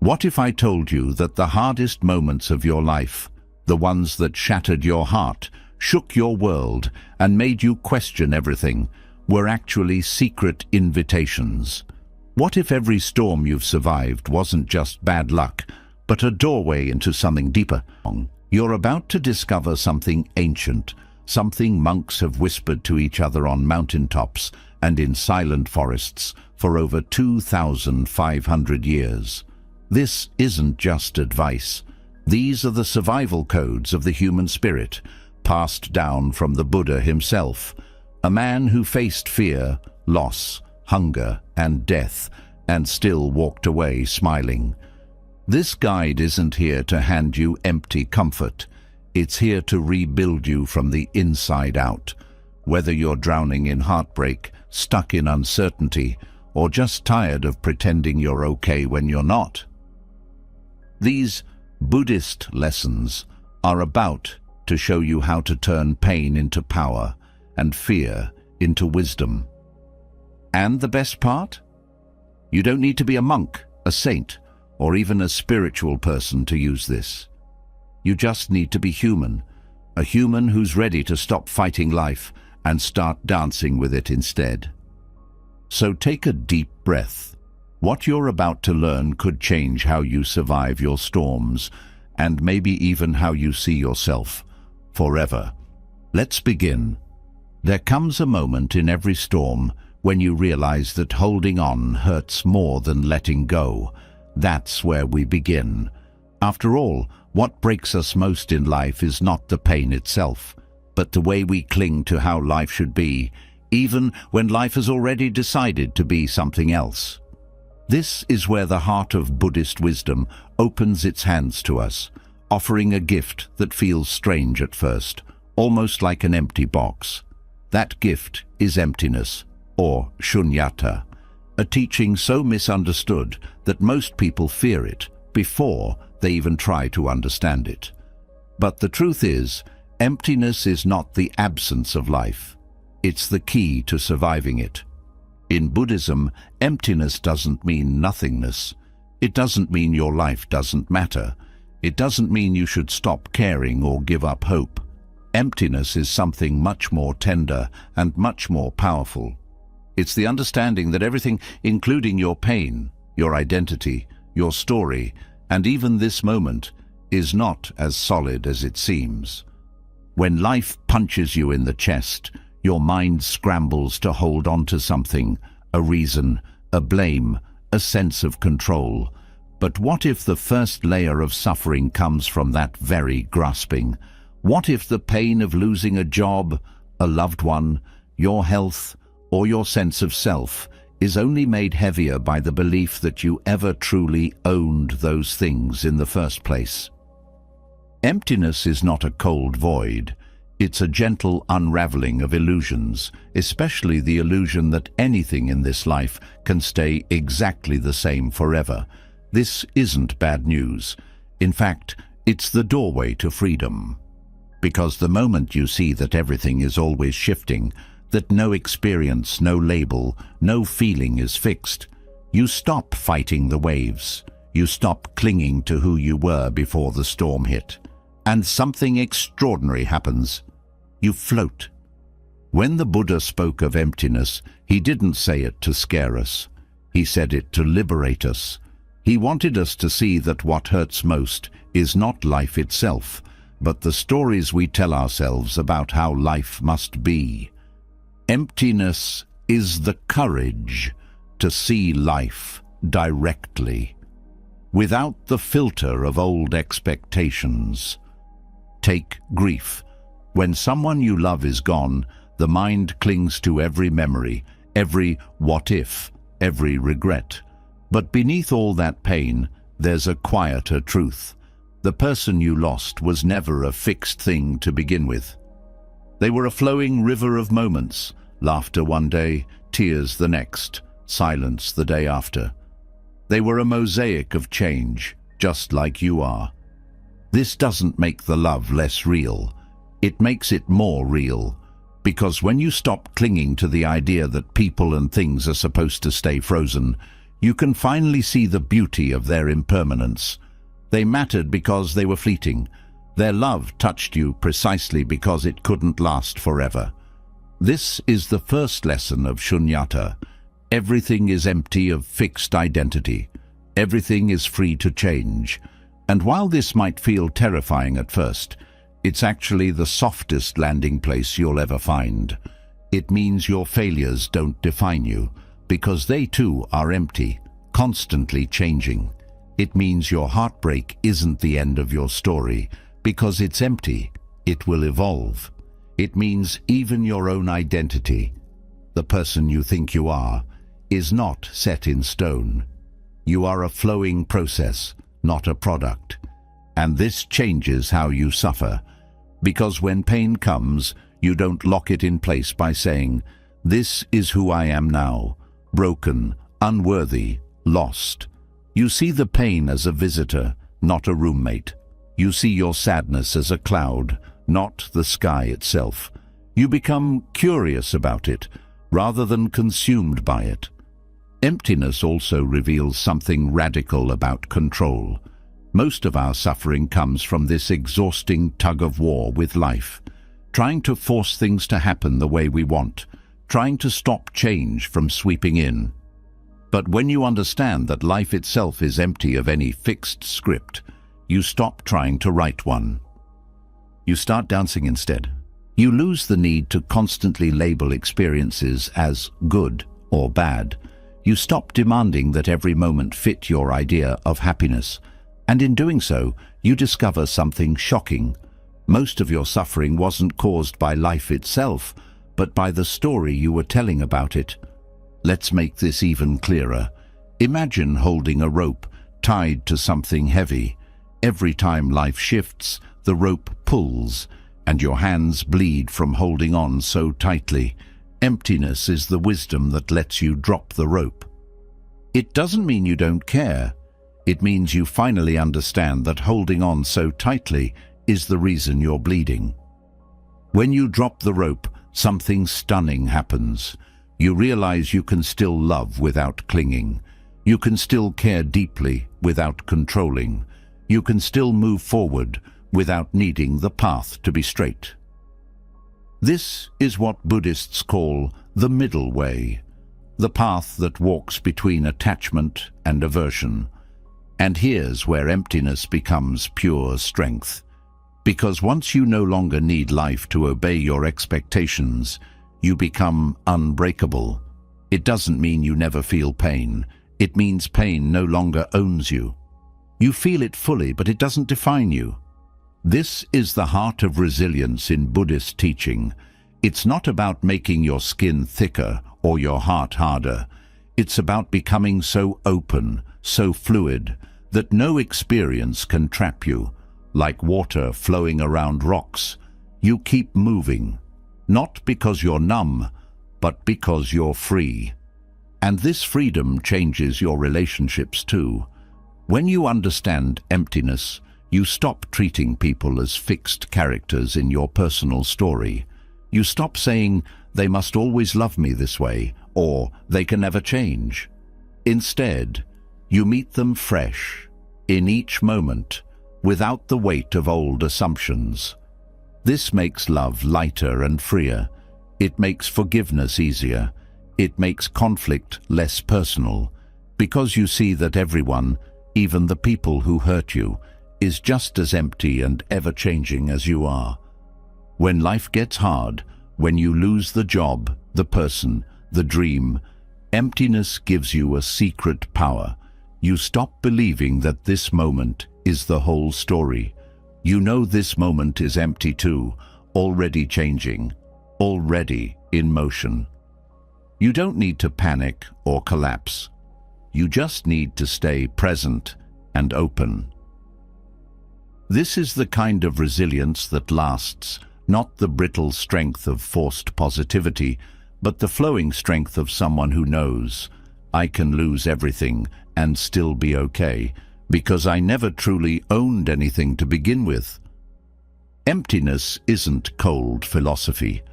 What if I told you that the hardest moments of your life, the ones that shattered your heart, shook your world, and made you question everything, were actually secret invitations? What if every storm you've survived wasn't just bad luck, but a doorway into something deeper? You're about to discover something ancient, something monks have whispered to each other on mountaintops and in silent forests for over 2,500 years. This isn't just advice. These are the survival codes of the human spirit, passed down from the Buddha himself, a man who faced fear, loss, hunger, and death, and still walked away smiling. This guide isn't here to hand you empty comfort. It's here to rebuild you from the inside out. Whether you're drowning in heartbreak, stuck in uncertainty, or just tired of pretending you're okay when you're not. These Buddhist lessons are about to show you how to turn pain into power and fear into wisdom. And the best part? You don't need to be a monk, a saint, or even a spiritual person to use this. You just need to be human, a human who's ready to stop fighting life and start dancing with it instead. So take a deep breath. What you're about to learn could change how you survive your storms, and maybe even how you see yourself forever. Let's begin. There comes a moment in every storm when you realize that holding on hurts more than letting go. That's where we begin. After all, what breaks us most in life is not the pain itself, but the way we cling to how life should be, even when life has already decided to be something else. This is where the heart of Buddhist wisdom opens its hands to us, offering a gift that feels strange at first, almost like an empty box. That gift is emptiness, or shunyata, a teaching so misunderstood that most people fear it before they even try to understand it. But the truth is, emptiness is not the absence of life. It's the key to surviving it. In Buddhism, emptiness doesn't mean nothingness. It doesn't mean your life doesn't matter. It doesn't mean you should stop caring or give up hope. Emptiness is something much more tender and much more powerful. It's the understanding that everything, including your pain, your identity, your story, and even this moment, is not as solid as it seems. When life punches you in the chest, your mind scrambles to hold on to something, a reason, a blame, a sense of control. But what if the first layer of suffering comes from that very grasping? What if the pain of losing a job, a loved one, your health, or your sense of self is only made heavier by the belief that you ever truly owned those things in the first place? Emptiness is not a cold void. It's a gentle unraveling of illusions, especially the illusion that anything in this life can stay exactly the same forever. This isn't bad news. In fact, it's the doorway to freedom. Because the moment you see that everything is always shifting, that no experience, no label, no feeling is fixed, you stop fighting the waves. You stop clinging to who you were before the storm hit. And something extraordinary happens. You float. When the Buddha spoke of emptiness, he didn't say it to scare us. He said it to liberate us. He wanted us to see that what hurts most is not life itself, but the stories we tell ourselves about how life must be. Emptiness is the courage to see life directly, without the filter of old expectations. Take grief. When someone you love is gone, the mind clings to every memory, every what if, every regret. But beneath all that pain, there's a quieter truth. The person you lost was never a fixed thing to begin with. They were a flowing river of moments, laughter one day, tears the next, silence the day after. They were a mosaic of change, just like you are. This doesn't make the love less real. It makes it more real, because when you stop clinging to the idea that people and things are supposed to stay frozen, You can finally see the beauty of their impermanence. They mattered because they were fleeting. Their love touched you precisely because it couldn't last forever. This is the first lesson of Shunyata. Everything is empty of fixed identity. Everything is free to change. And while this might feel terrifying at first, it's actually the softest landing place you'll ever find. It means your failures don't define you, because they too are empty, constantly changing. It means your heartbreak isn't the end of your story, because it's empty. It will evolve. It means even your own identity, the person you think you are, is not set in stone. You are a flowing process, not a product. And this changes how you suffer, because when pain comes, you don't lock it in place by saying, "This is who I am now, broken, unworthy, lost." You see the pain as a visitor, not a roommate. You see your sadness as a cloud, not the sky itself. You become curious about it, rather than consumed by it. Emptiness also reveals something radical about control. Most of our suffering comes from this exhausting tug-of-war with life, trying to force things to happen the way we want, trying to stop change from sweeping in. But when you understand that life itself is empty of any fixed script, you stop trying to write one. You start dancing instead. You lose the need to constantly label experiences as good or bad. You stop demanding that every moment fit your idea of happiness. And in doing so, you discover something shocking. Most of your suffering wasn't caused by life itself, but by the story you were telling about it. Let's make this even clearer. Imagine holding a rope tied to something heavy. Every time life shifts, the rope pulls, and your hands bleed from holding on so tightly. Emptiness is the wisdom that lets you drop the rope. It doesn't mean you don't care. It means you finally understand that holding on so tightly is the reason you're bleeding. When you drop the rope, something stunning happens. You realize you can still love without clinging. You can still care deeply without controlling. You can still move forward without needing the path to be straight. This is what Buddhists call the middle way, the path that walks between attachment and aversion. And here's where emptiness becomes pure strength. Because once you no longer need life to obey your expectations, you become unbreakable. It doesn't mean you never feel pain. It means pain no longer owns you. You feel it fully, but it doesn't define you. This is the heart of resilience in Buddhist teaching. It's not about making your skin thicker or your heart harder. It's about becoming so open, so fluid, that no experience can trap you. Like water flowing around rocks, you keep moving, not because you're numb, but because you're free. And this freedom changes your relationships too. When you understand emptiness, you stop treating people as fixed characters in your personal story. You stop saying, "They must always love me this way," or "they can never change." Instead, you meet them fresh, in each moment, without the weight of old assumptions. This makes love lighter and freer. It makes forgiveness easier. It makes conflict less personal, because you see that everyone, even the people who hurt you, is just as empty and ever-changing as you are. When life gets hard, when you lose the job, the person, the dream, emptiness gives you a secret power. You stop believing that this moment is the whole story. You know this moment is empty too, already changing, already in motion. You don't need to panic or collapse. You just need to stay present and open. This is the kind of resilience that lasts, not the brittle strength of forced positivity, but the flowing strength of someone who knows, "I can lose everything and still be okay, because I never truly owned anything to begin with." Emptiness isn't cold philosophy.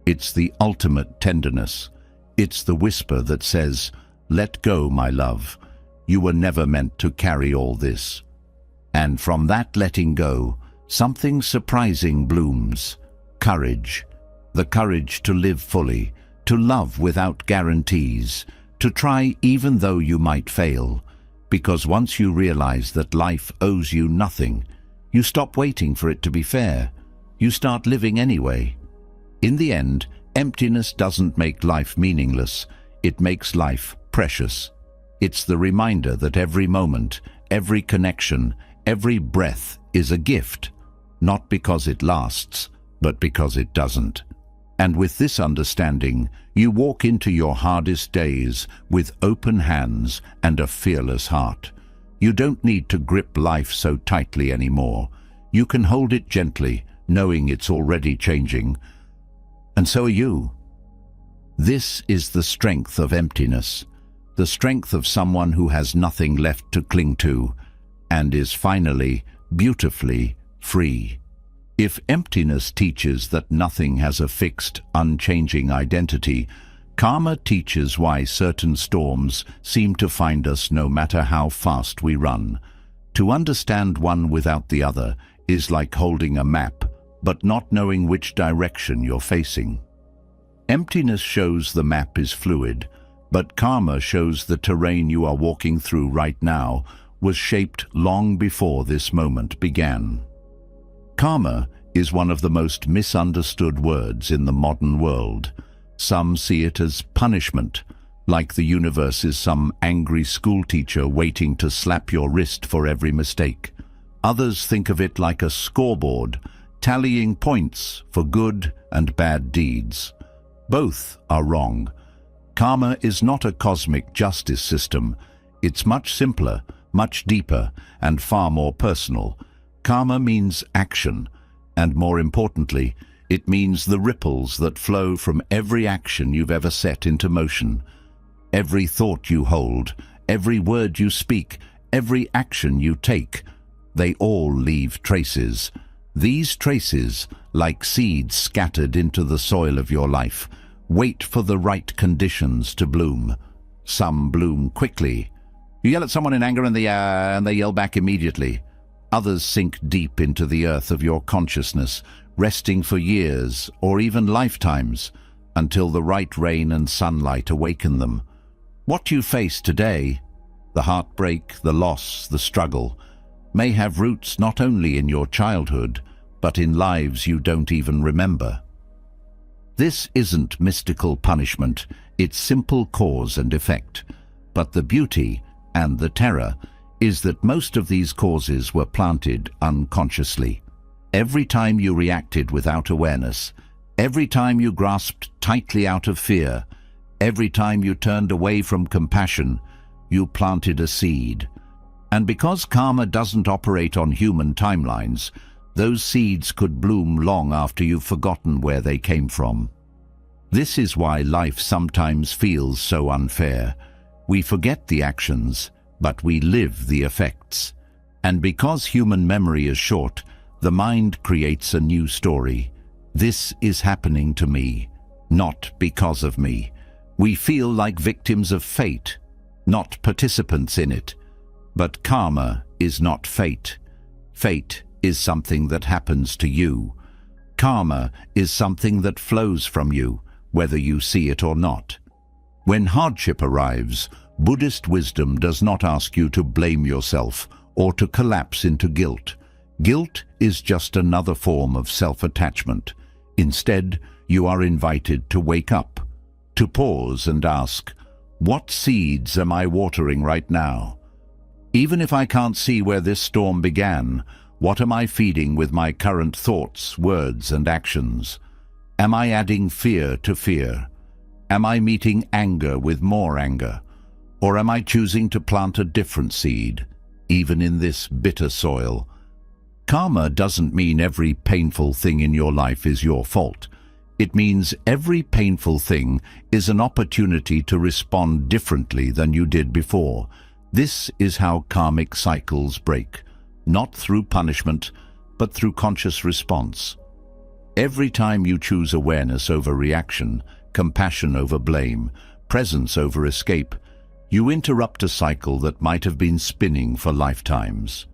It's the ultimate tenderness. It's the whisper that says, Let go, my love. You were never meant to carry all this. And from that letting go, something surprising blooms. Courage. The courage to live fully, to love without guarantees, to try even though you might fail. Because once you realize that life owes you nothing, you stop waiting for it to be fair. You start living anyway. In the end, emptiness doesn't make life meaningless. It makes life precious. It's the reminder that every moment, every connection, every breath is a gift, not because it lasts, but because it doesn't. And with this understanding, you walk into your hardest days with open hands and a fearless heart. You don't need to grip life so tightly anymore. You can hold it gently, knowing it's already changing. And so are you. This is the strength of emptiness, the strength of someone who has nothing left to cling to, and is finally, beautifully free. If emptiness teaches that nothing has a fixed, unchanging identity, karma teaches why certain storms seem to find us no matter how fast we run. To understand one without the other is like holding a map, but not knowing which direction you're facing. Emptiness shows the map is fluid, but karma shows the terrain you are walking through right now was shaped long before this moment began. Karma is one of the most misunderstood words in the modern world. Some see it as punishment, like the universe is some angry schoolteacher waiting to slap your wrist for every mistake. Others think of it like a scoreboard, tallying points for good and bad deeds. Both are wrong. Karma is not a cosmic justice system. It's much simpler, much deeper, and far more personal. Karma means action, and more importantly, it means the ripples that flow from every action you've ever set into motion. Every thought you hold, every word you speak, every action you take, they all leave traces. These traces, like seeds scattered into the soil of your life, wait for the right conditions to bloom. Some bloom quickly. You yell at someone in anger and they yell back immediately. Others sink deep into the earth of your consciousness, resting for years or even lifetimes, until the right rain and sunlight awaken them. What you face today, the heartbreak, the loss, the struggle, may have roots not only in your childhood, but in lives you don't even remember. This isn't mystical punishment, it's simple cause and effect. But the beauty and the terror is that most of these causes were planted unconsciously. Every time you reacted without awareness, every time you grasped tightly out of fear, every time you turned away from compassion, you planted a seed. And because karma doesn't operate on human timelines, those seeds could bloom long after you've forgotten where they came from. This is why life sometimes feels so unfair. We forget the actions, but we live the effects. And because human memory is short, the mind creates a new story. This is happening to me, not because of me. We feel like victims of fate, not participants in it. But karma is not fate. Fate is something that happens to you. Karma is something that flows from you, whether you see it or not. When hardship arrives, Buddhist wisdom does not ask you to blame yourself or to collapse into guilt. Guilt is just another form of self-attachment. Instead, you are invited to wake up, to pause and ask, what seeds am I watering right now? Even if I can't see where this storm began, what am I feeding with my current thoughts, words, and actions? Am I adding fear to fear? Am I meeting anger with more anger? Or am I choosing to plant a different seed, even in this bitter soil? Karma doesn't mean every painful thing in your life is your fault. It means every painful thing is an opportunity to respond differently than you did before. This is how karmic cycles break, not through punishment, but through conscious response. Every time you choose awareness over reaction, compassion over blame, presence over escape, You interrupt a cycle that might have been spinning for lifetimes.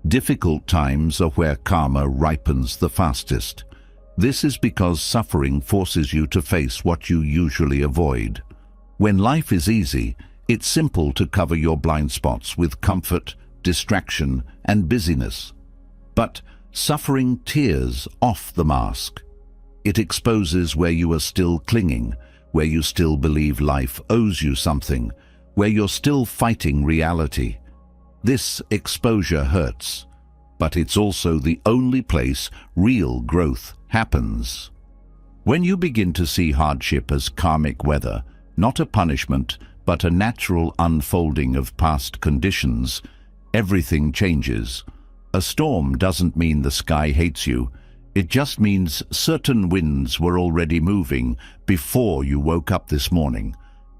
Difficult times are where karma ripens the fastest. This is because suffering forces you to face what you usually avoid. When life is easy, it's simple to cover your blind spots with comfort, distraction, and busyness. But suffering tears off the mask. It exposes where you are still clinging, where you still believe life owes you something, where you're still fighting reality. This exposure hurts, but it's also the only place real growth happens. When you begin to see hardship as karmic weather, not a punishment, but a natural unfolding of past conditions, everything changes. A storm doesn't mean the sky hates you. It just means certain winds were already moving before you woke up this morning.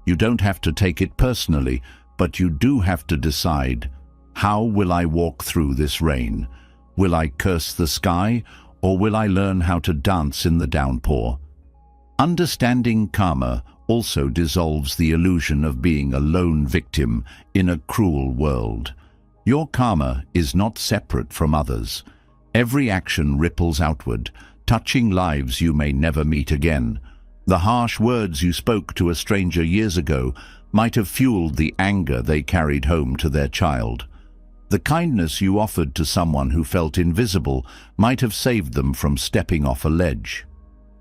You don't have to take it personally, but you do have to decide, how will I walk through this rain? Will I curse the sky, or will I learn how to dance in the downpour? Understanding karma also dissolves the illusion of being a lone victim in a cruel world. Your karma is not separate from others. Every action ripples outward, touching lives you may never meet again. The harsh words you spoke to a stranger years ago might have fueled the anger they carried home to their child. The kindness you offered to someone who felt invisible might have saved them from stepping off a ledge.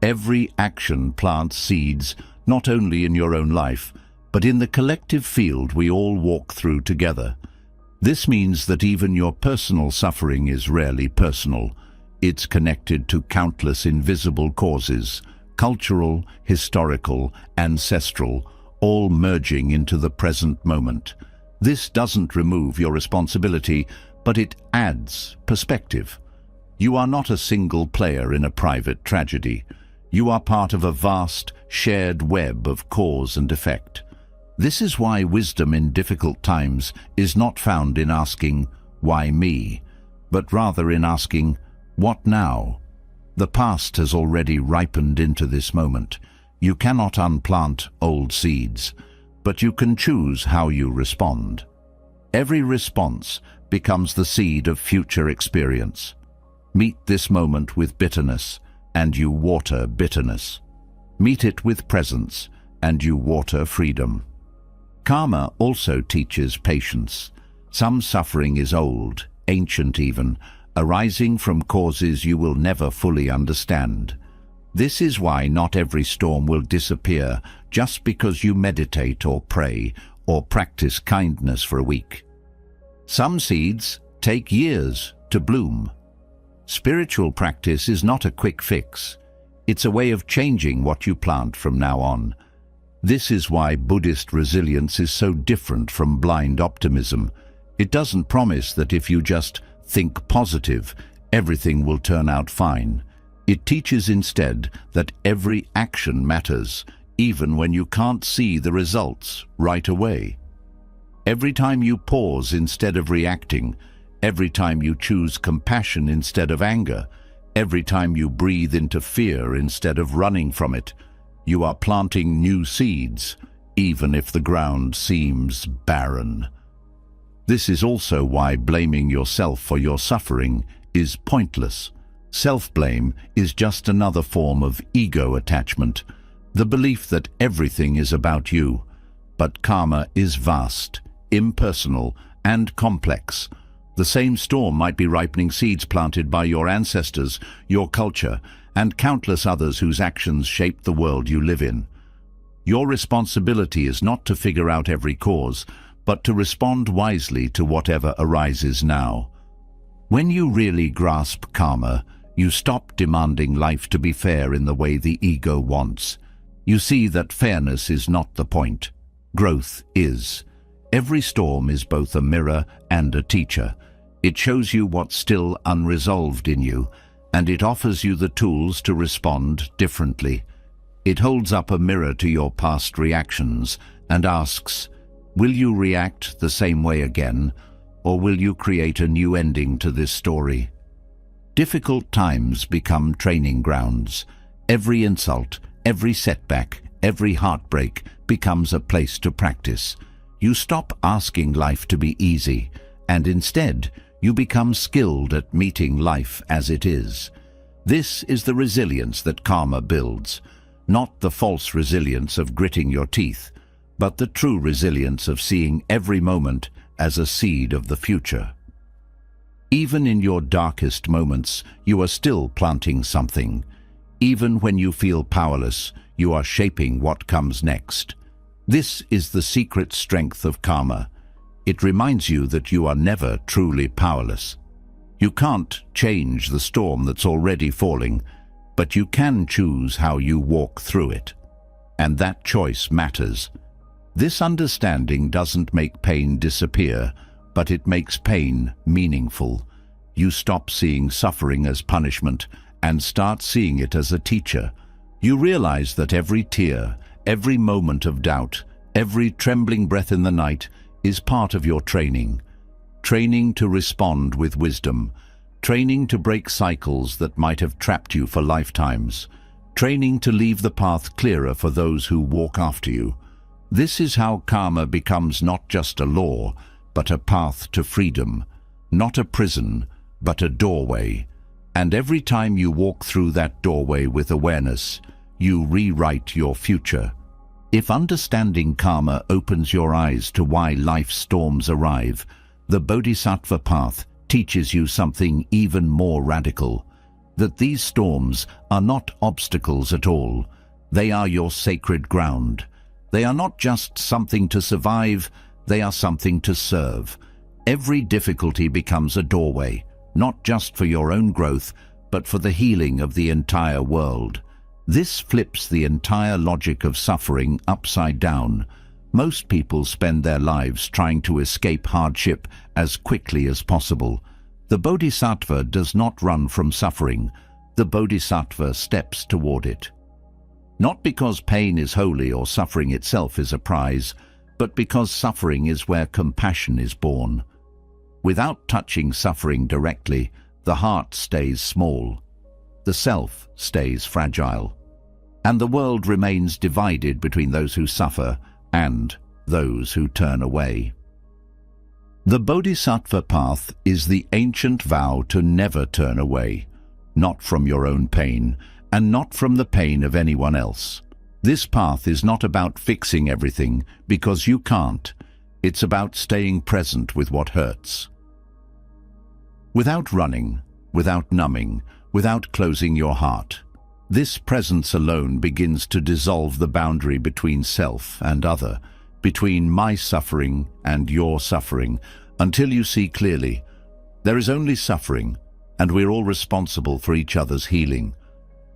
Every action plants seeds, not only in your own life, but in the collective field we all walk through together. This means that even your personal suffering is rarely personal. It's connected to countless invisible causes, cultural, historical, ancestral, all merging into the present moment. This doesn't remove your responsibility, but it adds perspective. You are not a single player in a private tragedy. You are part of a vast, shared web of cause and effect. This is why wisdom in difficult times is not found in asking, "Why me?" but rather in asking, "What now?" The past has already ripened into this moment. You cannot unplant old seeds, but you can choose how you respond. Every response becomes the seed of future experience. Meet this moment with bitterness, and you water bitterness. Meet it with presence, and you water freedom. Karma also teaches patience. Some suffering is old, ancient even, arising from causes you will never fully understand. This is why not every storm will disappear just because you meditate or pray or practice kindness for a week. Some seeds take years to bloom. Spiritual practice is not a quick fix. It's a way of changing what you plant from now on. This is why Buddhist resilience is so different from blind optimism. It doesn't promise that if you just think positive, everything will turn out fine. It teaches instead that every action matters, even when you can't see the results right away. Every time you pause instead of reacting, every time you choose compassion instead of anger, every time you breathe into fear instead of running from it, you are planting new seeds, even if the ground seems barren. This is also why blaming yourself for your suffering is pointless. Self-blame is just another form of ego attachment, the belief that everything is about you. But karma is vast, impersonal, and complex. The same storm might be ripening seeds planted by your ancestors, your culture, and countless others whose actions shape the world you live in. Your responsibility is not to figure out every cause, but to respond wisely to whatever arises now. When you really grasp karma, you stop demanding life to be fair in the way the ego wants. You see that fairness is not the point. Growth is. Every storm is both a mirror and a teacher. It shows you what's still unresolved in you, and it offers you the tools to respond differently. It holds up a mirror to your past reactions and asks, will you react the same way again, or will you create a new ending to this story? Difficult times become training grounds. Every insult, every setback, every heartbreak becomes a place to practice. You stop asking life to be easy, and instead, you become skilled at meeting life as it is. This is the resilience that karma builds, not the false resilience of gritting your teeth, but the true resilience of seeing every moment as a seed of the future. Even in your darkest moments, you are still planting something. Even when you feel powerless, you are shaping what comes next. This is the secret strength of karma. It reminds you that you are never truly powerless. You can't change the storm that's already falling, but you can choose how you walk through it. And that choice matters. This understanding doesn't make pain disappear, but it makes pain meaningful. You stop seeing suffering as punishment and start seeing it as a teacher. You realize that every tear, every moment of doubt, every trembling breath in the night is part of your training. Training to respond with wisdom. Training to break cycles that might have trapped you for lifetimes. Training to leave the path clearer for those who walk after you. This is how karma becomes not just a law, but a path to freedom. Not a prison, but a doorway. And every time you walk through that doorway with awareness, you rewrite your future. If understanding karma opens your eyes to why life's storms arrive, the Bodhisattva path teaches you something even more radical. That these storms are not obstacles at all. They are your sacred ground. They are not just something to survive, they are something to serve. Every difficulty becomes a doorway, not just for your own growth, but for the healing of the entire world. This flips the entire logic of suffering upside down. Most people spend their lives trying to escape hardship as quickly as possible. The Bodhisattva does not run from suffering. The Bodhisattva steps toward it. Not because pain is holy or suffering itself is a prize, but because suffering is where compassion is born. Without touching suffering directly, the heart stays small. The self stays fragile. And the world remains divided between those who suffer and those who turn away. The Bodhisattva path is the ancient vow to never turn away, not from your own pain, and not from the pain of anyone else. This path is not about fixing everything, because you can't. It's about staying present with what hurts. Without running, without numbing, without closing your heart. This presence alone begins to dissolve the boundary between self and other, between my suffering and your suffering, until you see clearly, there is only suffering, and we're all responsible for each other's healing.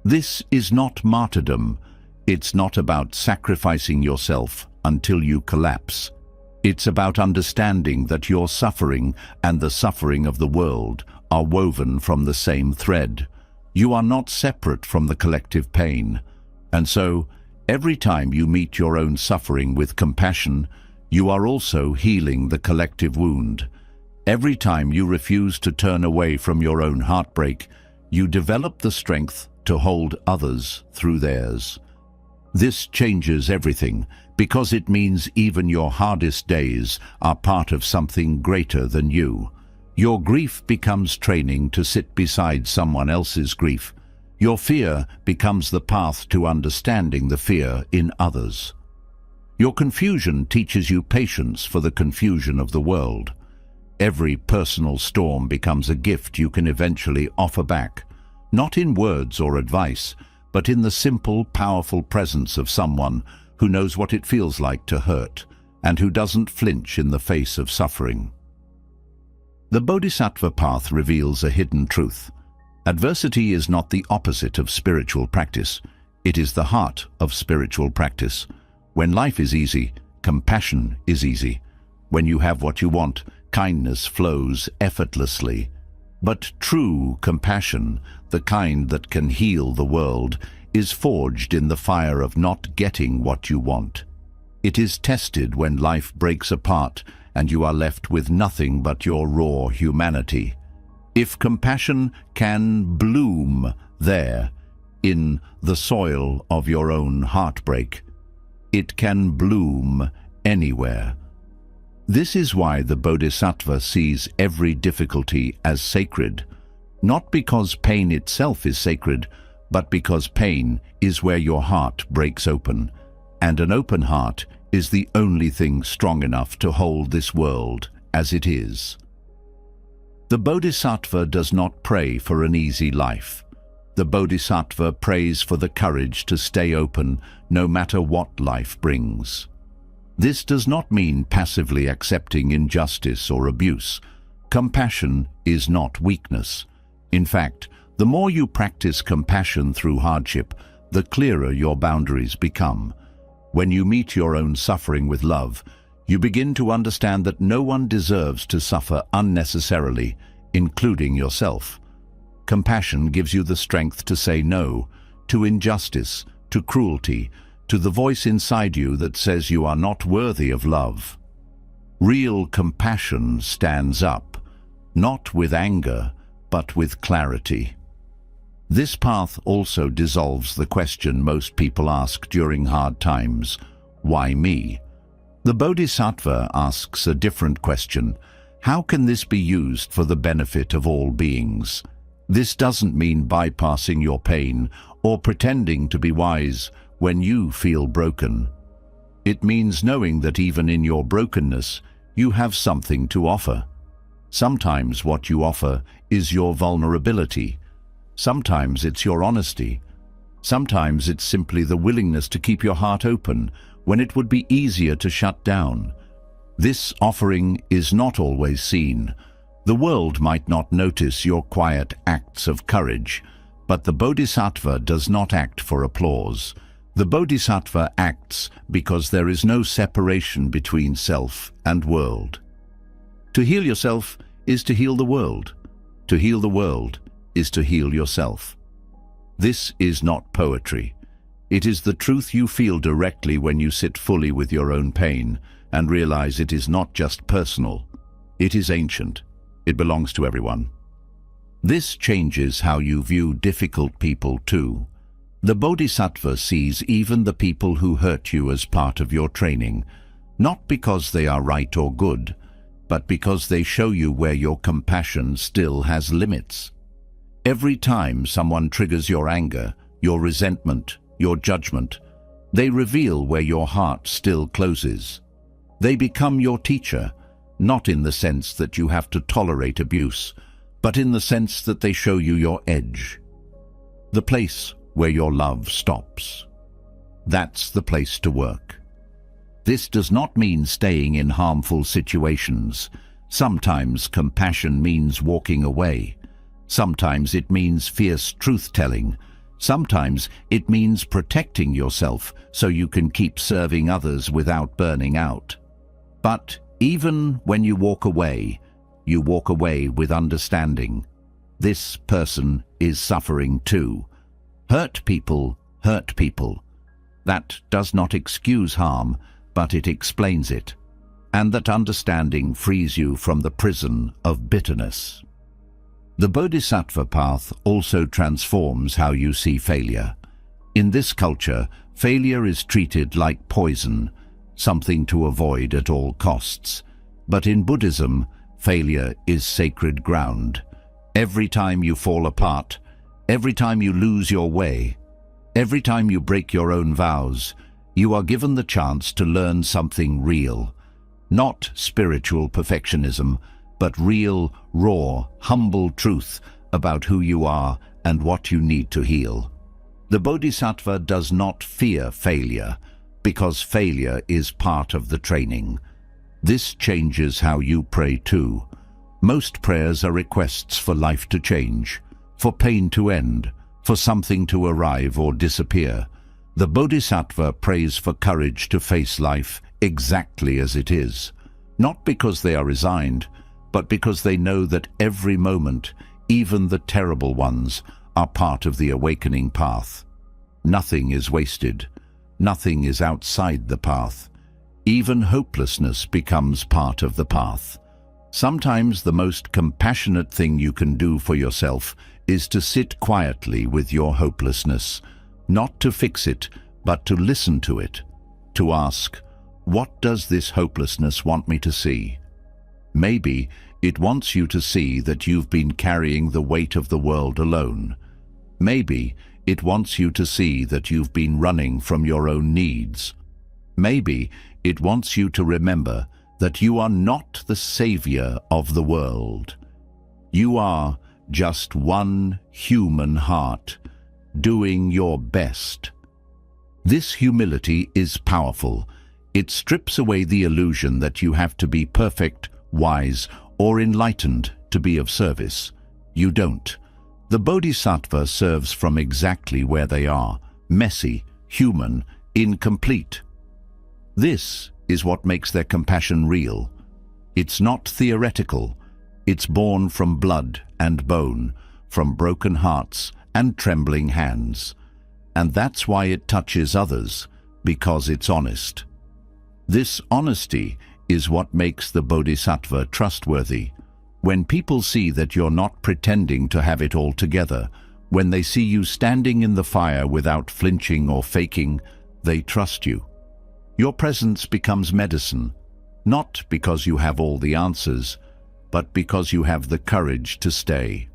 This is not martyrdom. It's not about sacrificing yourself until you collapse. It's about understanding that your suffering and the suffering of the world are woven from the same thread. You are not separate from the collective pain. And so, every time you meet your own suffering with compassion, you are also healing the collective wound. Every time you refuse to turn away from your own heartbreak, you develop the strength to hold others through theirs. This changes everything, because it means even your hardest days are part of something greater than you. Your grief becomes training to sit beside someone else's grief. Your fear becomes the path to understanding the fear in others. Your confusion teaches you patience for the confusion of the world. Every personal storm becomes a gift you can eventually offer back, not in words or advice, but in the simple, powerful presence of someone who knows what it feels like to hurt and who doesn't flinch in the face of suffering. The Bodhisattva path reveals a hidden truth. Adversity is not the opposite of spiritual practice. It is the heart of spiritual practice. When life is easy, compassion is easy. When you have what you want, kindness flows effortlessly. But true compassion, the kind that can heal the world, is forged in the fire of not getting what you want. It is tested when life breaks apart and you are left with nothing but your raw humanity. If compassion can bloom there, in the soil of your own heartbreak, it can bloom anywhere. This is why the Bodhisattva sees every difficulty as sacred, not because pain itself is sacred, but because pain is where your heart breaks open, and an open heart is the only thing strong enough to hold this world as it is. The Bodhisattva does not pray for an easy life. The Bodhisattva prays for the courage to stay open no matter what life brings. This does not mean passively accepting injustice or abuse. Compassion is not weakness. In fact, the more you practice compassion through hardship, the clearer your boundaries become. When you meet your own suffering with love, you begin to understand that no one deserves to suffer unnecessarily, including yourself. Compassion gives you the strength to say no to injustice, to cruelty, to the voice inside you that says you are not worthy of love. Real compassion stands up, not with anger, but with clarity. This path also dissolves the question most people ask during hard times: why me? The Bodhisattva asks a different question: how can this be used for the benefit of all beings? This doesn't mean bypassing your pain or pretending to be wise when you feel broken. It means knowing that even in your brokenness, you have something to offer. Sometimes what you offer is your vulnerability. Sometimes it's your honesty. Sometimes it's simply the willingness to keep your heart open when it would be easier to shut down. This offering is not always seen. The world might not notice your quiet acts of courage, but the Bodhisattva does not act for applause. The Bodhisattva acts because there is no separation between self and world. To heal yourself is to heal the world. To heal the world is to heal yourself. This is not poetry. It is the truth you feel directly when you sit fully with your own pain and realize it is not just personal. It is ancient. It belongs to everyone. This changes how you view difficult people too. The Bodhisattva sees even the people who hurt you as part of your training, not because they are right or good, but because they show you where your compassion still has limits. Every time someone triggers your anger, your resentment, your judgment, they reveal where your heart still closes. They become your teacher, not in the sense that you have to tolerate abuse, but in the sense that they show you your edge. The place where your love stops. That's the place to work. This does not mean staying in harmful situations. Sometimes compassion means walking away. Sometimes it means fierce truth-telling. Sometimes it means protecting yourself so you can keep serving others without burning out. But even when you walk away with understanding. This person is suffering too. Hurt people hurt people. That does not excuse harm, but it explains it. And that understanding frees you from the prison of bitterness. The Bodhisattva path also transforms how you see failure. In this culture, failure is treated like poison, something to avoid at all costs. But in Buddhism, failure is sacred ground. Every time you fall apart, every time you lose your way, every time you break your own vows, you are given the chance to learn something real. Not spiritual perfectionism, but real, raw, humble truth about who you are and what you need to heal. The Bodhisattva does not fear failure, because failure is part of the training. This changes how you pray too. Most prayers are requests for life to change, for pain to end, for something to arrive or disappear. The Bodhisattva prays for courage to face life exactly as it is, not because they are resigned, but because they know that every moment, even the terrible ones, are part of the awakening path. Nothing is wasted. Nothing is outside the path. Even hopelessness becomes part of the path. Sometimes the most compassionate thing you can do for yourself is to sit quietly with your hopelessness, not to fix it, but to listen to it, to ask, What does this hopelessness want me to see? Maybe it wants you to see that you've been carrying the weight of the world alone. Maybe it wants you to see that you've been running from your own needs. Maybe it wants you to remember that you are not the savior of the world. You are just one human heart, doing your best. This humility is powerful. It strips away the illusion that you have to be perfect, wise, or enlightened to be of service. You don't. The Bodhisattva serves from exactly where they are, messy, human, incomplete. This is what makes their compassion real. It's not theoretical. It's born from blood and bone, from broken hearts and trembling hands. And that's why it touches others, because it's honest. This honesty is what makes the Bodhisattva trustworthy. When people see that you're not pretending to have it all together, when they see you standing in the fire without flinching or faking, they trust you. Your presence becomes medicine, not because you have all the answers, but because you have the courage to stay.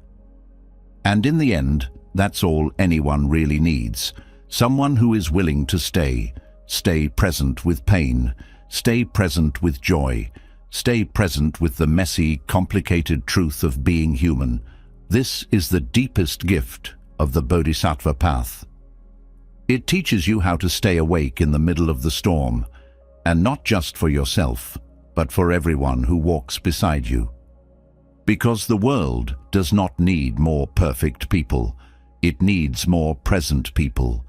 And in the end, that's all anyone really needs. Someone who is willing to stay present with pain, stay present with joy, stay present with the messy, complicated truth of being human. This is the deepest gift of the Bodhisattva path. It teaches you how to stay awake in the middle of the storm, and not just for yourself, but for everyone who walks beside you. Because the world does not need more perfect people. It needs more present people.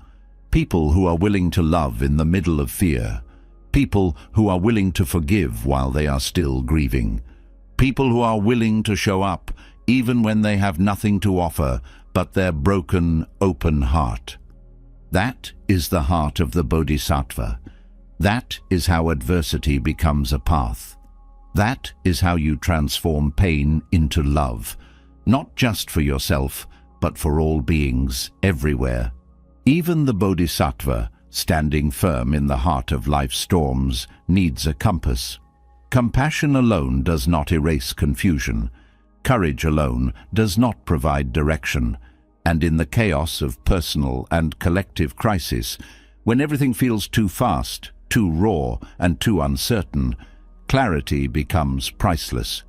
People who are willing to love in the middle of fear. People who are willing to forgive while they are still grieving. People who are willing to show up even when they have nothing to offer but their broken, open heart. That is the heart of the Bodhisattva. That is how adversity becomes a path. That is how you transform pain into love, not just for yourself, but for all beings everywhere. Even the Bodhisattva, standing firm in the heart of life's storms, needs a compass. Compassion alone does not erase confusion. Courage alone does not provide direction. And in the chaos of personal and collective crisis, when everything feels too fast, too raw, and too uncertain, clarity becomes priceless.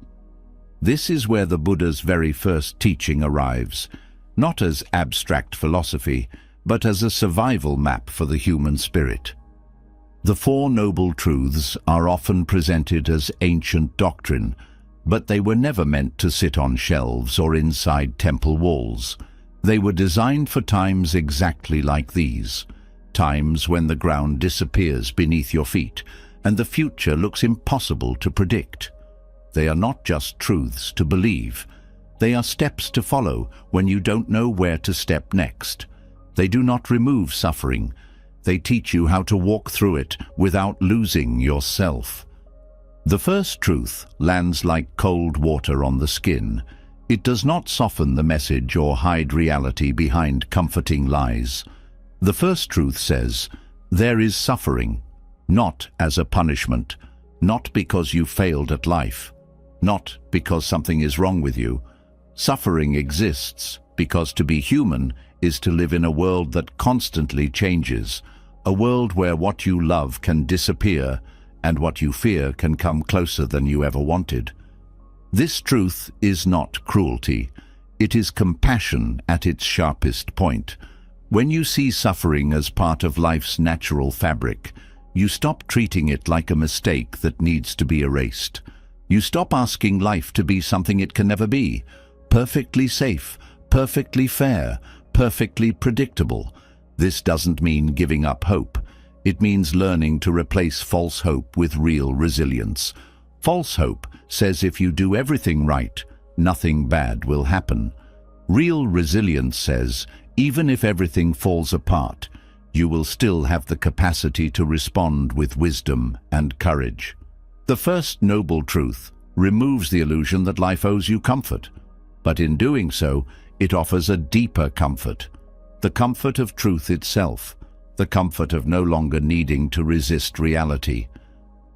This is where the Buddha's very first teaching arrives, not as abstract philosophy, but as a survival map for the human spirit. The Four Noble Truths are often presented as ancient doctrine, but they were never meant to sit on shelves or inside temple walls. They were designed for times exactly like these, times when the ground disappears beneath your feet and the future looks impossible to predict. They are not just truths to believe. They are steps to follow when you don't know where to step next. They do not remove suffering. They teach you how to walk through it without losing yourself. The first truth lands like cold water on the skin. It does not soften the message or hide reality behind comforting lies. The first truth says, there is suffering, not as a punishment, not because you failed at life, not because something is wrong with you. Suffering exists because to be human is to live in a world that constantly changes, a world where what you love can disappear and what you fear can come closer than you ever wanted. This truth is not cruelty. It is compassion at its sharpest point. When you see suffering as part of life's natural fabric, you stop treating it like a mistake that needs to be erased. You stop asking life to be something it can never be, perfectly safe, perfectly fair, perfectly predictable. This doesn't mean giving up hope. It means learning to replace false hope with real resilience. False hope says if you do everything right, nothing bad will happen. Real resilience says, even if everything falls apart, you will still have the capacity to respond with wisdom and courage. The first noble truth removes the illusion that life owes you comfort, but in doing so, it offers a deeper comfort, the comfort of truth itself, the comfort of no longer needing to resist reality,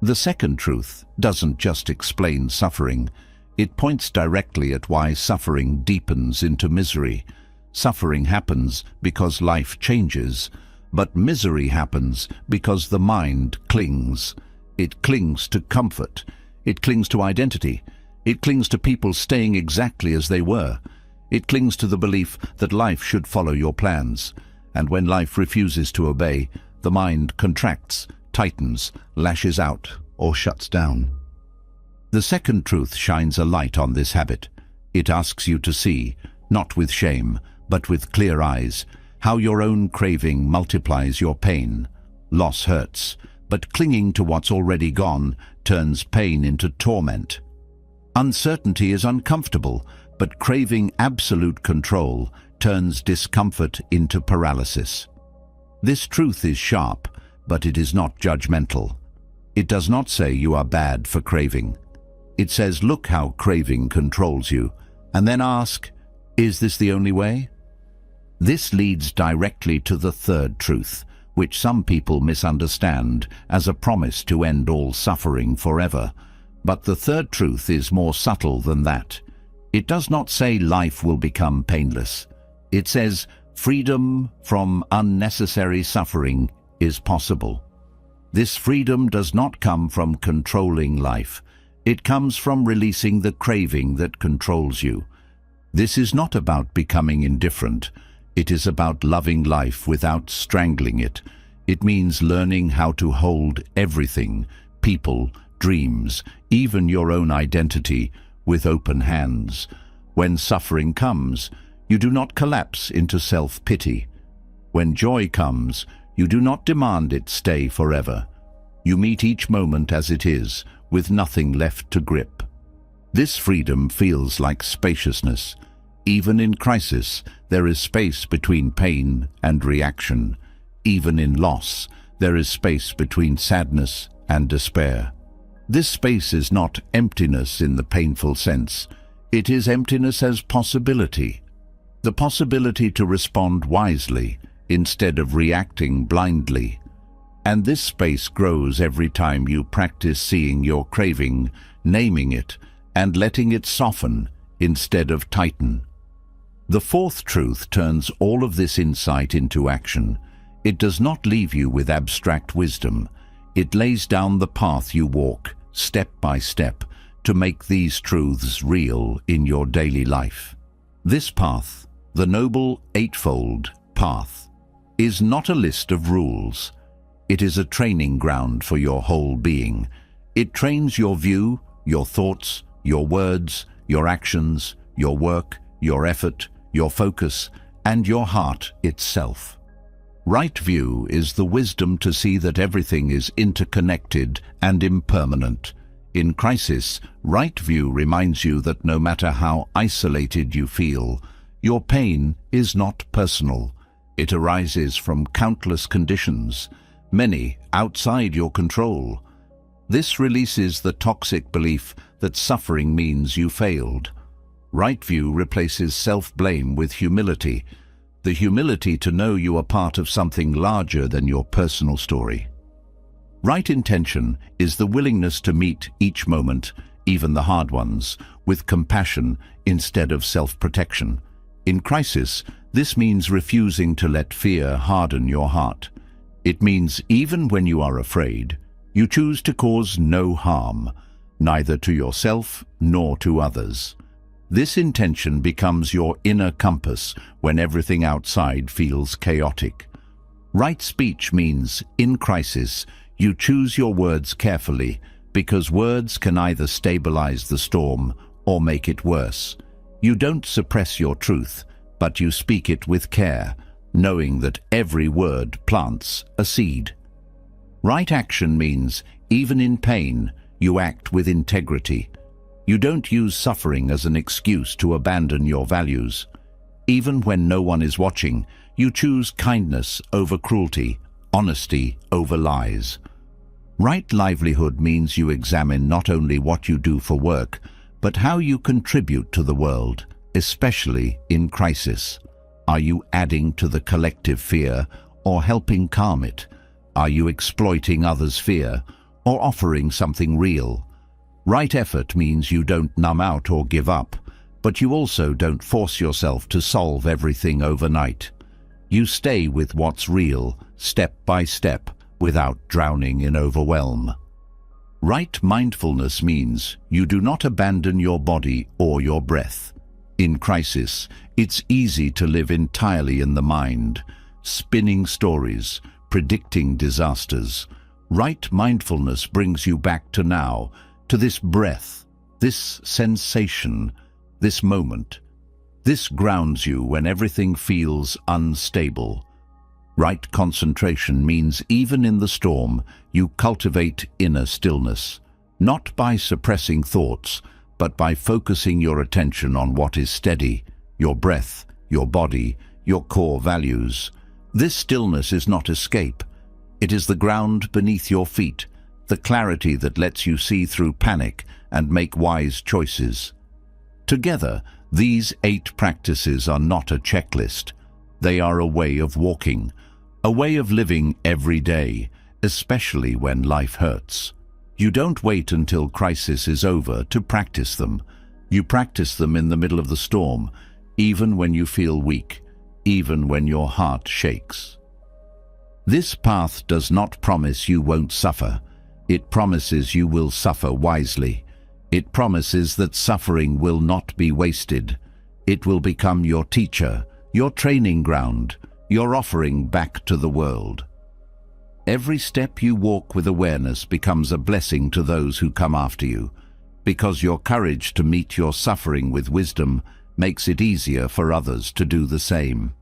The second truth doesn't just explain suffering. It points directly at why suffering deepens into misery. Suffering happens because life changes, but misery happens because the mind clings. It clings to comfort. It clings to identity. It clings to people staying exactly as they were. It clings to the belief that life should follow your plans. And when life refuses to obey, the mind contracts, tightens, lashes out, or shuts down. The second truth shines a light on this habit. It asks you to see, not with shame, but with clear eyes, how your own craving multiplies your pain. Loss hurts, but clinging to what's already gone turns pain into torment. Uncertainty is uncomfortable, but craving absolute control turns discomfort into paralysis. This truth is sharp, but it is not judgmental. It does not say you are bad for craving. It says, look how craving controls you, and then ask, is this the only way? This leads directly to the third truth, which some people misunderstand as a promise to end all suffering forever. But the third truth is more subtle than that. It does not say life will become painless. It says freedom from unnecessary suffering is possible. This freedom does not come from controlling life. It comes from releasing the craving that controls you. This is not about becoming indifferent. It is about loving life without strangling it. It means learning how to hold everything, people, dreams, even your own identity, with open hands. When suffering comes, you do not collapse into self-pity. When joy comes, you do not demand it stay forever. You meet each moment as it is, with nothing left to grip. This freedom feels like spaciousness. Even in crisis, there is space between pain and reaction. Even in loss, there is space between sadness and despair. This space is not emptiness in the painful sense. It is emptiness as possibility. The possibility to respond wisely instead of reacting blindly. And this space grows every time you practice seeing your craving, naming it, and letting it soften instead of tighten. The fourth truth turns all of this insight into action. It does not leave you with abstract wisdom. It lays down the path you walk, step by step, to make these truths real in your daily life. This path, the Noble Eightfold Path, is not a list of rules. It is a training ground for your whole being. It trains your view, your thoughts, your words, your actions, your work, your effort, your focus, and your heart itself. Right view is the wisdom to see that everything is interconnected and impermanent. In crisis, right view reminds you that no matter how isolated you feel, your pain is not personal. It arises from countless conditions, many outside your control. This releases the toxic belief that suffering means you failed. Right view replaces self-blame with humility, the humility to know you are part of something larger than your personal story. Right intention is the willingness to meet each moment, even the hard ones, with compassion instead of self-protection. In crisis, this means refusing to let fear harden your heart. It means even when you are afraid, you choose to cause no harm, neither to yourself nor to others. This intention becomes your inner compass when everything outside feels chaotic. Right speech means, in crisis, you choose your words carefully, because words can either stabilize the storm or make it worse. You don't suppress your truth, but you speak it with care, knowing that every word plants a seed. Right action means, even in pain, you act with integrity. You don't use suffering as an excuse to abandon your values. Even when no one is watching, you choose kindness over cruelty, honesty over lies. Right livelihood means you examine not only what you do for work, but how you contribute to the world, especially in crisis. Are you adding to the collective fear or helping calm it? Are you exploiting others' fear or offering something real. Right effort means you don't numb out or give up, but you also don't force yourself to solve everything overnight. You stay with what's real, step by step, without drowning in overwhelm. Right mindfulness means you do not abandon your body or your breath. In crisis, it's easy to live entirely in the mind, spinning stories, predicting disasters. Right mindfulness brings you back to now, to this breath, this sensation, this moment. This grounds you when everything feels unstable. Right concentration means even in the storm, you cultivate inner stillness, not by suppressing thoughts, but by focusing your attention on what is steady, your breath, your body, your core values. This stillness is not escape. It is the ground beneath your feet, the clarity that lets you see through panic and make wise choices. Together, these 8 practices are not a checklist. They are a way of walking, a way of living every day, especially when life hurts. You don't wait until crisis is over to practice them. You practice them in the middle of the storm, even when you feel weak, even when your heart shakes. This path does not promise you won't suffer. It promises you will suffer wisely. It promises that suffering will not be wasted. It will become your teacher, your training ground, your offering back to the world. Every step you walk with awareness becomes a blessing to those who come after you, because your courage to meet your suffering with wisdom makes it easier for others to do the same.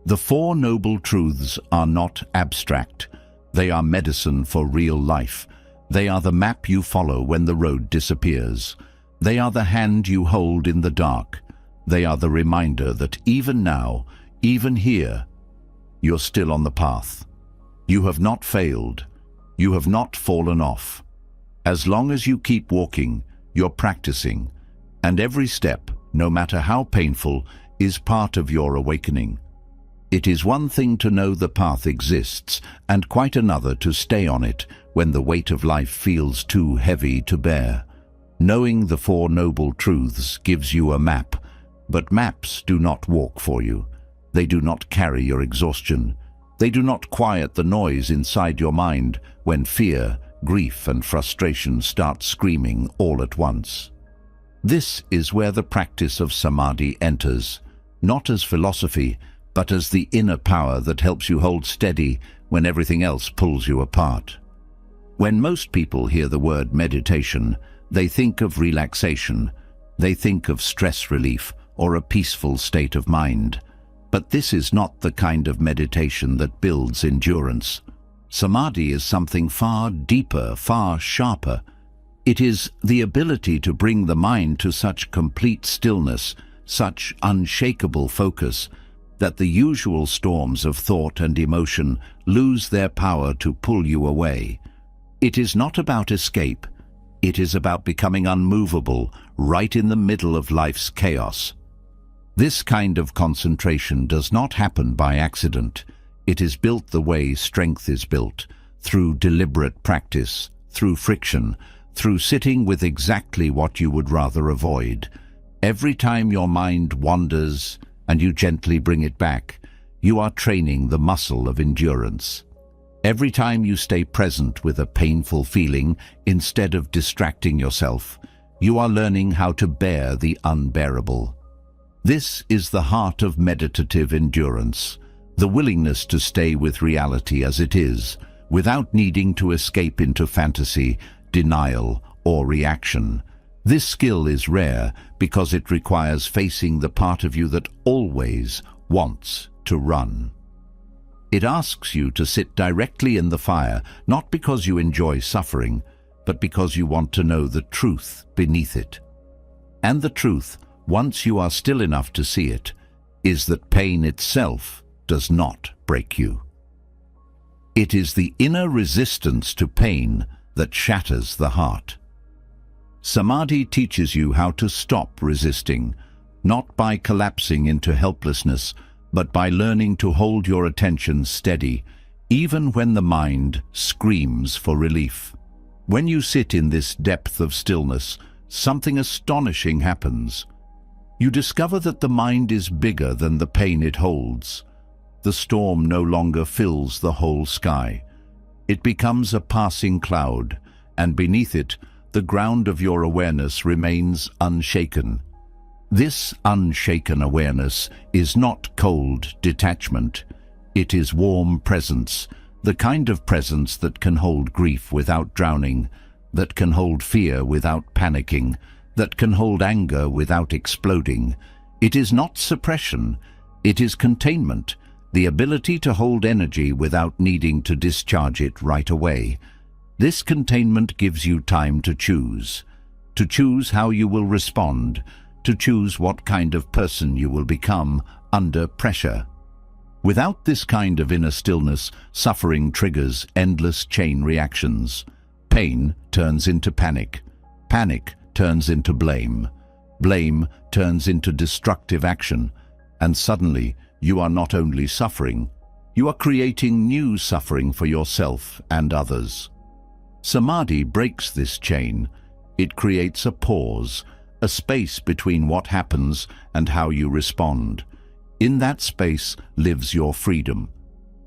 The 4 Noble Truths are not abstract. They are medicine for real life. They are the map you follow when the road disappears. They are the hand you hold in the dark. They are the reminder that even now, even here, you're still on the path. You have not failed. You have not fallen off. As long as you keep walking, you're practicing, and every step, no matter how painful, is part of your awakening. It is one thing to know the path exists, and quite another to stay on it when the weight of life feels too heavy to bear. Knowing the 4 Noble Truths gives you a map, but maps do not walk for you. They do not carry your exhaustion. They do not quiet the noise inside your mind when fear, grief, and frustration start screaming all at once. This is where the practice of samadhi enters, not as philosophy, but as the inner power that helps you hold steady when everything else pulls you apart. When most people hear the word meditation, they think of relaxation, they think of stress relief or a peaceful state of mind. But this is not the kind of meditation that builds endurance. Samadhi is something far deeper, far sharper. It is the ability to bring the mind to such complete stillness, such unshakable focus, that the usual storms of thought and emotion lose their power to pull you away. It is not about escape. It is about becoming unmovable right in the middle of life's chaos. This kind of concentration does not happen by accident. It is built the way strength is built, through deliberate practice, through friction, through sitting with exactly what you would rather avoid. Every time your mind wanders and you gently bring it back, you are training the muscle of endurance. Every time you stay present with a painful feeling instead of distracting yourself, you are learning how to bear the unbearable. This is the heart of meditative endurance, the willingness to stay with reality as it is, without needing to escape into fantasy, denial, or reaction. This skill is rare because it requires facing the part of you that always wants to run. It asks you to sit directly in the fire, not because you enjoy suffering, but because you want to know the truth beneath it. And the truth, once you are still enough to see it, is that pain itself does not break you. It is the inner resistance to pain that shatters the heart. Samadhi teaches you how to stop resisting, not by collapsing into helplessness, but by learning to hold your attention steady, even when the mind screams for relief. When you sit in this depth of stillness, something astonishing happens. You discover that the mind is bigger than the pain it holds. The storm no longer fills the whole sky. It becomes a passing cloud, and beneath it, the ground of your awareness remains unshaken. This unshaken awareness is not cold detachment. It is warm presence, the kind of presence that can hold grief without drowning, that can hold fear without panicking, that can hold anger without exploding. It is not suppression, it is containment, the ability to hold energy without needing to discharge it right away. This containment gives you time to choose how you will respond, to choose what kind of person you will become under pressure. Without this kind of inner stillness, suffering triggers endless chain reactions. Pain turns into panic. Panic turns into blame. Blame turns into destructive action. And suddenly, you are not only suffering, you are creating new suffering for yourself and others. Samadhi breaks this chain. It creates a pause, a space between what happens and how you respond. In that space lives your freedom.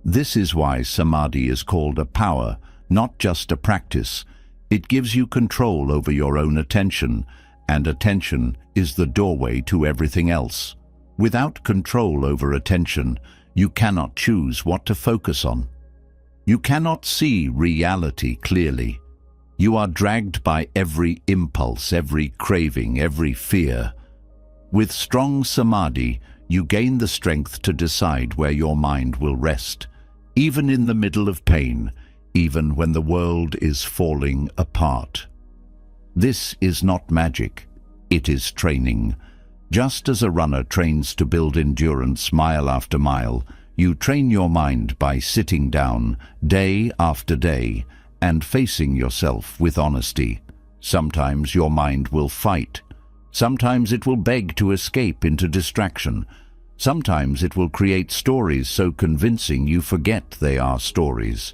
This is why Samadhi is called a power, not just a practice. It gives you control over your own attention, and attention is the doorway to everything else. Without control over attention, you cannot choose what to focus on. You cannot see reality clearly. You are dragged by every impulse, every craving, every fear. With strong samadhi, you gain the strength to decide where your mind will rest, even in the middle of pain, even when the world is falling apart. This is not magic, it is training. Just as a runner trains to build endurance mile after mile, you train your mind by sitting down day after day and facing yourself with honesty. Sometimes your mind will fight. Sometimes it will beg to escape into distraction. Sometimes it will create stories so convincing you forget they are stories.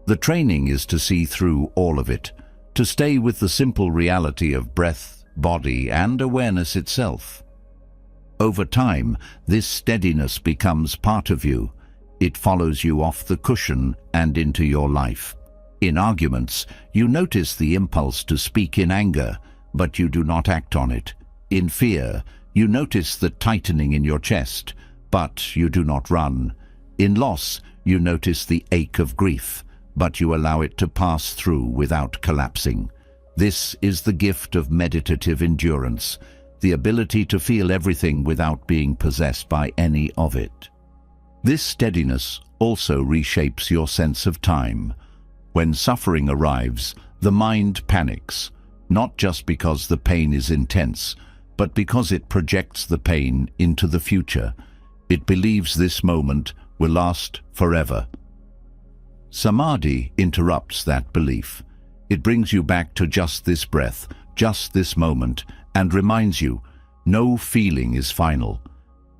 The training is to see through all of it, to stay with the simple reality of breath, body, and awareness itself. Over time, this steadiness becomes part of you. It follows you off the cushion and into your life. In arguments, you notice the impulse to speak in anger, but you do not act on it. In fear, you notice the tightening in your chest, but you do not run. In loss, you notice the ache of grief, but you allow it to pass through without collapsing. This is the gift of meditative endurance, the ability to feel everything without being possessed by any of it. This steadiness also reshapes your sense of time. When suffering arrives, the mind panics, not just because the pain is intense, but because it projects the pain into the future. It believes this moment will last forever. Samadhi interrupts that belief. It brings you back to just this breath, just this moment, and reminds you, no feeling is final.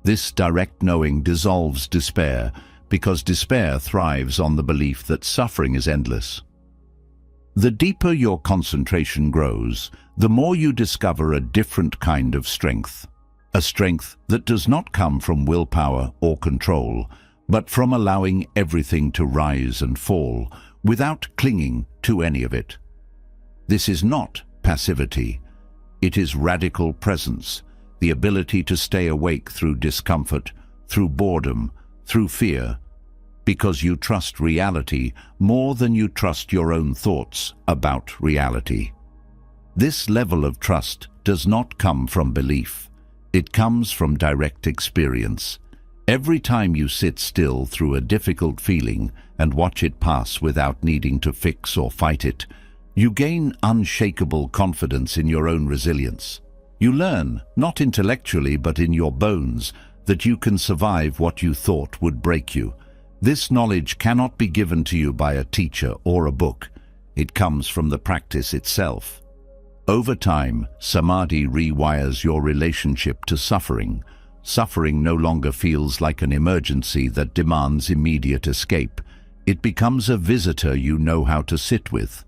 This direct knowing dissolves despair, because despair thrives on the belief that suffering is endless. The deeper your concentration grows, the more you discover a different kind of strength. A strength that does not come from willpower or control, but from allowing everything to rise and fall without clinging to any of it. This is not passivity. It is radical presence, the ability to stay awake through discomfort, through boredom, through fear, because you trust reality more than you trust your own thoughts about reality. This level of trust does not come from belief. It comes from direct experience. Every time you sit still through a difficult feeling and watch it pass without needing to fix or fight it, you gain unshakable confidence in your own resilience. You learn, not intellectually but in your bones, that you can survive what you thought would break you. This knowledge cannot be given to you by a teacher or a book. It comes from the practice itself. Over time, samadhi rewires your relationship to suffering. Suffering no longer feels like an emergency that demands immediate escape. It becomes a visitor you know how to sit with.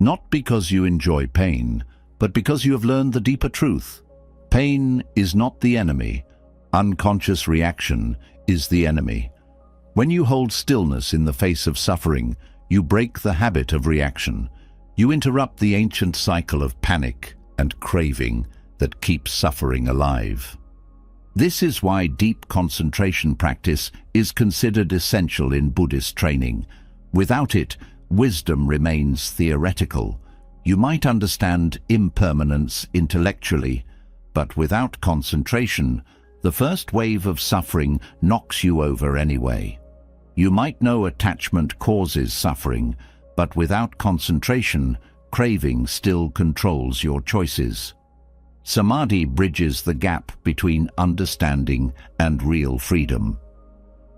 Not because you enjoy pain, but because you have learned the deeper truth. Pain is not the enemy. Unconscious reaction is the enemy. When you hold stillness in the face of suffering, you break the habit of reaction. You interrupt the ancient cycle of panic and craving that keeps suffering alive. This is why deep concentration practice is considered essential in Buddhist training. Without it, wisdom remains theoretical. You might understand impermanence intellectually, but without concentration, the first wave of suffering knocks you over anyway. You might know attachment causes suffering, but without concentration, craving still controls your choices. Samadhi bridges the gap between understanding and real freedom.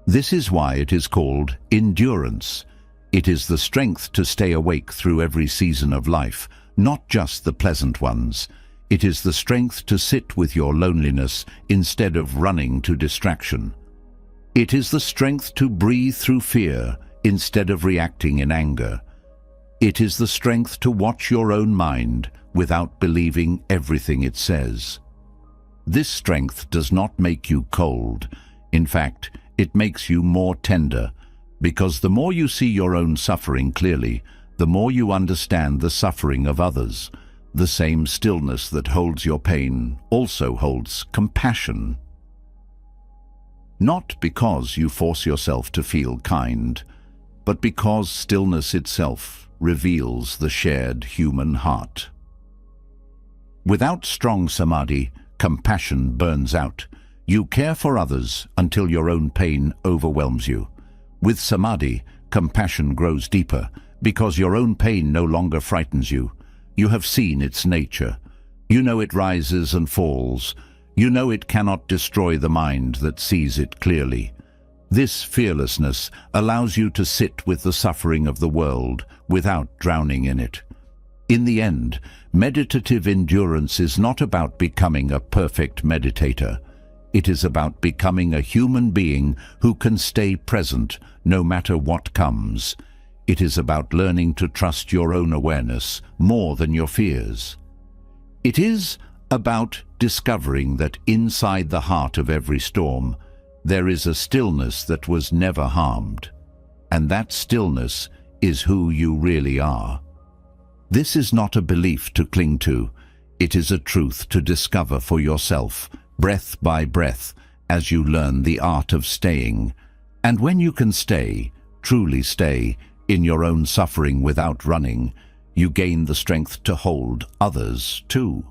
This is why it is called endurance. It is the strength to stay awake through every season of life, not just the pleasant ones. It is the strength to sit with your loneliness instead of running to distraction. It is the strength to breathe through fear instead of reacting in anger. It is the strength to watch your own mind without believing everything it says. This strength does not make you cold. In fact, it makes you more tender, because the more you see your own suffering clearly, the more you understand the suffering of others. The same stillness that holds your pain also holds compassion. Not because you force yourself to feel kind, but because stillness itself reveals the shared human heart. Without strong samadhi, compassion burns out. You care for others until your own pain overwhelms you. With samadhi, compassion grows deeper because your own pain no longer frightens you. You have seen its nature. You know it rises and falls. You know it cannot destroy the mind that sees it clearly. This fearlessness allows you to sit with the suffering of the world without drowning in it. In the end, meditative endurance is not about becoming a perfect meditator. It is about becoming a human being who can stay present no matter what comes. It is about learning to trust your own awareness more than your fears. It is about discovering that inside the heart of every storm, there is a stillness that was never harmed. And that stillness is who you really are. This is not a belief to cling to. It is a truth to discover for yourself, breath by breath, as you learn the art of staying. And when you can stay, truly stay, in your own suffering without running, you gain the strength to hold others too.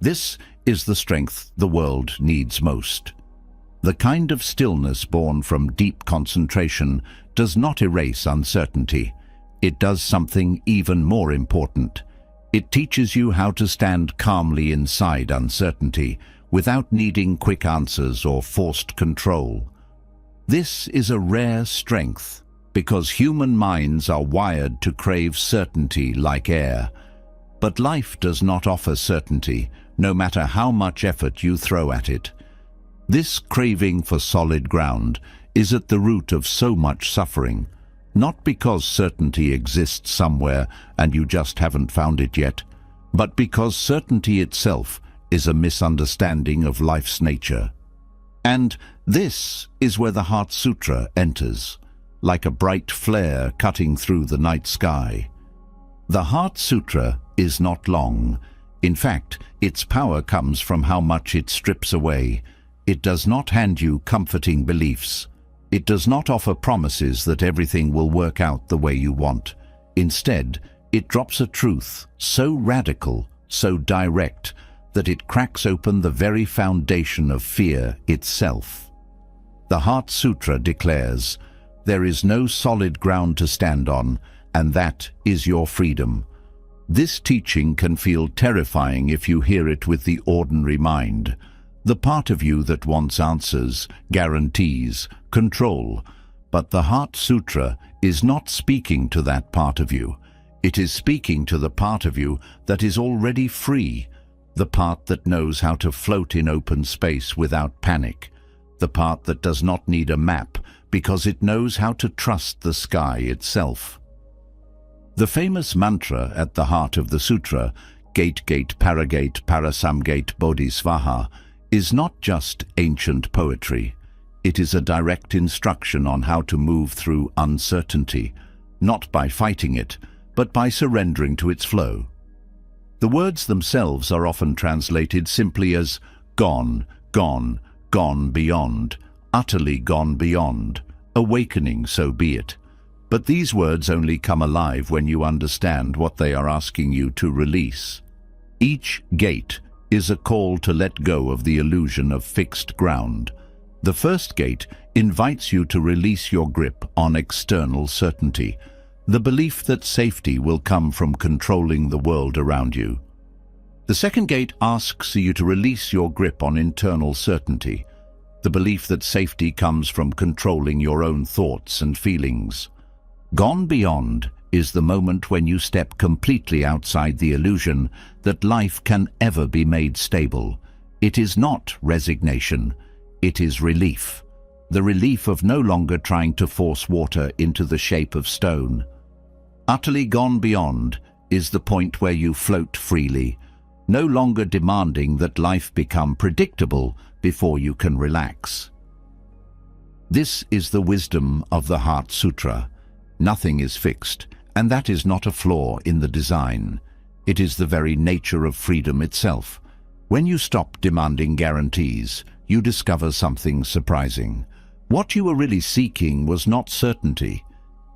This is the strength the world needs most. The kind of stillness born from deep concentration does not erase uncertainty. It does something even more important. It teaches you how to stand calmly inside uncertainty without needing quick answers or forced control. This is a rare strength because human minds are wired to crave certainty like air. But life does not offer certainty, no matter how much effort you throw at it. This craving for solid ground is at the root of so much suffering, not because certainty exists somewhere and you just haven't found it yet, but because certainty itself is a misunderstanding of life's nature. And this is where the Heart Sutra enters, like a bright flare cutting through the night sky. The Heart Sutra is not long. In fact, its power comes from how much it strips away. It does not hand you comforting beliefs. It does not offer promises that everything will work out the way you want. Instead, it drops a truth so radical, so direct, that it cracks open the very foundation of fear itself. The Heart Sutra declares, "There is no solid ground to stand on, and that is your freedom." This teaching can feel terrifying if you hear it with the ordinary mind. The part of you that wants answers, guarantees, control. But the Heart Sutra is not speaking to that part of you. It is speaking to the part of you that is already free, the part that knows how to float in open space without panic, the part that does not need a map because it knows how to trust the sky itself. The famous mantra at the heart of the sutra, Gate Gate Paragate Parasamgate Bodhisvaha, is not just ancient poetry. It is a direct instruction on how to move through uncertainty, not by fighting it, but by surrendering to its flow. The words themselves are often translated simply as gone, gone, gone beyond, utterly gone beyond, awakening, so be it. But these words only come alive when you understand what they are asking you to release. Each gate is a call to let go of the illusion of fixed ground. The first gate invites you to release your grip on external certainty, the belief that safety will come from controlling the world around you. The second gate asks you to release your grip on internal certainty, the belief that safety comes from controlling your own thoughts and feelings. Gone beyond is the moment when you step completely outside the illusion that life can ever be made stable. It is not resignation, it is relief. The relief of no longer trying to force water into the shape of stone. Utterly gone beyond is the point where you float freely, no longer demanding that life become predictable before you can relax. This is the wisdom of the Heart Sutra. Nothing is fixed, and that is not a flaw in the design. It is the very nature of freedom itself. When you stop demanding guarantees, you discover something surprising. What you were really seeking was not certainty.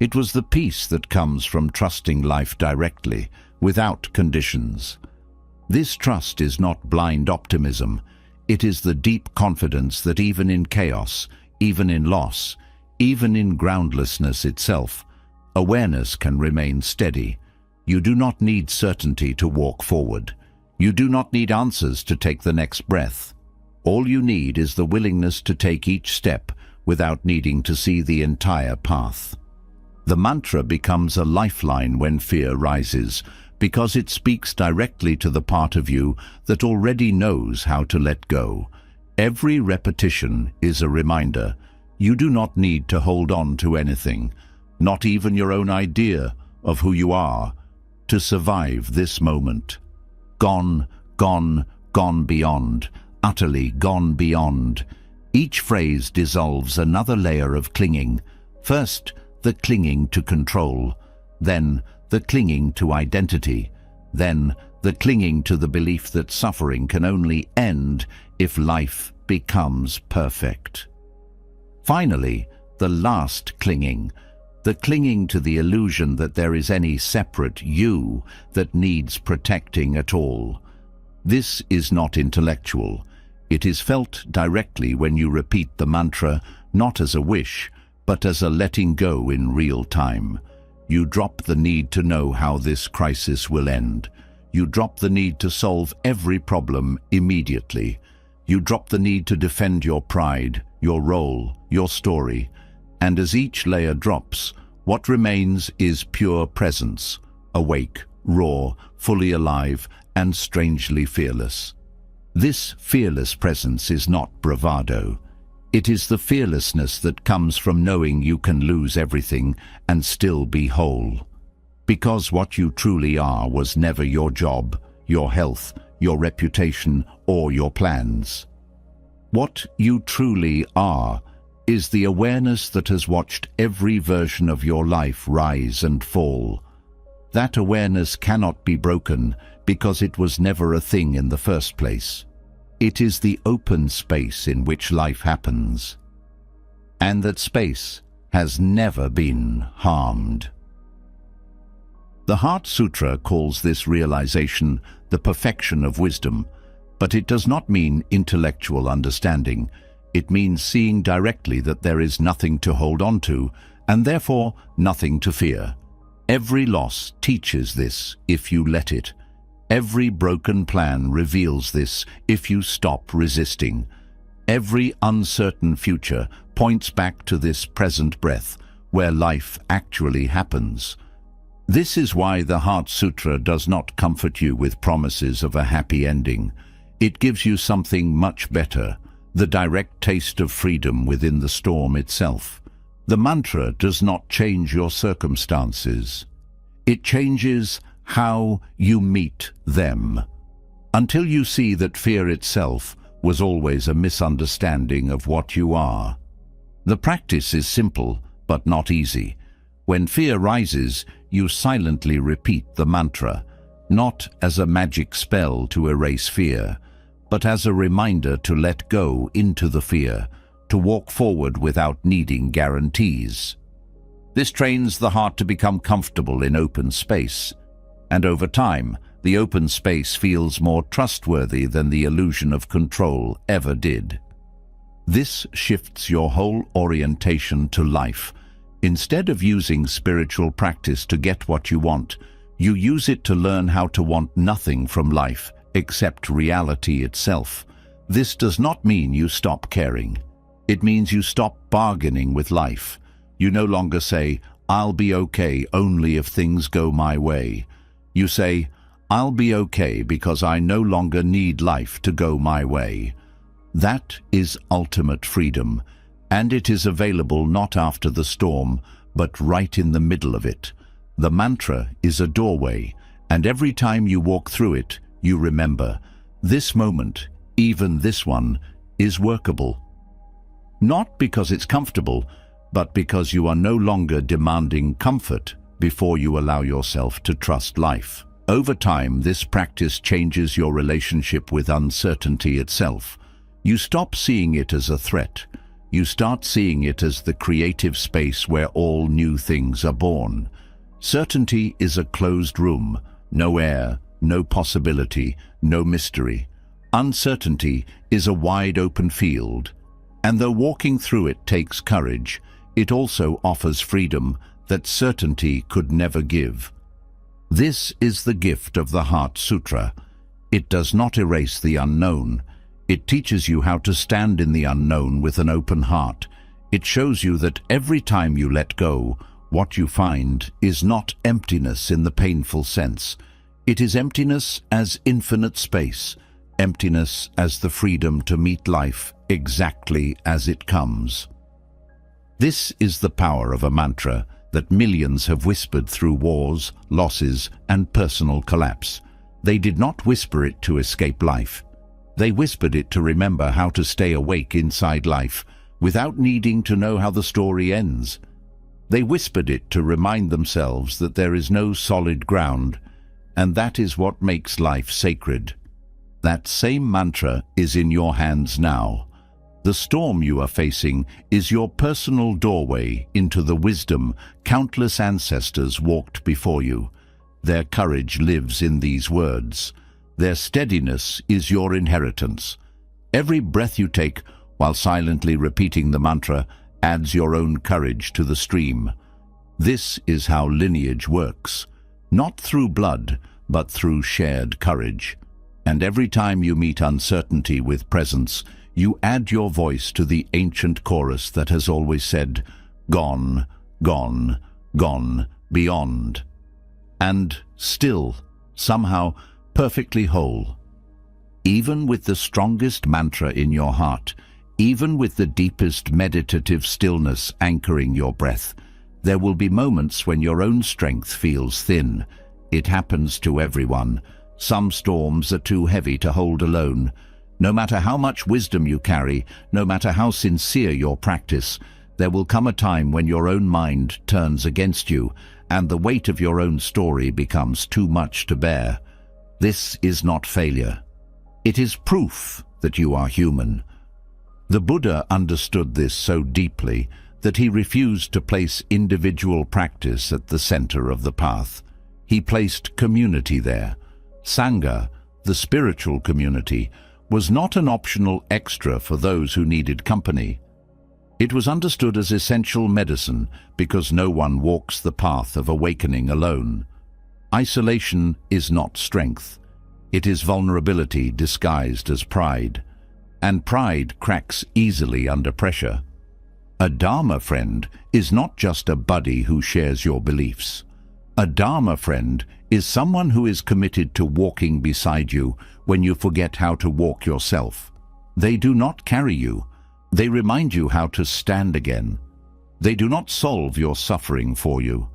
It was the peace that comes from trusting life directly, without conditions. This trust is not blind optimism. It is the deep confidence that even in chaos, even in loss, even in groundlessness itself, awareness can remain steady. You do not need certainty to walk forward. You do not need answers to take the next breath. All you need is the willingness to take each step without needing to see the entire path. The mantra becomes a lifeline when fear rises, because it speaks directly to the part of you that already knows how to let go. Every repetition is a reminder. You do not need to hold on to anything, not even your own idea of who you are, to survive this moment. Gone, gone, gone beyond, utterly gone beyond. Each phrase dissolves another layer of clinging. First, the clinging to control, then the clinging to identity, then the clinging to the belief that suffering can only end if life becomes perfect. Finally, the last clinging, the clinging to the illusion that there is any separate you that needs protecting at all. This is not intellectual. It is felt directly when you repeat the mantra, not as a wish, but as a letting go in real time. You drop the need to know how this crisis will end. You drop the need to solve every problem immediately. You drop the need to defend your pride, your role, your story. And as each layer drops, what remains is pure presence, awake, raw, fully alive, and strangely fearless. This fearless presence is not bravado. It is the fearlessness that comes from knowing you can lose everything and still be whole. Because what you truly are was never your job, your health, your reputation, or your plans. What you truly are is the awareness that has watched every version of your life rise and fall. That awareness cannot be broken because it was never a thing in the first place. It is the open space in which life happens. And that space has never been harmed. The Heart Sutra calls this realization the perfection of wisdom, but it does not mean intellectual understanding. It means seeing directly that there is nothing to hold on to, and therefore nothing to fear. Every loss teaches this if you let it. Every broken plan reveals this if you stop resisting. Every uncertain future points back to this present breath, where life actually happens. This is why the Heart Sutra does not comfort you with promises of a happy ending. It gives you something much better, the direct taste of freedom within the storm itself. The mantra does not change your circumstances. It changes how you meet them, until you see that fear itself was always a misunderstanding of what you are. The practice is simple, but not easy. When fear rises, you silently repeat the mantra, not as a magic spell to erase fear, but as a reminder to let go into the fear, to walk forward without needing guarantees. This trains the heart to become comfortable in open space, and over time, the open space feels more trustworthy than the illusion of control ever did. This shifts your whole orientation to life. Instead of using spiritual practice to get what you want, you use it to learn how to want nothing from life except reality itself. This does not mean you stop caring. It means you stop bargaining with life. You no longer say, "I'll be okay only if things go my way." You say, "I'll be okay because I no longer need life to go my way." That is ultimate freedom, and it is available not after the storm, but right in the middle of it. The mantra is a doorway, and every time you walk through it, you remember, this moment, even this one, is workable. Not because it's comfortable, but because you are no longer demanding comfort before you allow yourself to trust life. Over time, this practice changes your relationship with uncertainty itself. You stop seeing it as a threat. You start seeing it as the creative space where all new things are born. Certainty is a closed room, no air, no possibility, no mystery. Uncertainty is a wide open field, and though walking through it takes courage, it also offers freedom that certainty could never give. This is the gift of the Heart Sutra. It does not erase the unknown. It teaches you how to stand in the unknown with an open heart. It shows you that every time you let go, what you find is not emptiness in the painful sense. It is emptiness as infinite space, emptiness as the freedom to meet life exactly as it comes. This is the power of a mantra that millions have whispered through wars, losses, and personal collapse. They did not whisper it to escape life. They whispered it to remember how to stay awake inside life without needing to know how the story ends. They whispered it to remind themselves that there is no solid ground, and that is what makes life sacred. That same mantra is in your hands now. The storm you are facing is your personal doorway into the wisdom countless ancestors walked before you. Their courage lives in these words. Their steadiness is your inheritance. Every breath you take while silently repeating the mantra adds your own courage to the stream. This is how lineage works, not through blood, but through shared courage. And every time you meet uncertainty with presence, you add your voice to the ancient chorus that has always said, "Gone, gone, gone, beyond." And still, somehow, perfectly whole. Even with the strongest mantra in your heart, even with the deepest meditative stillness anchoring your breath, there will be moments when your own strength feels thin. It happens to everyone. Some storms are too heavy to hold alone. No matter how much wisdom you carry, no matter how sincere your practice, there will come a time when your own mind turns against you and the weight of your own story becomes too much to bear. This is not failure. It is proof that you are human. The Buddha understood this so deeply that he refused to place individual practice at the center of the path. He placed community there. Sangha, the spiritual community, was not an optional extra for those who needed company. It was understood as essential medicine because no one walks the path of awakening alone. Isolation is not strength. It is vulnerability disguised as pride. And pride cracks easily under pressure. A Dharma friend is not just a buddy who shares your beliefs. A Dharma friend is someone who is committed to walking beside you when you forget how to walk yourself. They do not carry you. They remind you how to stand again. They do not solve your suffering for you.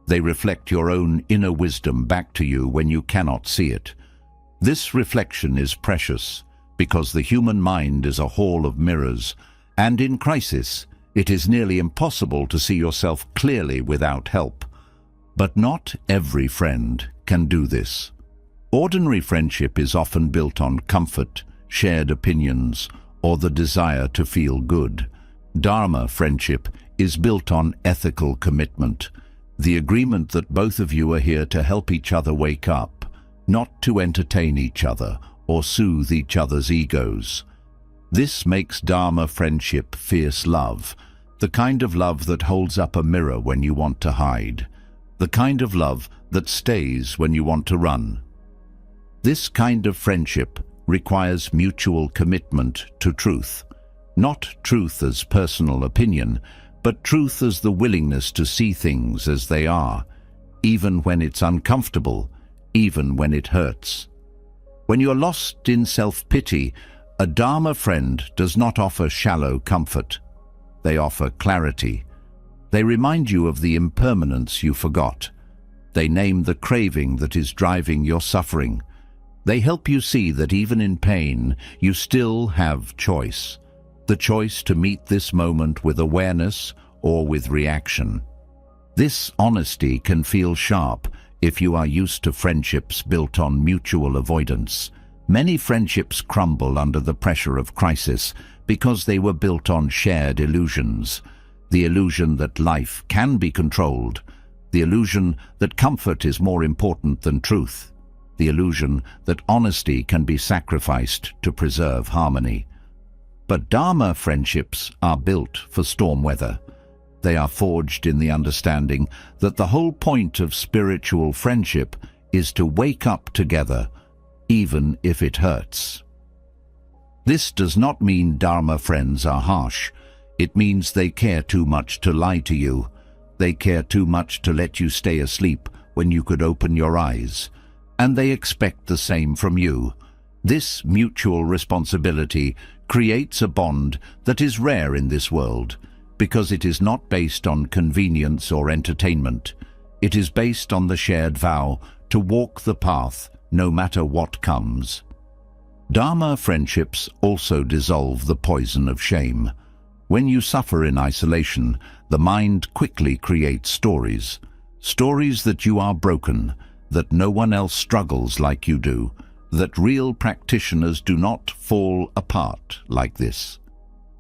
They reflect your own inner wisdom back to you when you cannot see it. This reflection is precious because the human mind is a hall of mirrors, and in crisis, it is nearly impossible to see yourself clearly without help. But not every friend can do this. Ordinary friendship is often built on comfort, shared opinions, or the desire to feel good. Dharma friendship is built on ethical commitment, the agreement that both of you are here to help each other wake up, not to entertain each other or soothe each other's egos. This makes Dharma friendship fierce love, the kind of love that holds up a mirror when you want to hide, the kind of love that stays when you want to run. This kind of friendship requires mutual commitment to truth, not truth as personal opinion, but truth as the willingness to see things as they are, even when it's uncomfortable, even when it hurts. When you're lost in self-pity, a Dharma friend does not offer shallow comfort. They offer clarity. They remind you of the impermanence you forgot. They name the craving that is driving your suffering. They help you see that even in pain, you still have choice. The choice to meet this moment with awareness or with reaction. This honesty can feel sharp if you are used to friendships built on mutual avoidance. Many friendships crumble under the pressure of crisis because they were built on shared illusions. The illusion that life can be controlled, the illusion that comfort is more important than truth, the illusion that honesty can be sacrificed to preserve harmony. But Dharma friendships are built for storm weather. They are forged in the understanding that the whole point of spiritual friendship is to wake up together, even if it hurts. This does not mean Dharma friends are harsh. It means they care too much to lie to you. They care too much to let you stay asleep when you could open your eyes. And they expect the same from you. This mutual responsibility creates a bond that is rare in this world, because it is not based on convenience or entertainment. It is based on the shared vow to walk the path no matter what comes. Dharma friendships also dissolve the poison of shame. When you suffer in isolation, the mind quickly creates stories. Stories that you are broken, that no one else struggles like you do, that real practitioners do not fall apart like this.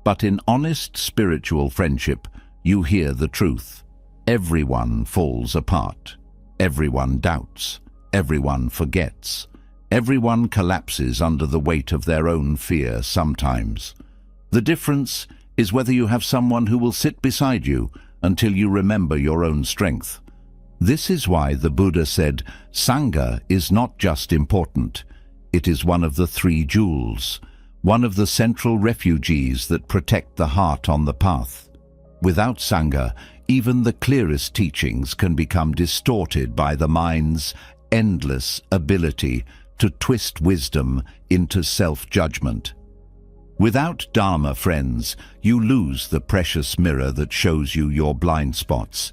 But in honest spiritual friendship, you hear the truth. Everyone falls apart. Everyone doubts. Everyone forgets. Everyone collapses under the weight of their own fear sometimes. The difference is whether you have someone who will sit beside you until you remember your own strength. This is why the Buddha said, Sangha is not just important. It is one of the three jewels, one of the central refugees that protect the heart on the path. Without Sangha, even the clearest teachings can become distorted by the mind's endless ability to twist wisdom into self-judgment. Without Dharma friends, you lose the precious mirror that shows you your blind spots,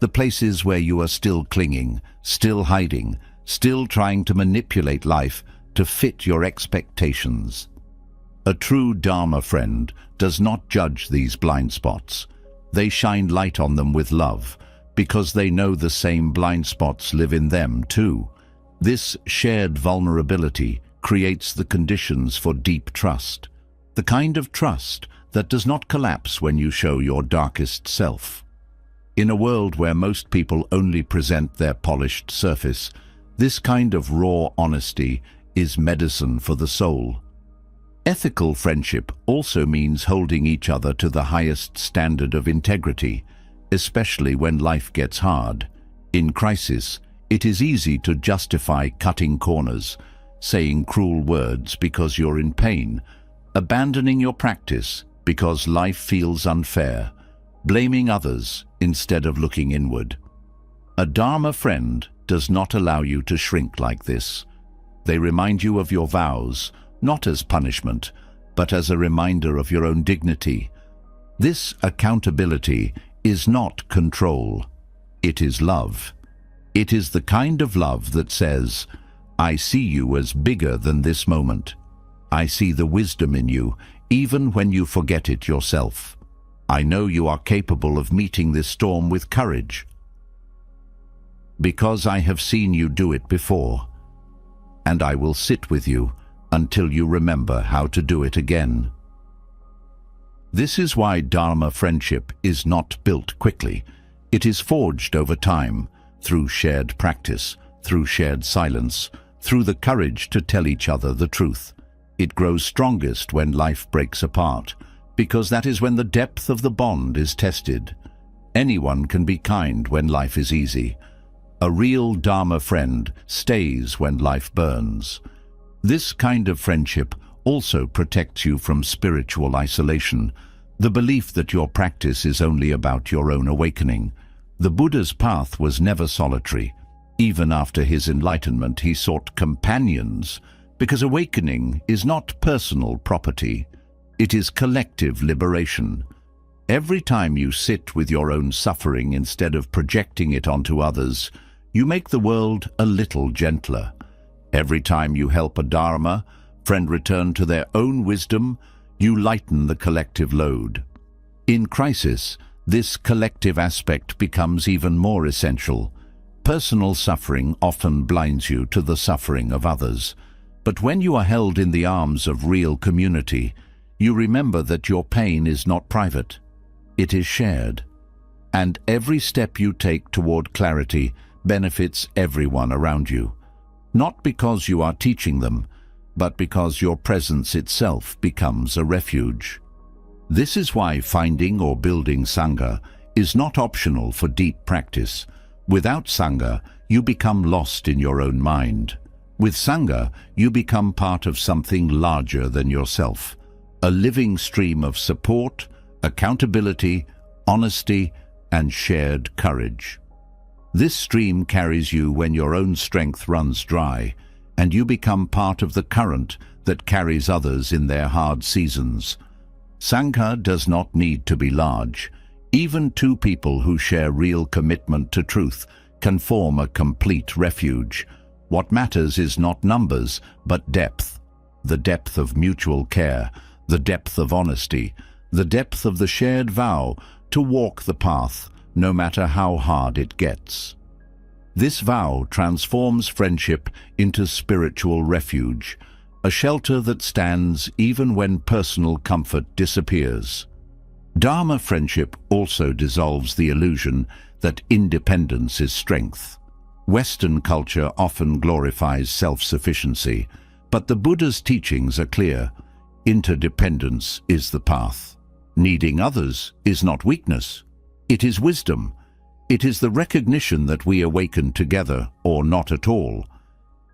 the places where you are still clinging, still hiding, still trying to manipulate life to fit your expectations. A true Dharma friend does not judge these blind spots. They shine light on them with love, because they know the same blind spots live in them too. This shared vulnerability creates the conditions for deep trust, the kind of trust that does not collapse when you show your darkest self. In a world where most people only present their polished surface, this kind of raw honesty is medicine for the soul. Ethical friendship also means holding each other to the highest standard of integrity, especially when life gets hard. In crisis, it is easy to justify cutting corners, saying cruel words because you're in pain, abandoning your practice because life feels unfair, blaming others instead of looking inward. A Dharma friend does not allow you to shrink like this. They remind you of your vows, not as punishment, but as a reminder of your own dignity. This accountability is not control. It is love. It is the kind of love that says, I see you as bigger than this moment. I see the wisdom in you, even when you forget it yourself. I know you are capable of meeting this storm with courage, because I have seen you do it before, and I will sit with you until you remember how to do it again. This is why Dharma friendship is not built quickly. It is forged over time, through shared practice, through shared silence, through the courage to tell each other the truth. It grows strongest when life breaks apart, because that is when the depth of the bond is tested. Anyone can be kind when life is easy. A real Dharma friend stays when life burns. This kind of friendship also protects you from spiritual isolation, the belief that your practice is only about your own awakening. The Buddha's path was never solitary. Even after his enlightenment, he sought companions, because awakening is not personal property. It is collective liberation. Every time you sit with your own suffering instead of projecting it onto others, you make the world a little gentler. Every time you help a Dharma friend return to their own wisdom, you lighten the collective load. In crisis, this collective aspect becomes even more essential. Personal suffering often blinds you to the suffering of others. But when you are held in the arms of real community, you remember that your pain is not private. It is shared. And every step you take toward clarity benefits everyone around you. Not because you are teaching them, but because your presence itself becomes a refuge. This is why finding or building Sangha is not optional for deep practice. Without Sangha, you become lost in your own mind. With Sangha, you become part of something larger than yourself, a living stream of support, accountability, honesty, and shared courage. This stream carries you when your own strength runs dry, and you become part of the current that carries others in their hard seasons. Sangha does not need to be large. Even two people who share real commitment to truth can form a complete refuge. What matters is not numbers, but depth. The depth of mutual care, the depth of honesty, the depth of the shared vow to walk the path, no matter how hard it gets. This vow transforms friendship into spiritual refuge, a shelter that stands even when personal comfort disappears. Dharma friendship also dissolves the illusion that independence is strength. Western culture often glorifies self-sufficiency, but the Buddha's teachings are clear. Interdependence is the path. Needing others is not weakness. It is wisdom. It is the recognition that we awaken together or not at all.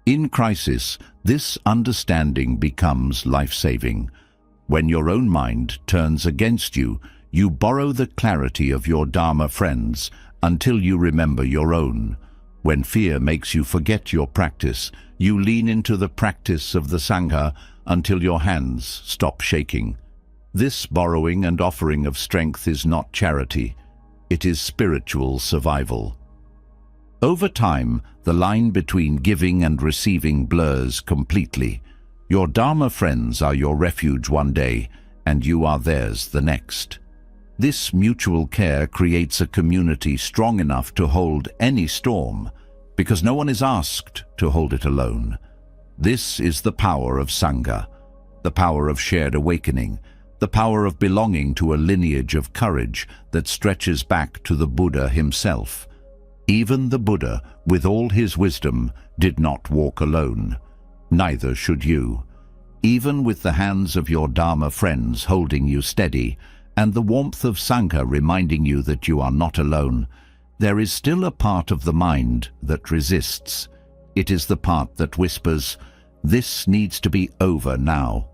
In crisis, this understanding becomes life-saving. When your own mind turns against you, you borrow the clarity of your Dharma friends until you remember your own. When fear makes you forget your practice, you lean into the practice of the Sangha until your hands stop shaking. This borrowing and offering of strength is not charity. It is spiritual survival. Over time, the line between giving and receiving blurs completely. Your Dharma friends are your refuge one day, and you are theirs the next. This mutual care creates a community strong enough to hold any storm, because no one is asked to hold it alone. This is the power of Sangha, the power of shared awakening, the power of belonging to a lineage of courage that stretches back to the Buddha himself. Even the Buddha, with all his wisdom, did not walk alone. Neither should you. Even with the hands of your Dharma friends holding you steady, and the warmth of Sangha reminding you that you are not alone, there is still a part of the mind that resists. It is the part that whispers, "This needs to be over now."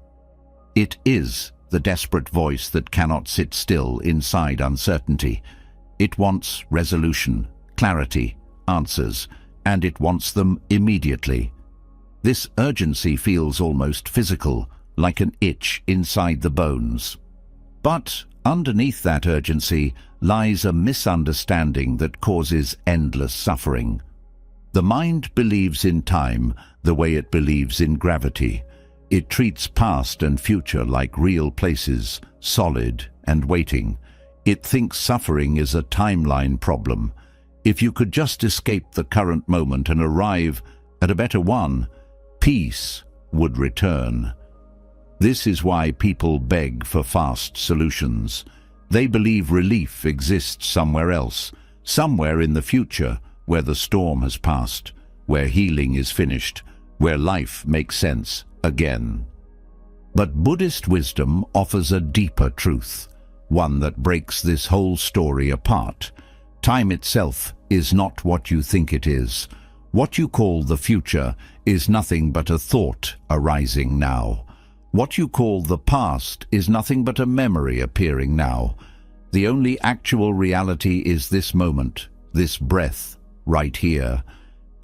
It is the desperate voice that cannot sit still inside uncertainty. It wants resolution, clarity, answers, and it wants them immediately. This urgency feels almost physical, like an itch inside the bones. But underneath that urgency lies a misunderstanding that causes endless suffering. The mind believes in time the way it believes in gravity. It treats past and future like real places, solid and waiting. It thinks suffering is a timeline problem. If you could just escape the current moment and arrive at a better one, peace would return. This is why people beg for fast solutions. They believe relief exists somewhere else, somewhere in the future, where the storm has passed, where healing is finished, where life makes sense again. But Buddhist wisdom offers a deeper truth, one that breaks this whole story apart. Time itself is not what you think it is. What you call the future is nothing but a thought arising now. What you call the past is nothing but a memory appearing now. The only actual reality is this moment, this breath, right here.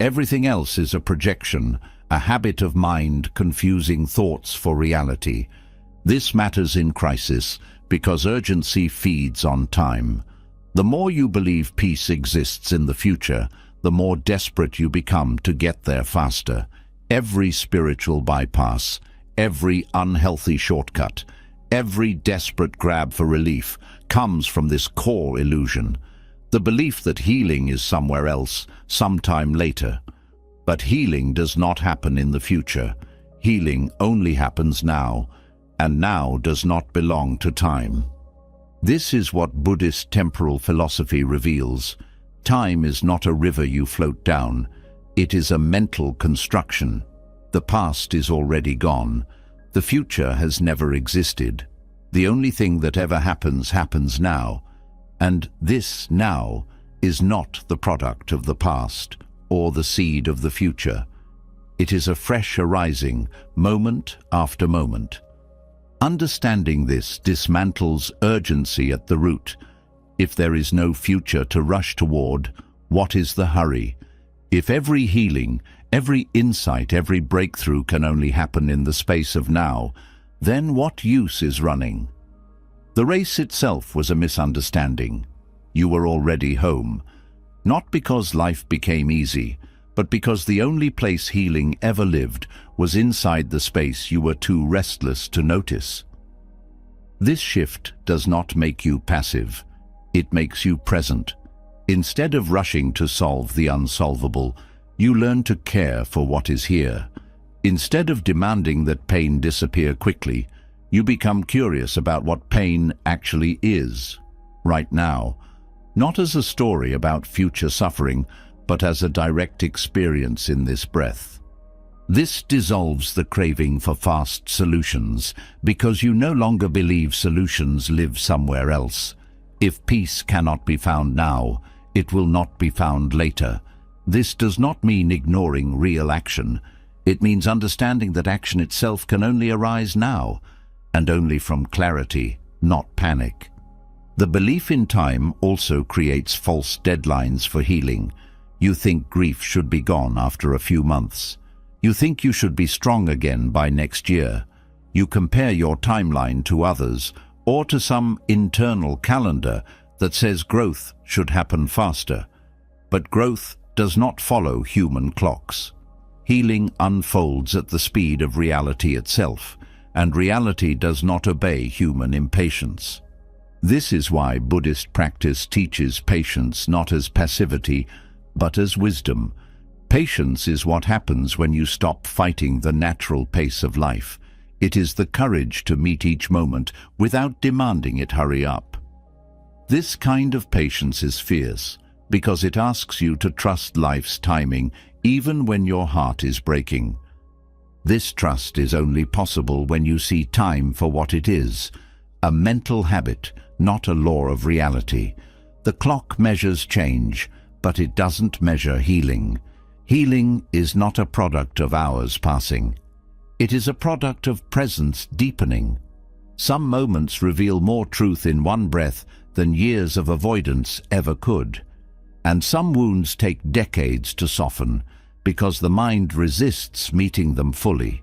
Everything else is a projection, a habit of mind confusing thoughts for reality. This matters in crisis because urgency feeds on time. The more you believe peace exists in the future, the more desperate you become to get there faster. Every spiritual bypass, every unhealthy shortcut, every desperate grab for relief comes from this core illusion, the belief that healing is somewhere else, sometime later. But healing does not happen in the future. Healing only happens now, and now does not belong to time. This is what Buddhist temporal philosophy reveals. Time is not a river you float down. It is a mental construction. The past is already gone. The future has never existed. The only thing that ever happens happens now. And this now is not the product of the past or the seed of the future. It is a fresh arising, moment after moment. Understanding this dismantles urgency at the root. If there is no future to rush toward, what is the hurry? If every healing, every insight, every breakthrough can only happen in the space of now, then what use is running? The race itself was a misunderstanding. You were already home, not because life became easy, but because the only place healing ever lived was inside the space you were too restless to notice. This shift does not make you passive. It makes you present. Instead of rushing to solve the unsolvable, you learn to care for what is here. Instead of demanding that pain disappear quickly, you become curious about what pain actually is, right now, not as a story about future suffering, but as a direct experience in this breath. This dissolves the craving for fast solutions because you no longer believe solutions live somewhere else. If peace cannot be found now, it will not be found later. This does not mean ignoring real action. It means understanding that action itself can only arise now, and only from clarity, not panic. The belief in time also creates false deadlines for healing. You think grief should be gone after a few months. You think you should be strong again by next year. You compare your timeline to others or to some internal calendar that says growth should happen faster. But growth does not follow human clocks. Healing unfolds at the speed of reality itself, and reality does not obey human impatience. This is why Buddhist practice teaches patience not as passivity, but as wisdom. Patience is what happens when you stop fighting the natural pace of life. It is the courage to meet each moment without demanding it hurry up. This kind of patience is fierce because it asks you to trust life's timing even when your heart is breaking. This trust is only possible when you see time for what it is, a mental habit, not a law of reality. The clock measures change, but it doesn't measure healing. Healing is not a product of hours passing. It is a product of presence deepening. Some moments reveal more truth in one breath than years of avoidance ever could. And some wounds take decades to soften because the mind resists meeting them fully.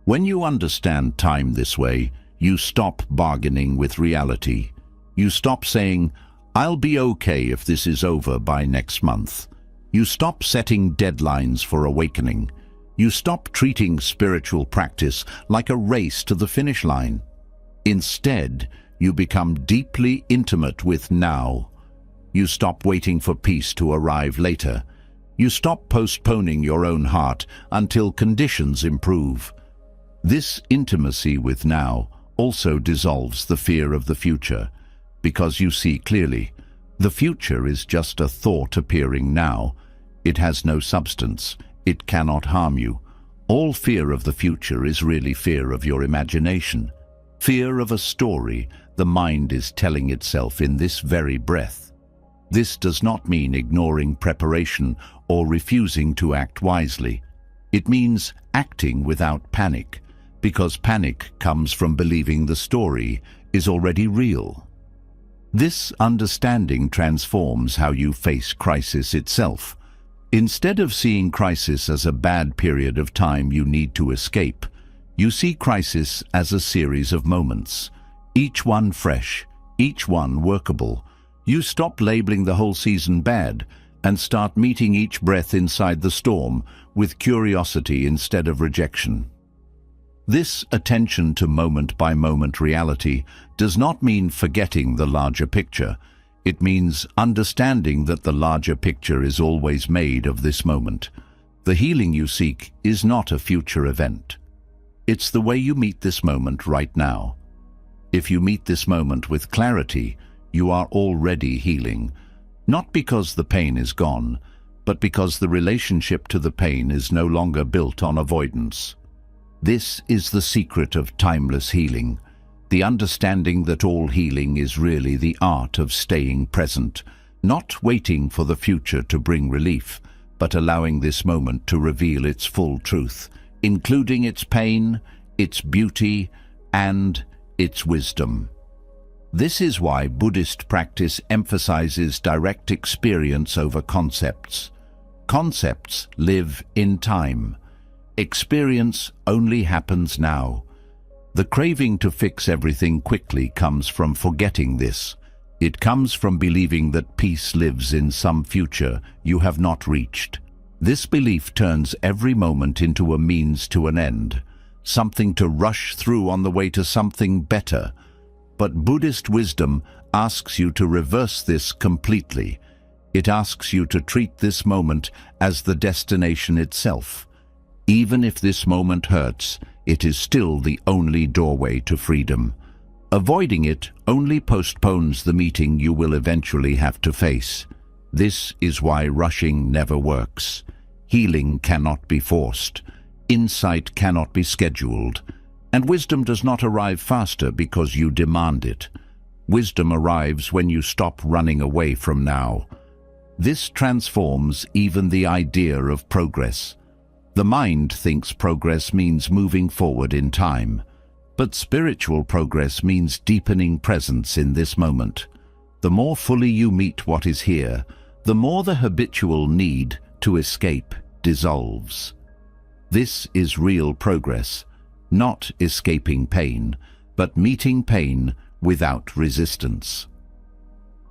When you understand time this way, you stop bargaining with reality. You stop saying, "I'll be okay if this is over by next month." You stop setting deadlines for awakening. You stop treating spiritual practice like a race to the finish line. Instead, you become deeply intimate with now. You stop waiting for peace to arrive later. You stop postponing your own heart until conditions improve. This intimacy with now also dissolves the fear of the future, because you see clearly, the future is just a thought appearing now. It has no substance. It cannot harm you. All fear of the future is really fear of your imagination. Fear of a story the mind is telling itself in this very breath. This does not mean ignoring preparation or refusing to act wisely. It means acting without panic, because panic comes from believing the story is already real. This understanding transforms how you face crisis itself. Instead of seeing crisis as a bad period of time you need to escape, you see crisis as a series of moments, each one fresh, each one workable. You stop labeling the whole season bad and start meeting each breath inside the storm with curiosity instead of rejection. This attention to moment-by-moment reality does not mean forgetting the larger picture. It means understanding that the larger picture is always made of this moment. The healing you seek is not a future event. It's the way you meet this moment right now. If you meet this moment with clarity, you are already healing, not because the pain is gone, but because the relationship to the pain is no longer built on avoidance. This is the secret of timeless healing, the understanding that all healing is really the art of staying present, not waiting for the future to bring relief, but allowing this moment to reveal its full truth, including its pain, its beauty, and its wisdom. This is why Buddhist practice emphasizes direct experience over concepts. Concepts live in time. Experience only happens now. The craving to fix everything quickly comes from forgetting this. It comes from believing that peace lives in some future you have not reached. This belief turns every moment into a means to an end, something to rush through on the way to something better. But Buddhist wisdom asks you to reverse this completely. It asks you to treat this moment as the destination itself. Even if this moment hurts, it is still the only doorway to freedom. Avoiding it only postpones the meeting you will eventually have to face. This is why rushing never works. Healing cannot be forced. Insight cannot be scheduled. And wisdom does not arrive faster because you demand it. Wisdom arrives when you stop running away from now. This transforms even the idea of progress. The mind thinks progress means moving forward in time, but spiritual progress means deepening presence in this moment. The more fully you meet what is here, the more the habitual need to escape dissolves. This is real progress, not escaping pain, but meeting pain without resistance.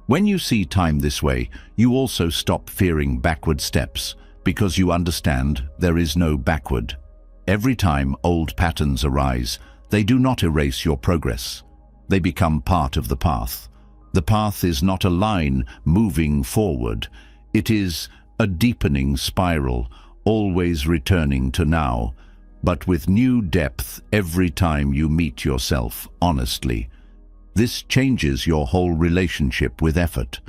When you see time this way, you also stop fearing backward steps, because you understand there is no backward. Every time old patterns arise, they do not erase your progress. They become part of the path. The path is not a line moving forward. It is a deepening spiral, always returning to now, but with new depth every time you meet yourself honestly. This changes your whole relationship with effort.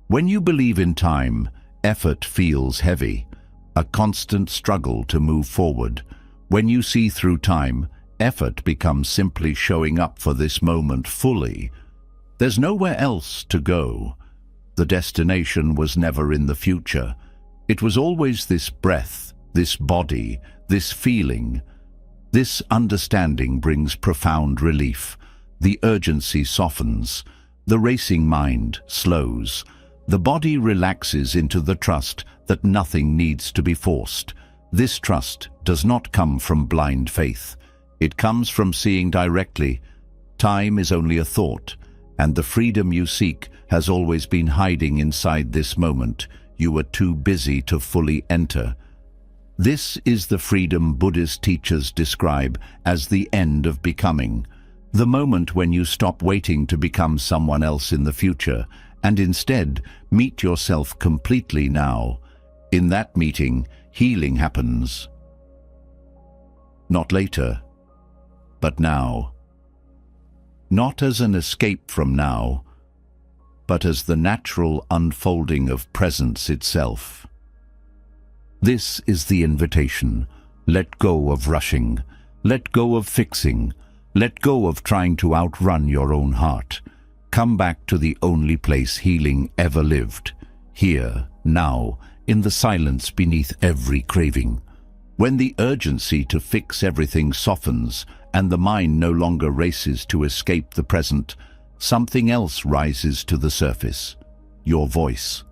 When you believe in time, effort feels heavy, a constant struggle to move forward. When you see through time, effort becomes simply showing up for this moment fully. There's nowhere else to go. The destination was never in the future. It was always this breath, this body, this feeling. This understanding brings profound relief. The urgency softens. The racing mind slows. The body relaxes into the trust that nothing needs to be forced. This trust does not come from blind faith. It comes from seeing directly. Time is only a thought, and the freedom you seek has always been hiding inside this moment. you were too busy to fully enter. This is the freedom Buddhist teachers describe as the end of becoming, the moment when you stop waiting to become someone else in the future and instead meet yourself completely now. In that meeting, healing happens. Not later, but now. Not as an escape from now, but as the natural unfolding of presence itself. This is the invitation. Let go of rushing. Let go of fixing. Let go of trying to outrun your own heart. Come back to the only place healing ever lived. Here, now, in the silence beneath every craving. When the urgency to fix everything softens and the mind no longer races to escape the present, something else rises to the surface. Your voice.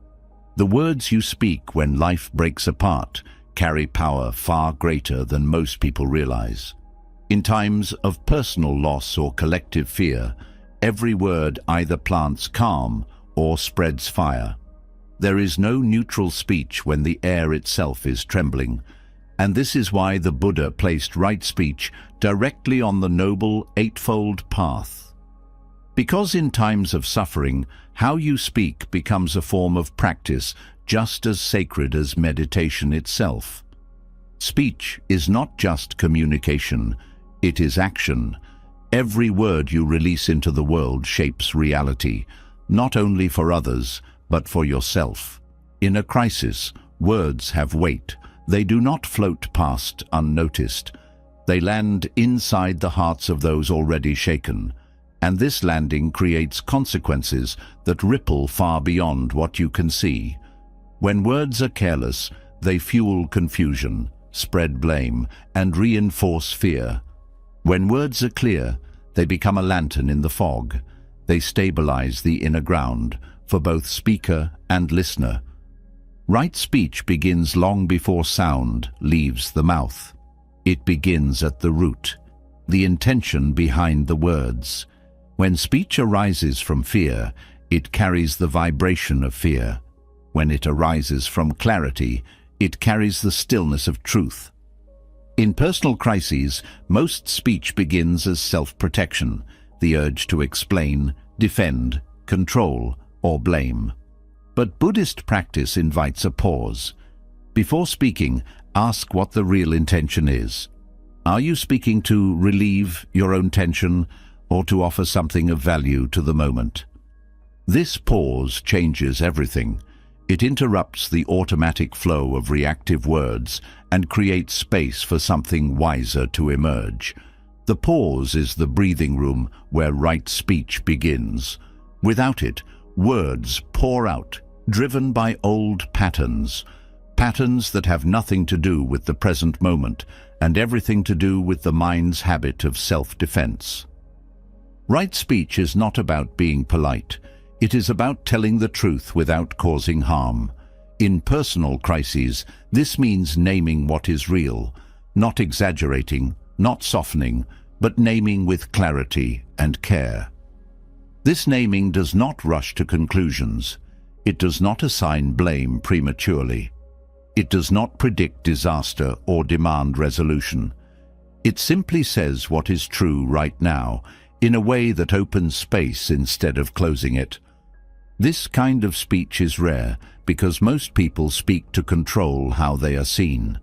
The words you speak when life breaks apart carry power far greater than most people realize. In times of personal loss or collective fear, every word either plants calm or spreads fire. There is no neutral speech when the air itself is trembling, and this is why the Buddha placed right speech directly on the Noble Eightfold Path. Because in times of suffering, how you speak becomes a form of practice just as sacred as meditation itself. Speech is not just communication, it is action. Every word you release into the world shapes reality, not only for others, but for yourself. In a crisis, words have weight. They do not float past unnoticed. They land inside the hearts of those already shaken. And this landing creates consequences that ripple far beyond what you can see. When words are careless, they fuel confusion, spread blame, and reinforce fear. When words are clear, they become a lantern in the fog. They stabilize the inner ground for both speaker and listener. Right speech begins long before sound leaves the mouth. It begins at the root, the intention behind the words. When speech arises from fear, it carries the vibration of fear. When it arises from clarity, it carries the stillness of truth. In personal crises, most speech begins as self-protection, the urge to explain, defend, control, or blame. But Buddhist practice invites a pause. Before speaking, ask what the real intention is. Are you speaking to relieve your own tension or to offer something of value to the moment? This pause changes everything. It interrupts the automatic flow of reactive words and creates space for something wiser to emerge. The pause is the breathing room where right speech begins. Without it, words pour out, driven by old patterns that have nothing to do with the present moment and everything to do with the mind's habit of self-defense. Right speech is not about being polite. It is about telling the truth without causing harm. In personal crises, this means naming what is real, not exaggerating, not softening, but naming with clarity and care. This naming does not rush to conclusions. It does not assign blame prematurely. It does not predict disaster or demand resolution. It simply says what is true right now, in a way that opens space instead of closing it. This kind of speech is rare because most people speak to control how they are seen.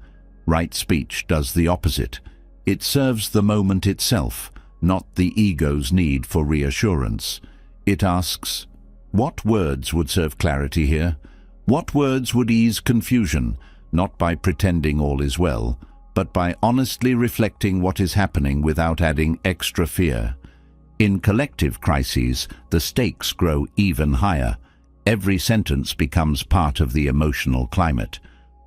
Right speech does the opposite. It serves the moment itself, not the ego's need for reassurance. It asks, what words would serve clarity here? What words would ease confusion, not by pretending all is well, but by honestly reflecting what is happening without adding extra fear? In collective crises, the stakes grow even higher. Every sentence becomes part of the emotional climate.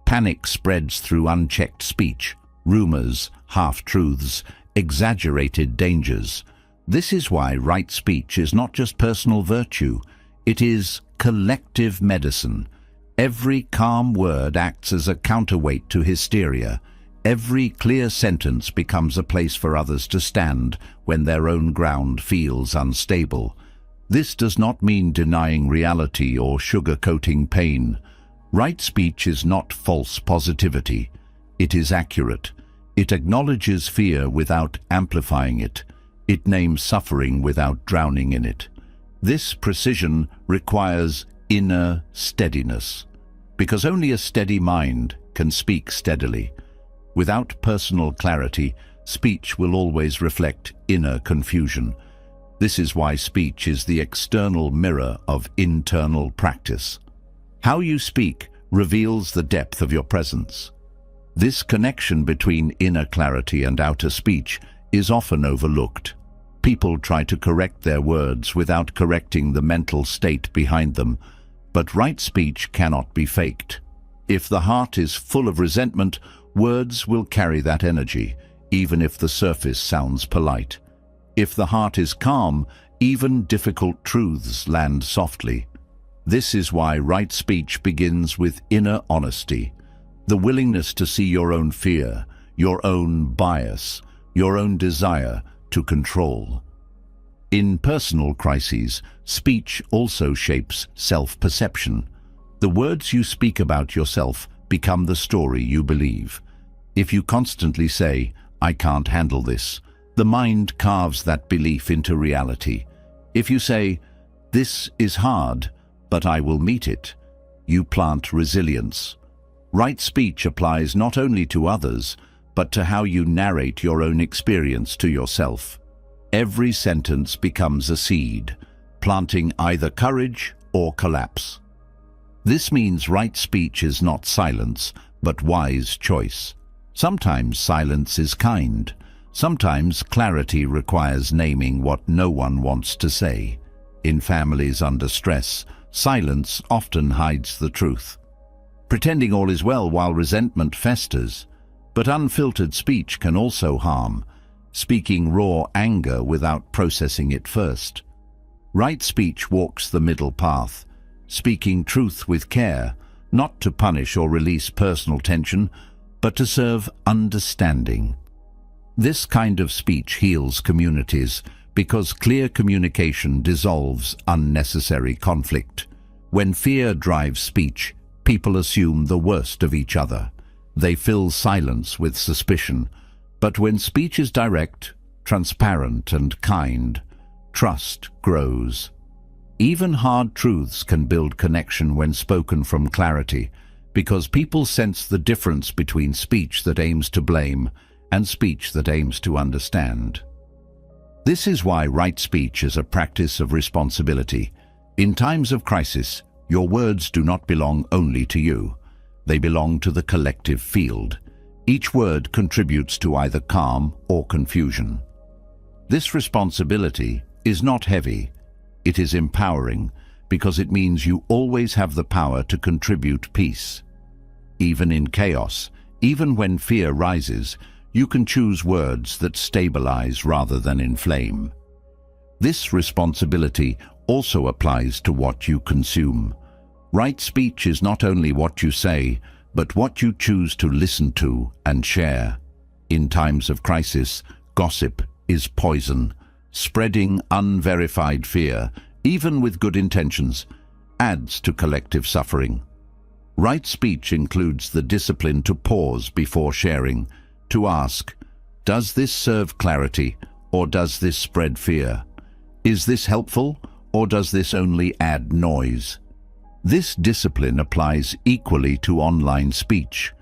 Panic spreads through unchecked speech, rumors, half-truths, exaggerated dangers. This is why right speech is not just personal virtue, it is collective medicine. Every calm word acts as a counterweight to hysteria. Every clear sentence becomes a place for others to stand when their own ground feels unstable. This does not mean denying reality or sugarcoating pain. Right speech is not false positivity. It is accurate. It acknowledges fear without amplifying it. It names suffering without drowning in it. This precision requires inner steadiness, because only a steady mind can speak steadily. Without personal clarity, speech will always reflect inner confusion. This is why speech is the external mirror of internal practice. How you speak reveals the depth of your presence. This connection between inner clarity and outer speech is often overlooked. People try to correct their words without correcting the mental state behind them, but right speech cannot be faked. If the heart is full of resentment, words will carry that energy, even if the surface sounds polite. If the heart is calm, even difficult truths land softly. This is why right speech begins with inner honesty, the willingness to see your own fear, your own bias, your own desire to control. In personal crises, speech also shapes self-perception. The words you speak about yourself become the story you believe. If you constantly say, "I can't handle this," the mind carves that belief into reality. If you say, "This is hard, but I will meet it," you plant resilience. Right speech applies not only to others, but to how you narrate your own experience to yourself. Every sentence becomes a seed, planting either courage or collapse. This means right speech is not silence, but wise choice. Sometimes silence is kind. Sometimes clarity requires naming what no one wants to say. In families under stress, silence often hides the truth. Pretending all is well while resentment festers. But unfiltered speech can also harm, speaking raw anger without processing it first. Right speech walks the middle path, speaking truth with care, not to punish or release personal tension, but to serve understanding. This kind of speech heals communities because clear communication dissolves unnecessary conflict. When fear drives speech, people assume the worst of each other. They fill silence with suspicion. But when speech is direct, transparent, and kind, trust grows. Even hard truths can build connection when spoken from clarity, because people sense the difference between speech that aims to blame and speech that aims to understand. This is why right speech is a practice of responsibility. In times of crisis, your words do not belong only to you. They belong to the collective field. Each word contributes to either calm or confusion. This responsibility is not heavy. It is empowering, because it means you always have the power to contribute peace. Even in chaos, even when fear rises, you can choose words that stabilize rather than inflame. This responsibility also applies to what you consume. Right speech is not only what you say, but what you choose to listen to and share. In times of crisis, gossip is poison. Spreading unverified fear, even with good intentions, adds to collective suffering. Right speech includes the discipline to pause before sharing, to ask, does this serve clarity or does this spread fear? Is this helpful or does this only add noise? This discipline applies equally to online speech.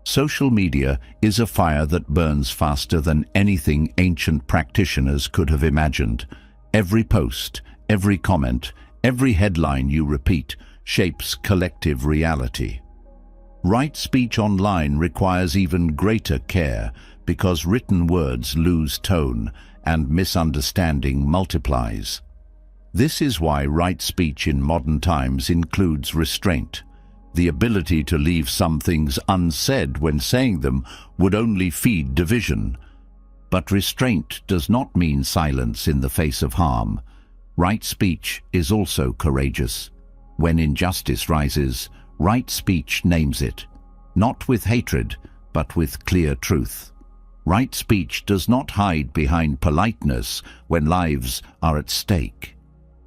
Social media is a fire that burns faster than anything ancient practitioners could have imagined. Every post, every comment, every headline you repeat shapes collective reality. Right speech online requires even greater care because written words lose tone and misunderstanding multiplies. This is why right speech in modern times includes restraint. The ability to leave some things unsaid when saying them would only feed division. But restraint does not mean silence in the face of harm. Right speech is also courageous. When injustice rises, right speech names it, not with hatred, but with clear truth. Right speech does not hide behind politeness when lives are at stake.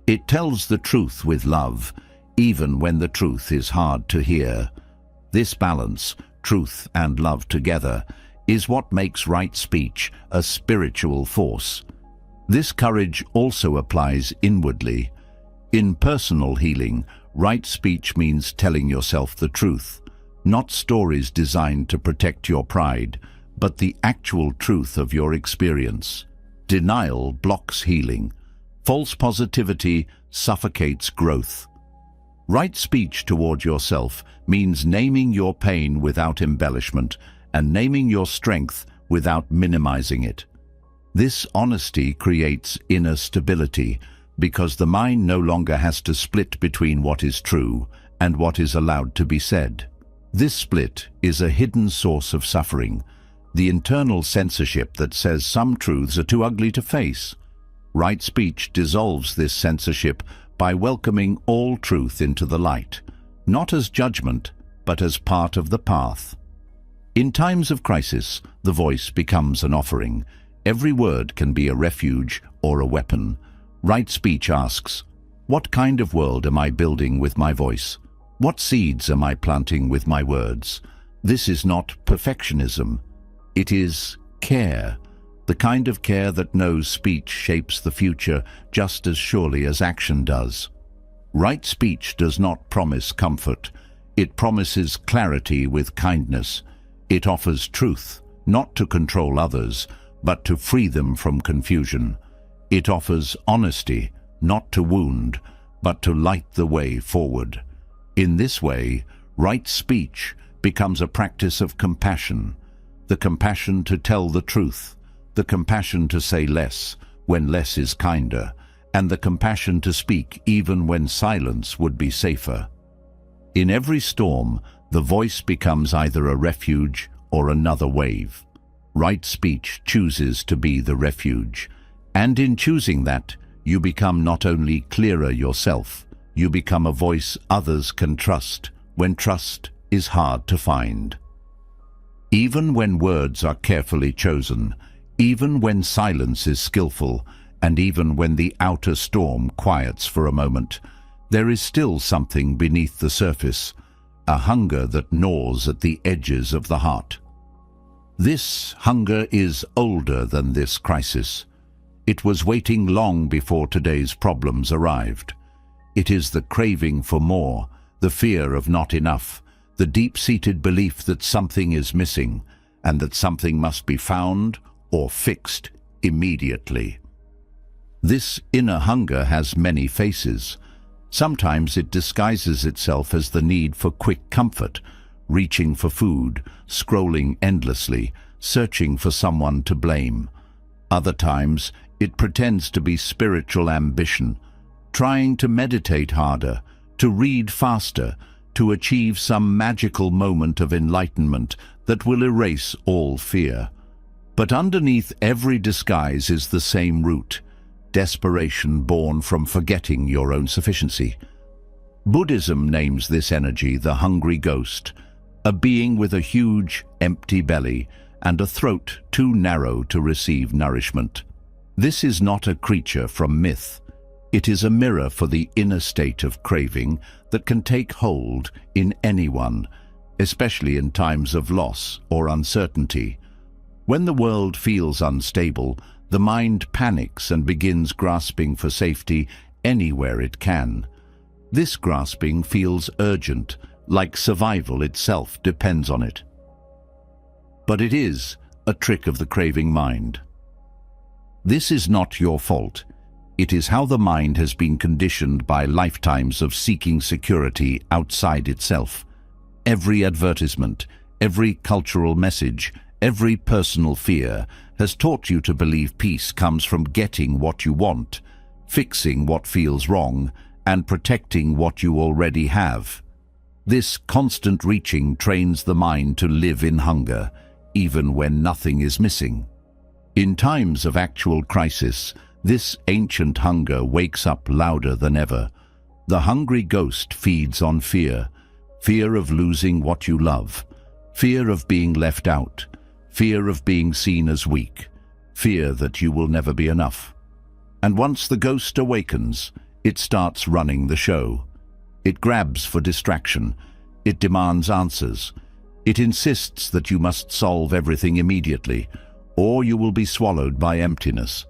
It tells the truth with love, even when the truth is hard to hear. This balance, truth and love together, is what makes right speech a spiritual force. This courage also applies inwardly. In personal healing, right speech means telling yourself the truth, not stories designed to protect your pride, but the actual truth of your experience. Denial blocks healing. False positivity suffocates growth. Right speech toward yourself means naming your pain without embellishment and naming your strength without minimizing it. This honesty creates inner stability because the mind no longer has to split between what is true and what is allowed to be said. This split is a hidden source of suffering, the internal censorship that says some truths are too ugly to face. Right speech dissolves this censorship by welcoming all truth into the light, not as judgment, but as part of the path. In times of crisis, the voice becomes an offering. Every word can be a refuge or a weapon. Right speech asks, what kind of world am I building with my voice? What seeds am I planting with my words? This is not perfectionism. It is care, the kind of care that knows speech shapes the future just as surely as action does. Right speech does not promise comfort. It promises clarity with kindness. It offers truth, not to control others, but to free them from confusion. It offers honesty, not to wound, but to light the way forward. In this way, right speech becomes a practice of compassion, the compassion to tell the truth, the compassion to say less when less is kinder, and the compassion to speak even when silence would be safer. In every storm, the voice becomes either a refuge or another wave. Right speech chooses to be the refuge, and in choosing that, you become not only clearer yourself, you become a voice others can trust when trust is hard to find. Even when words are carefully chosen, even when silence is skillful, and even when the outer storm quiets for a moment, there is still something beneath the surface, a hunger that gnaws at the edges of the heart. This hunger is older than this crisis. It was waiting long before today's problems arrived. It is the craving for more, the fear of not enough, the deep-seated belief that something is missing and that something must be found or fixed immediately. This inner hunger has many faces. Sometimes it disguises itself as the need for quick comfort, reaching for food, scrolling endlessly, searching for someone to blame. Other times, it pretends to be spiritual ambition, trying to meditate harder, to read faster, to achieve some magical moment of enlightenment that will erase all fear. But underneath every disguise is the same root, desperation born from forgetting your own sufficiency. Buddhism names this energy the hungry ghost, a being with a huge, empty belly and a throat too narrow to receive nourishment. This is not a creature from myth. It is a mirror for the inner state of craving that can take hold in anyone, especially in times of loss or uncertainty. When the world feels unstable, the mind panics and begins grasping for safety anywhere it can. This grasping feels urgent, like survival itself depends on it. But it is a trick of the craving mind. This is not your fault. It is how the mind has been conditioned by lifetimes of seeking security outside itself. Every advertisement, every cultural message, every personal fear has taught you to believe peace comes from getting what you want, fixing what feels wrong, and protecting what you already have. This constant reaching trains the mind to live in hunger, even when nothing is missing. In times of actual crisis, this ancient hunger wakes up louder than ever. The hungry ghost feeds on fear, fear of losing what you love, fear of being left out, fear of being seen as weak, fear that you will never be enough. And once the ghost awakens, it starts running the show. It grabs for distraction. It demands answers. It insists that you must solve everything immediately, or you will be swallowed by emptiness.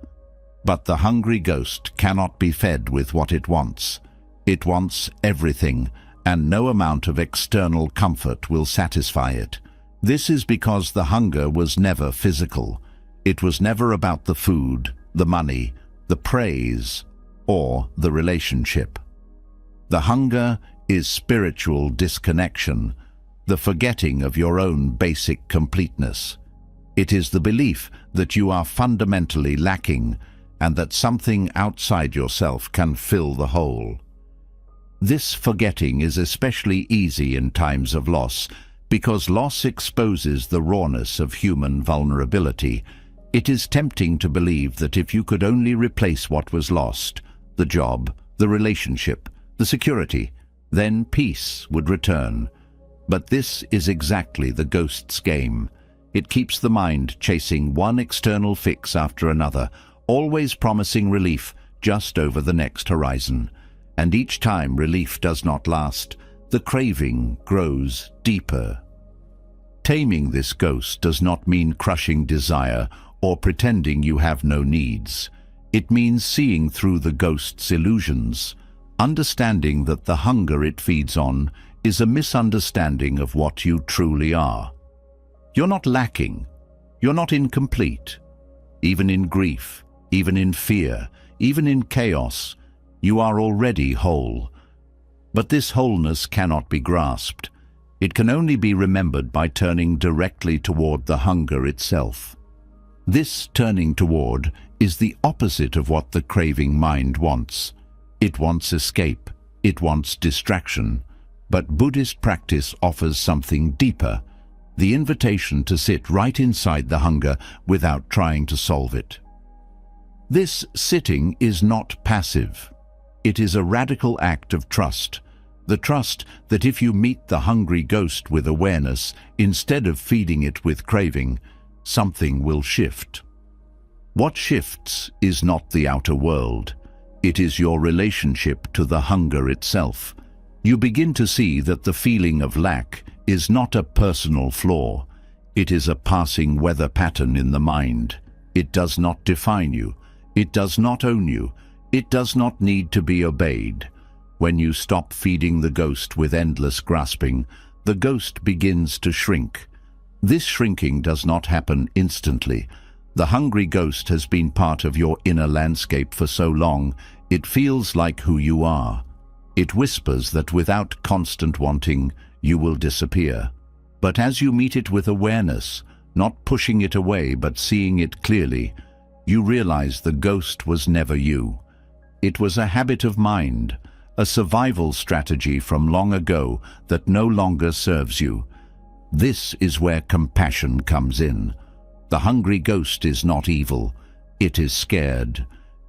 But the hungry ghost cannot be fed with what it wants. It wants everything, and no amount of external comfort will satisfy it. This is because the hunger was never physical. It was never about the food, the money, the praise, or the relationship. The hunger is spiritual disconnection, the forgetting of your own basic completeness. It is the belief that you are fundamentally lacking and that something outside yourself can fill the hole. This forgetting is especially easy in times of loss, because loss exposes the rawness of human vulnerability. It is tempting to believe that if you could only replace what was lost, the job, the relationship, the security, then peace would return. But this is exactly the ghost's game. It keeps the mind chasing one external fix after another, always promising relief just over the next horizon. And each time relief does not last, the craving grows deeper. Taming this ghost does not mean crushing desire or pretending you have no needs. It means seeing through the ghost's illusions, understanding that the hunger it feeds on is a misunderstanding of what you truly are. You're not lacking. You're not incomplete. Even in grief, even in fear, even in chaos, you are already whole. But this wholeness cannot be grasped. It can only be remembered by turning directly toward the hunger itself. This turning toward is the opposite of what the craving mind wants. It wants escape. It wants distraction. But Buddhist practice offers something deeper, the invitation to sit right inside the hunger without trying to solve it. This sitting is not passive. It is a radical act of trust, the trust that if you meet the hungry ghost with awareness instead of feeding it with craving, something will shift. What shifts is not the outer world. It is your relationship to the hunger itself. You begin to see that the feeling of lack is not a personal flaw. It is a passing weather pattern in the mind. It does not define you. It does not own you. It does not need to be obeyed. When you stop feeding the ghost with endless grasping, the ghost begins to shrink. This shrinking does not happen instantly. The hungry ghost has been part of your inner landscape for so long, it feels like who you are. It whispers that without constant wanting, you will disappear. But as you meet it with awareness, not pushing it away but seeing it clearly, you realize the ghost was never you. It was a habit of mind, a survival strategy from long ago that no longer serves you. This is where compassion comes in. The hungry ghost is not evil. It is scared.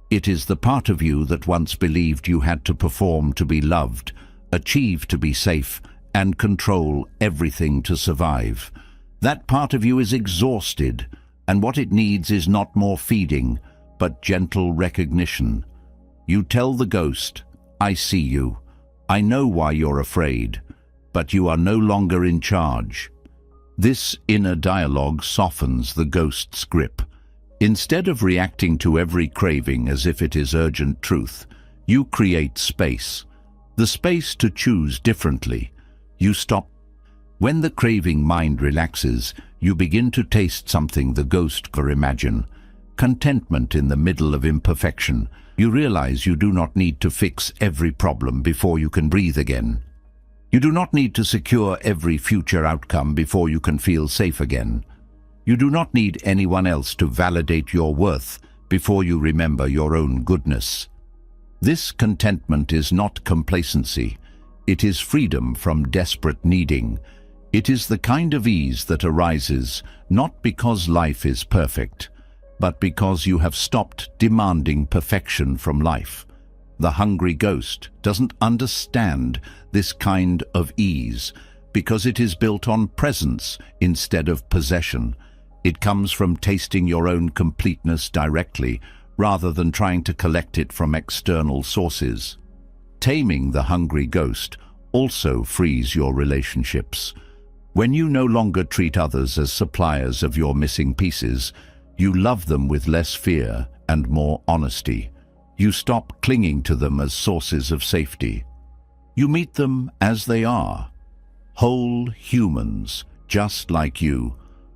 It is the part of you that once believed you had to perform to be loved, achieve to be safe, and control everything to survive. That part of you is exhausted, and what it needs is not more feeding, but gentle recognition. You tell the ghost, I see you. I know why you're afraid, but you are no longer in charge. This inner dialogue softens the ghost's grip. Instead of reacting to every craving as if it is urgent truth, you create space. The space to choose differently. You stop. When the craving mind relaxes, you begin to taste something the ghost could imagine. Contentment in the middle of imperfection. You realize you do not need to fix every problem before you can breathe again. You do not need to secure every future outcome before you can feel safe again. You do not need anyone else to validate your worth before you remember your own goodness. This contentment is not complacency. It is freedom from desperate needing. It is the kind of ease that arises not because life is perfect, but because you have stopped demanding perfection from life. The hungry ghost doesn't understand this kind of ease because it is built on presence instead of possession. It comes from tasting your own completeness directly rather than trying to collect it from external sources. Taming the hungry ghost also frees your relationships. When you no longer treat others as suppliers of your missing pieces, you love them with less fear and more honesty. You stop clinging to them as sources of safety. You meet them as they are, whole humans, just like you,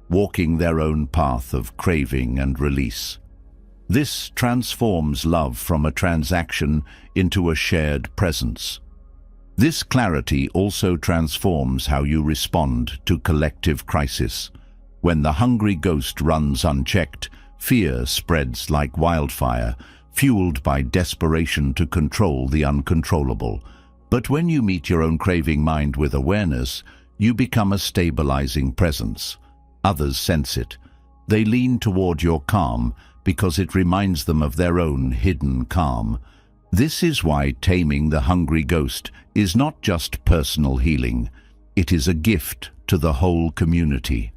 walking their own path of craving and release. This transforms love from a transaction into a shared presence. This clarity also transforms how you respond to collective crisis. When the hungry ghost runs unchecked, fear spreads like wildfire, fueled by desperation to control the uncontrollable. But when you meet your own craving mind with awareness, you become a stabilizing presence. Others sense it. They lean toward your calm because it reminds them of their own hidden calm. This is why taming the hungry ghost is not just personal healing. It is a gift to the whole community.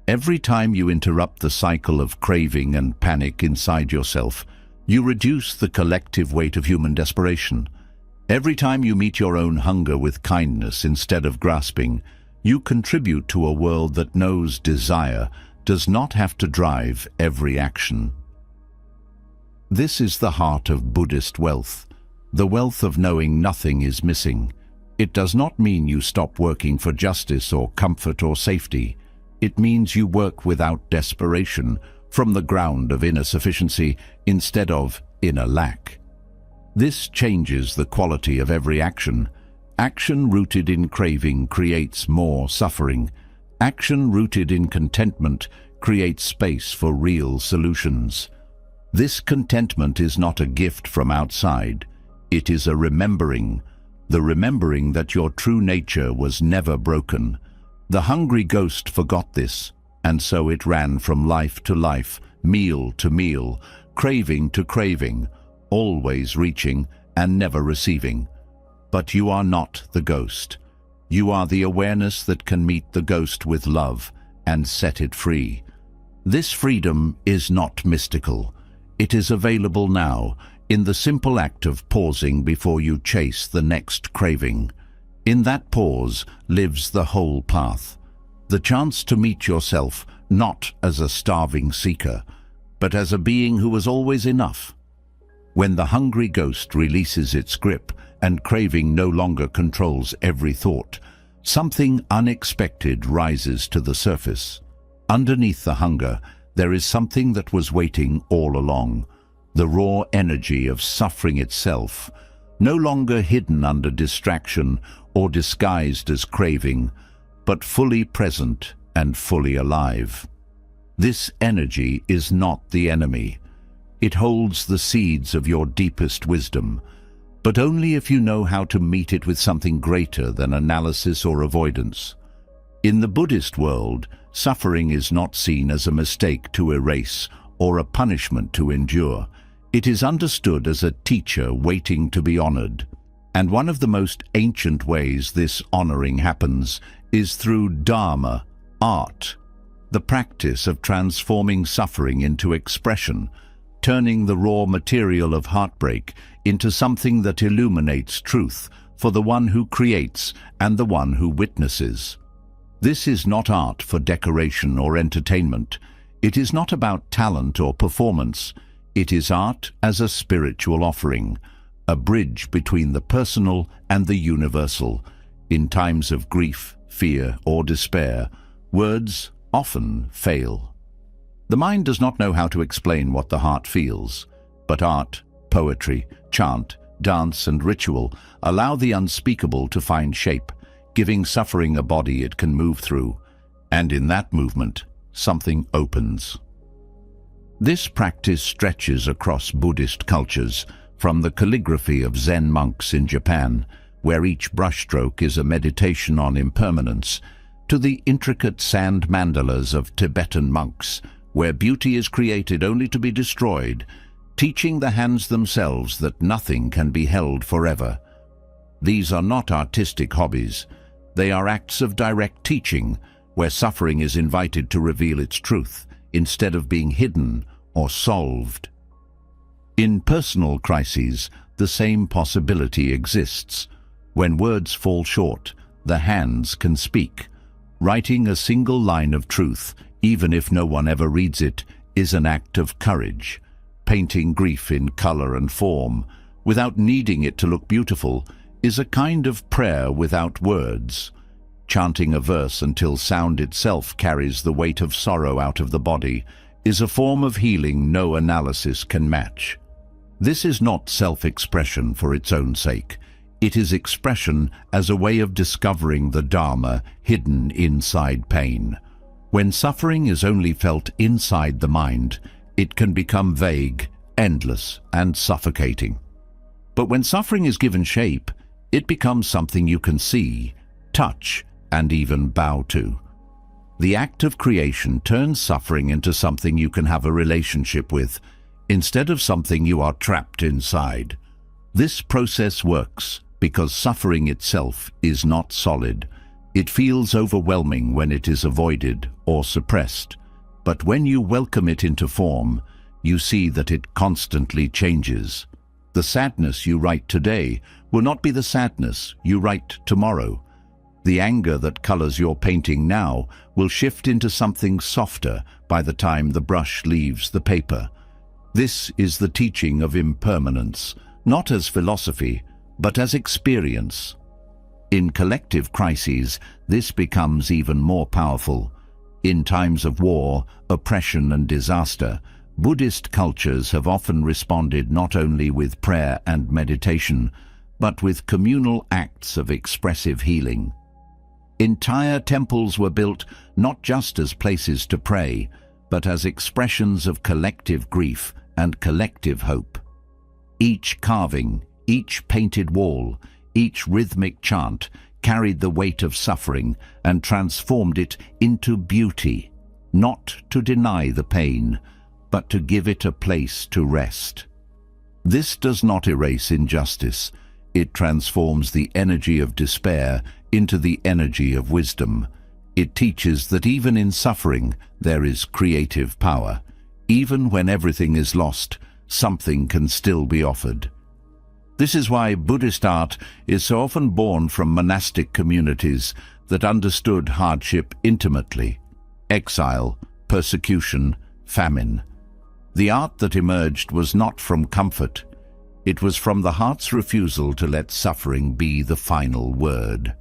Every time you interrupt the cycle of craving and panic inside yourself, you reduce the collective weight of human desperation. Every time you meet your own hunger with kindness instead of grasping, you contribute to a world that knows desire does not have to drive every action. This is the heart of Buddhist wealth, the wealth of knowing nothing is missing. It does not mean you stop working for justice or comfort or safety. It means you work without desperation, from the ground of inner sufficiency instead of inner lack. This changes the quality of every action. Action rooted in craving creates more suffering. Action rooted in contentment creates space for real solutions. This contentment is not a gift from outside. It is a remembering, the remembering that your true nature was never broken. The hungry ghost forgot this, and so it ran from life to life, meal to meal, craving to craving, always reaching and never receiving. But you are not the ghost. You are the awareness that can meet the ghost with love and set it free. This freedom is not mystical. It is available now, in the simple act of pausing before you chase the next craving. In that pause lives the whole path. The chance to meet yourself not as a starving seeker, but as a being who was always enough. When the hungry ghost releases its grip and craving no longer controls every thought, something unexpected rises to the surface. Underneath the hunger, there is something that was waiting all along, the raw energy of suffering itself, no longer hidden under distraction or disguised as craving, but fully present and fully alive. This energy is not the enemy. It holds the seeds of your deepest wisdom, but only if you know how to meet it with something greater than analysis or avoidance. In the Buddhist world, suffering is not seen as a mistake to erase or a punishment to endure. It is understood as a teacher waiting to be honored. And one of the most ancient ways this honoring happens is through Dharma, art, the practice of transforming suffering into expression, turning the raw material of heartbreak into something that illuminates truth for the one who creates and the one who witnesses. This is not art for decoration or entertainment. It is not about talent or performance. It is art as a spiritual offering, a bridge between the personal and the universal. In times of grief, fear, or despair, words often fail. The mind does not know how to explain what the heart feels, but art, poetry, chant, dance, and ritual allow the unspeakable to find shape, giving suffering a body it can move through, and in that movement, something opens. This practice stretches across Buddhist cultures, from the calligraphy of Zen monks in Japan, where each brushstroke is a meditation on impermanence, to the intricate sand mandalas of Tibetan monks, where beauty is created only to be destroyed, teaching the hands themselves that nothing can be held forever. These are not artistic hobbies. They are acts of direct teaching, where suffering is invited to reveal its truth, instead of being hidden or solved. In personal crises, the same possibility exists. When words fall short, the hands can speak. Writing a single line of truth, even if no one ever reads it, is an act of courage. Painting grief in color and form, without needing it to look beautiful, is a kind of prayer without words. Chanting a verse until sound itself carries the weight of sorrow out of the body is a form of healing no analysis can match. This is not self-expression for its own sake. It is expression as a way of discovering the Dharma hidden inside pain. When suffering is only felt inside the mind, it can become vague, endless, and suffocating. But when suffering is given shape, it becomes something you can see, touch, and even bow to. The act of creation turns suffering into something you can have a relationship with, instead of something you are trapped inside. This process works because suffering itself is not solid. It feels overwhelming when it is avoided or suppressed. But when you welcome it into form, you see that it constantly changes. The sadness you write today will not be the sadness you write tomorrow. The anger that colors your painting now will shift into something softer by the time the brush leaves the paper. This is the teaching of impermanence, not as philosophy, but as experience. In collective crises, this becomes even more powerful. In times of war, oppression, and disaster, Buddhist cultures have often responded not only with prayer and meditation, but with communal acts of expressive healing. Entire temples were built not just as places to pray, but as expressions of collective grief and collective hope. Each carving, each painted wall, each rhythmic chant carried the weight of suffering and transformed it into beauty, not to deny the pain, but to give it a place to rest. This does not erase injustice. It transforms the energy of despair into the energy of wisdom. It teaches that even in suffering there is creative power. Even when everything is lost, something can still be offered. This is why Buddhist art is so often born from monastic communities that understood hardship intimately: exile, persecution, famine. The art that emerged was not from comfort. It was from the heart's refusal to let suffering be the final word.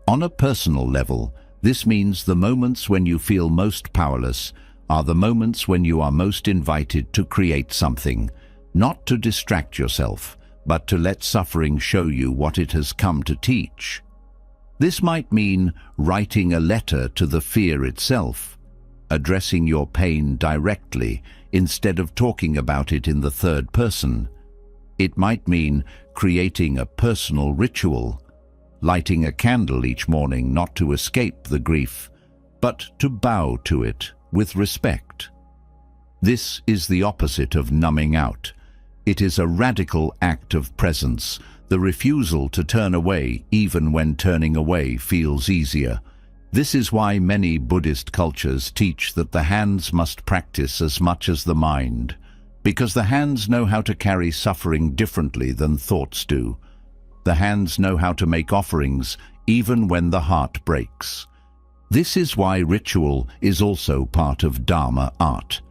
On a personal level, this means the moments when you feel most powerless are the moments when you are most invited to create something, not to distract yourself, but to let suffering show you what it has come to teach. This might mean writing a letter to the fear itself, addressing your pain directly instead of talking about it in the third person. It might mean creating a personal ritual, lighting a candle each morning not to escape the grief, but to bow to it with respect. This is the opposite of numbing out. It is a radical act of presence, the refusal to turn away even when turning away feels easier. This is why many Buddhist cultures teach that the hands must practice as much as the mind, because the hands know how to carry suffering differently than thoughts do. The hands know how to make offerings even when the heart breaks. This is why ritual is also part of Dharma art.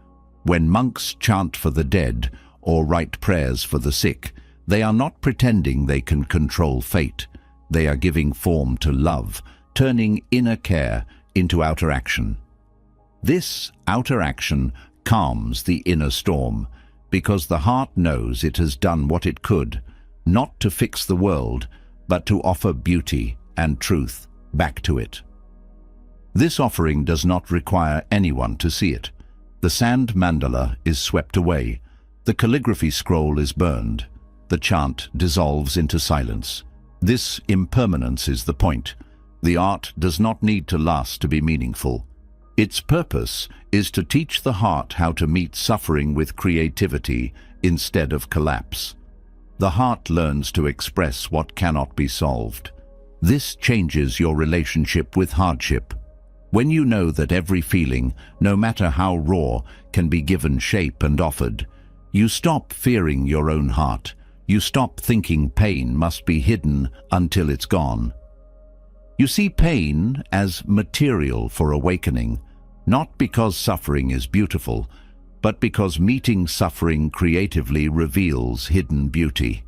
When monks chant for the dead or write prayers for the sick, they are not pretending they can control fate. They are giving form to love, turning inner care into outer action. This outer action calms the inner storm, because the heart knows it has done what it could, not to fix the world, but to offer beauty and truth back to it. This offering does not require anyone to see it. The sand mandala is swept away, the calligraphy scroll is burned, the chant dissolves into silence. This impermanence is the point. The art does not need to last to be meaningful. Its purpose is to teach the heart how to meet suffering with creativity instead of collapse. The heart learns to express what cannot be solved. This changes your relationship with hardship. When you know that every feeling, no matter how raw, can be given shape and offered, you stop fearing your own heart. You stop thinking pain must be hidden until it's gone. You see pain as material for awakening, not because suffering is beautiful, but because meeting suffering creatively reveals hidden beauty.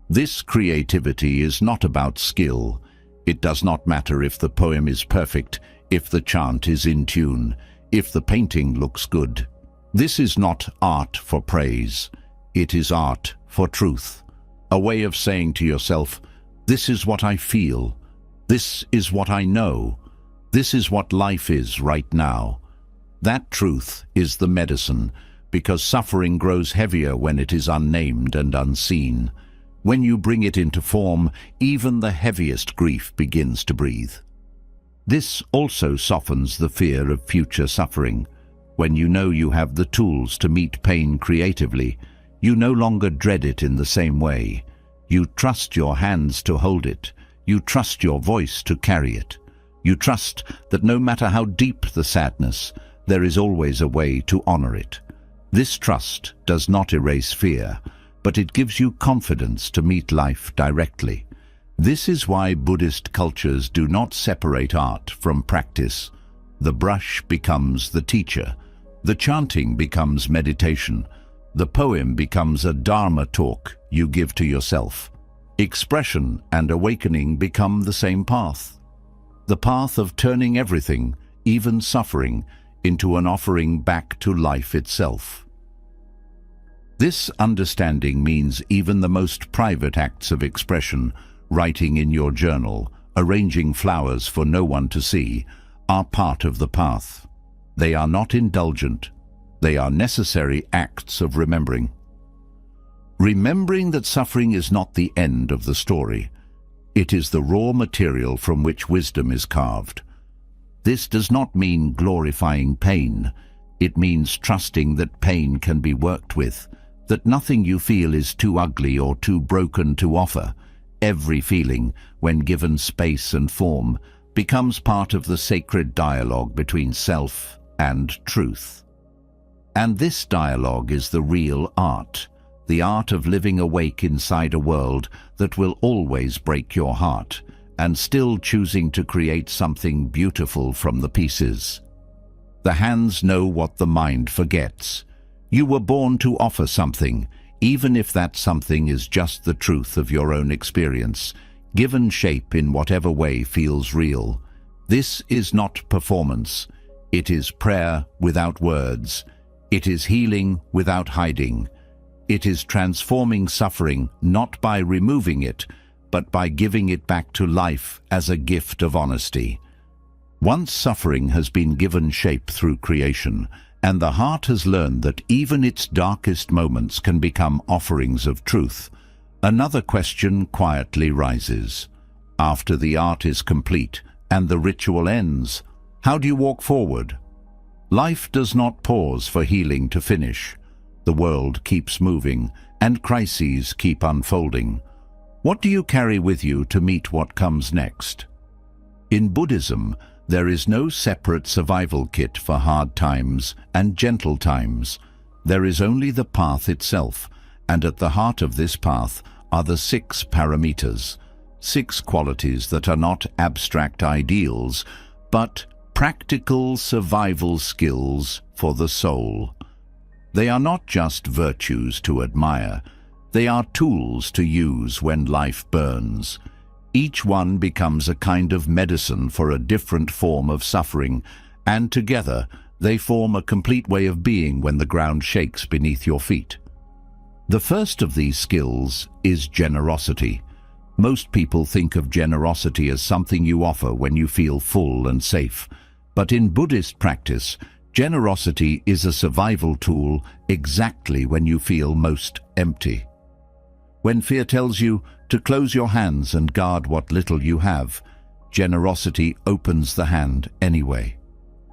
This creativity is not about skill. It does not matter if the poem is perfect, if the chant is in tune, if the painting looks good. This is not art for praise. It is art for truth. A way of saying to yourself, this is what I feel. This is what I know. This is what life is right now. That truth is the medicine, because suffering grows heavier when it is unnamed and unseen. When you bring it into form, even the heaviest grief begins to breathe. This also softens the fear of future suffering. When you know you have the tools to meet pain creatively, you no longer dread it in the same way. You trust your hands to hold it. You trust your voice to carry it. You trust that no matter how deep the sadness, there is always a way to honor it. This trust does not erase fear, but it gives you confidence to meet life directly. This is why Buddhist cultures do not separate art from practice. The brush becomes the teacher. The chanting becomes meditation. The poem becomes a Dharma talk you give to yourself. Expression and awakening become the same path. The path of turning everything, even suffering, into an offering back to life itself. This understanding means even the most private acts of expression, writing in your journal, arranging flowers for no one to see, are part of the path. They are not indulgent. They are necessary acts of remembering. Remembering that suffering is not the end of the story. It is the raw material from which wisdom is carved. This does not mean glorifying pain. It means trusting that pain can be worked with, that nothing you feel is too ugly or too broken to offer. Every feeling, when given space and form, becomes part of the sacred dialogue between self and truth. And this dialogue is the real art, the art of living awake inside a world that will always break your heart, and still choosing to create something beautiful from the pieces. The hands know what the mind forgets. You were born to offer something, even if that something is just the truth of your own experience, given shape in whatever way feels real. This is not performance. It is prayer without words. It is healing without hiding. It is transforming suffering not by removing it, but by giving it back to life as a gift of honesty. Once suffering has been given shape through creation, and the heart has learned that even its darkest moments can become offerings of truth, another question quietly rises. After the art is complete and the ritual ends, how do you walk forward? Life does not pause for healing to finish. The world keeps moving, and crises keep unfolding. What do you carry with you to meet what comes next? In Buddhism, there is no separate survival kit for hard times and gentle times. There is only the path itself, and at the heart of this path are the 6 paramitas, 6 qualities that are not abstract ideals, but practical survival skills for the soul. They are not just virtues to admire. They are tools to use when life burns. Each one becomes a kind of medicine for a different form of suffering, and together they form a complete way of being when the ground shakes beneath your feet. The first of these skills is generosity. Most people think of generosity as something you offer when you feel full and safe. But in Buddhist practice, generosity is a survival tool exactly when you feel most empty. When fear tells you to close your hands and guard what little you have, generosity opens the hand anyway.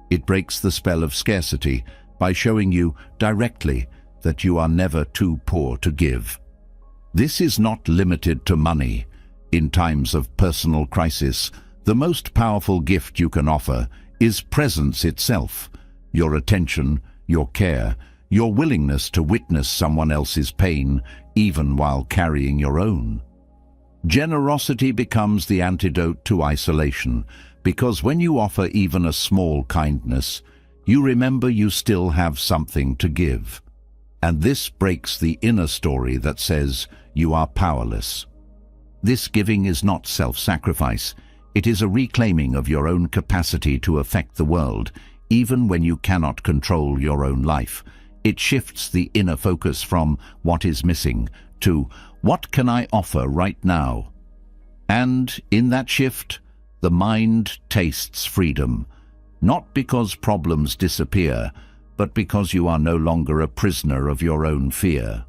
It breaks the spell of scarcity by showing you directly that you are never too poor to give. This is not limited to money. In times of personal crisis, the most powerful gift you can offer is presence itself, your attention, your care, your willingness to witness someone else's pain, even while carrying your own. Generosity becomes the antidote to isolation, because when you offer even a small kindness, you remember you still have something to give. And this breaks the inner story that says you are powerless. This giving is not self-sacrifice. It is a reclaiming of your own capacity to affect the world, even when you cannot control your own life. It shifts the inner focus from what is missing to what can I offer right now? And in that shift, the mind tastes freedom, not because problems disappear, but because you are no longer a prisoner of your own fear.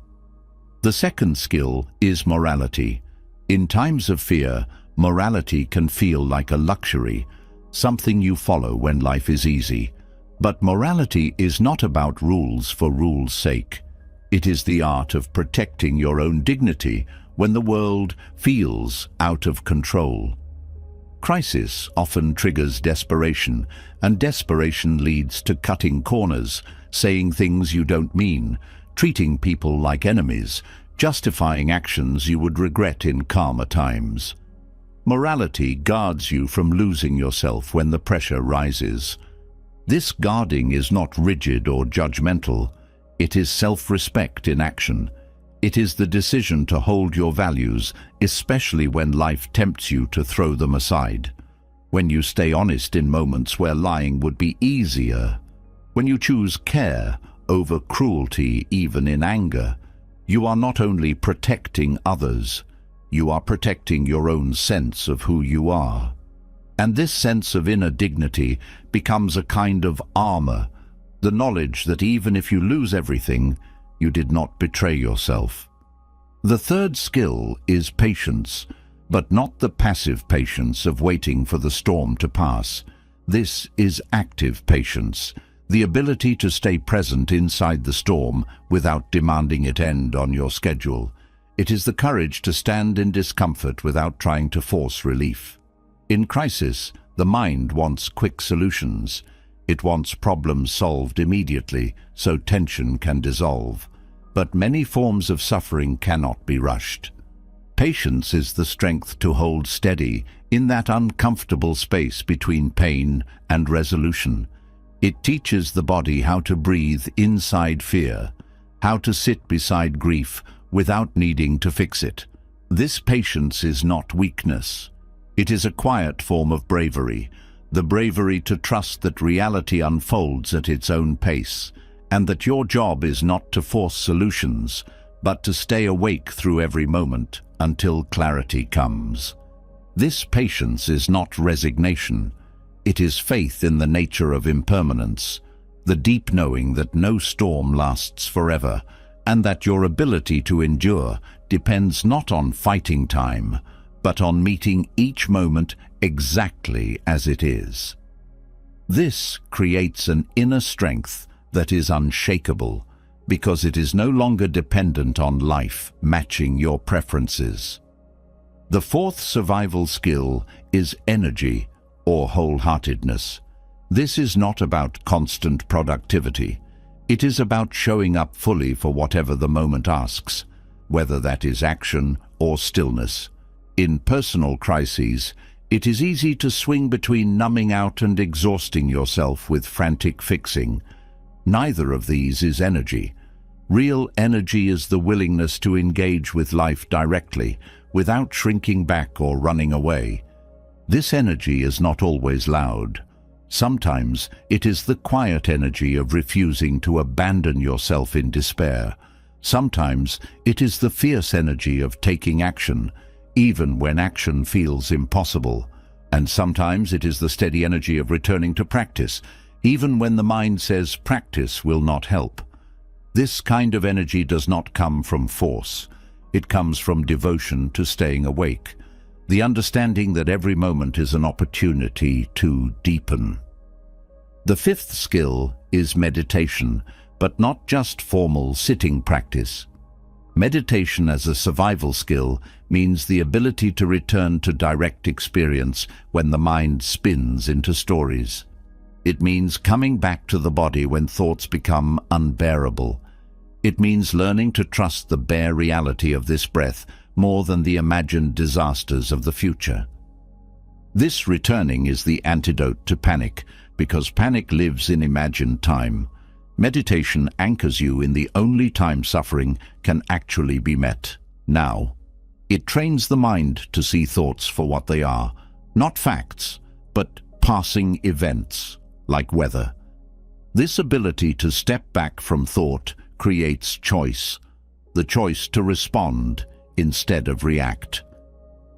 The second skill is morality. In times of fear, morality can feel like a luxury, something you follow when life is easy. But morality is not about rules for rules' sake. It is the art of protecting your own dignity when the world feels out of control. Crisis often triggers desperation, and desperation leads to cutting corners, saying things you don't mean, treating people like enemies, justifying actions you would regret in calmer times. Morality guards you from losing yourself when the pressure rises. This guarding is not rigid or judgmental. It is self-respect in action. It is the decision to hold your values, especially when life tempts you to throw them aside. When you stay honest in moments where lying would be easier. When you choose care over cruelty even in anger. You are not only protecting others, you are protecting your own sense of who you are. And this sense of inner dignity becomes a kind of armor, the knowledge that even if you lose everything, you did not betray yourself. The third skill is patience, but not the passive patience of waiting for the storm to pass. This is active patience, the ability to stay present inside the storm without demanding it end on your schedule. It is the courage to stand in discomfort without trying to force relief. In crisis, the mind wants quick solutions. It wants problems solved immediately, so tension can dissolve. But many forms of suffering cannot be rushed. Patience is the strength to hold steady in that uncomfortable space between pain and resolution. It teaches the body how to breathe inside fear, how to sit beside grief without needing to fix it. This patience is not weakness. It is a quiet form of bravery, the bravery to trust that reality unfolds at its own pace, and that your job is not to force solutions, but to stay awake through every moment until clarity comes. This patience is not resignation. It is faith in the nature of impermanence, the deep knowing that no storm lasts forever, and that your ability to endure depends not on fighting time, but on meeting each moment exactly as it is. This creates an inner strength that is unshakable, because it is no longer dependent on life matching your preferences. The fourth survival skill is energy, or wholeheartedness. This is not about constant productivity. It is about showing up fully for whatever the moment asks, whether that is action or stillness. In personal crises, it is easy to swing between numbing out and exhausting yourself with frantic fixing. Neither of these is energy. Real energy is the willingness to engage with life directly, without shrinking back or running away. This energy is not always loud. Sometimes it is the quiet energy of refusing to abandon yourself in despair. Sometimes it is the fierce energy of taking action, even when action feels impossible. And sometimes it is the steady energy of returning to practice, even when the mind says practice will not help. This kind of energy does not come from force. It comes from devotion to staying awake, the understanding that every moment is an opportunity to deepen. The fifth skill is meditation, but not just formal sitting practice. Meditation as a survival skill means the ability to return to direct experience when the mind spins into stories. It means coming back to the body when thoughts become unbearable. It means learning to trust the bare reality of this breath more than the imagined disasters of the future. This returning is the antidote to panic, because panic lives in imagined time. Meditation anchors you in the only time suffering can actually be met, now. It trains the mind to see thoughts for what they are, not facts, but passing events, like weather. This ability to step back from thought creates choice, the choice to respond instead of react.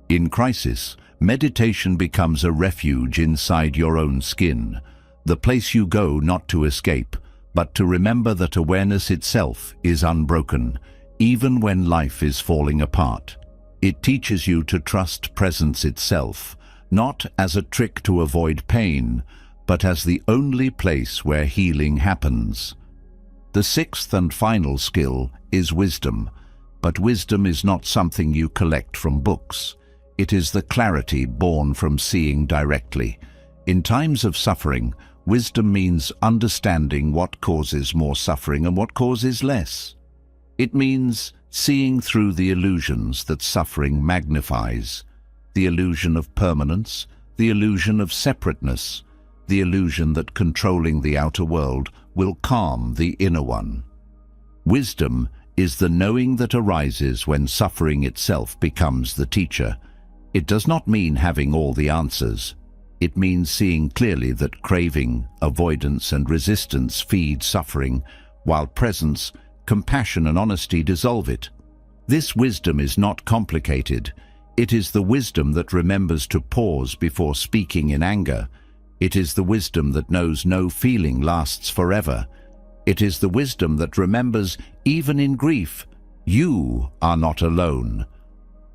In crisis, meditation becomes a refuge inside your own skin, the place you go not to escape, but to remember that awareness itself is unbroken, even when life is falling apart. It teaches you to trust presence itself, not as a trick to avoid pain, but as the only place where healing happens. The sixth and final skill is wisdom, but wisdom is not something you collect from books. It is the clarity born from seeing directly. In times of suffering, wisdom means understanding what causes more suffering and what causes less. It means seeing through the illusions that suffering magnifies, the illusion of permanence, the illusion of separateness, the illusion that controlling the outer world will calm the inner one. Wisdom is the knowing that arises when suffering itself becomes the teacher. It does not mean having all the answers. It means seeing clearly that craving, avoidance, and resistance feed suffering, while presence, compassion, and honesty dissolve it. This wisdom is not complicated. It is the wisdom that remembers to pause before speaking in anger. It is the wisdom that knows no feeling lasts forever. It is the wisdom that remembers, even in grief, you are not alone.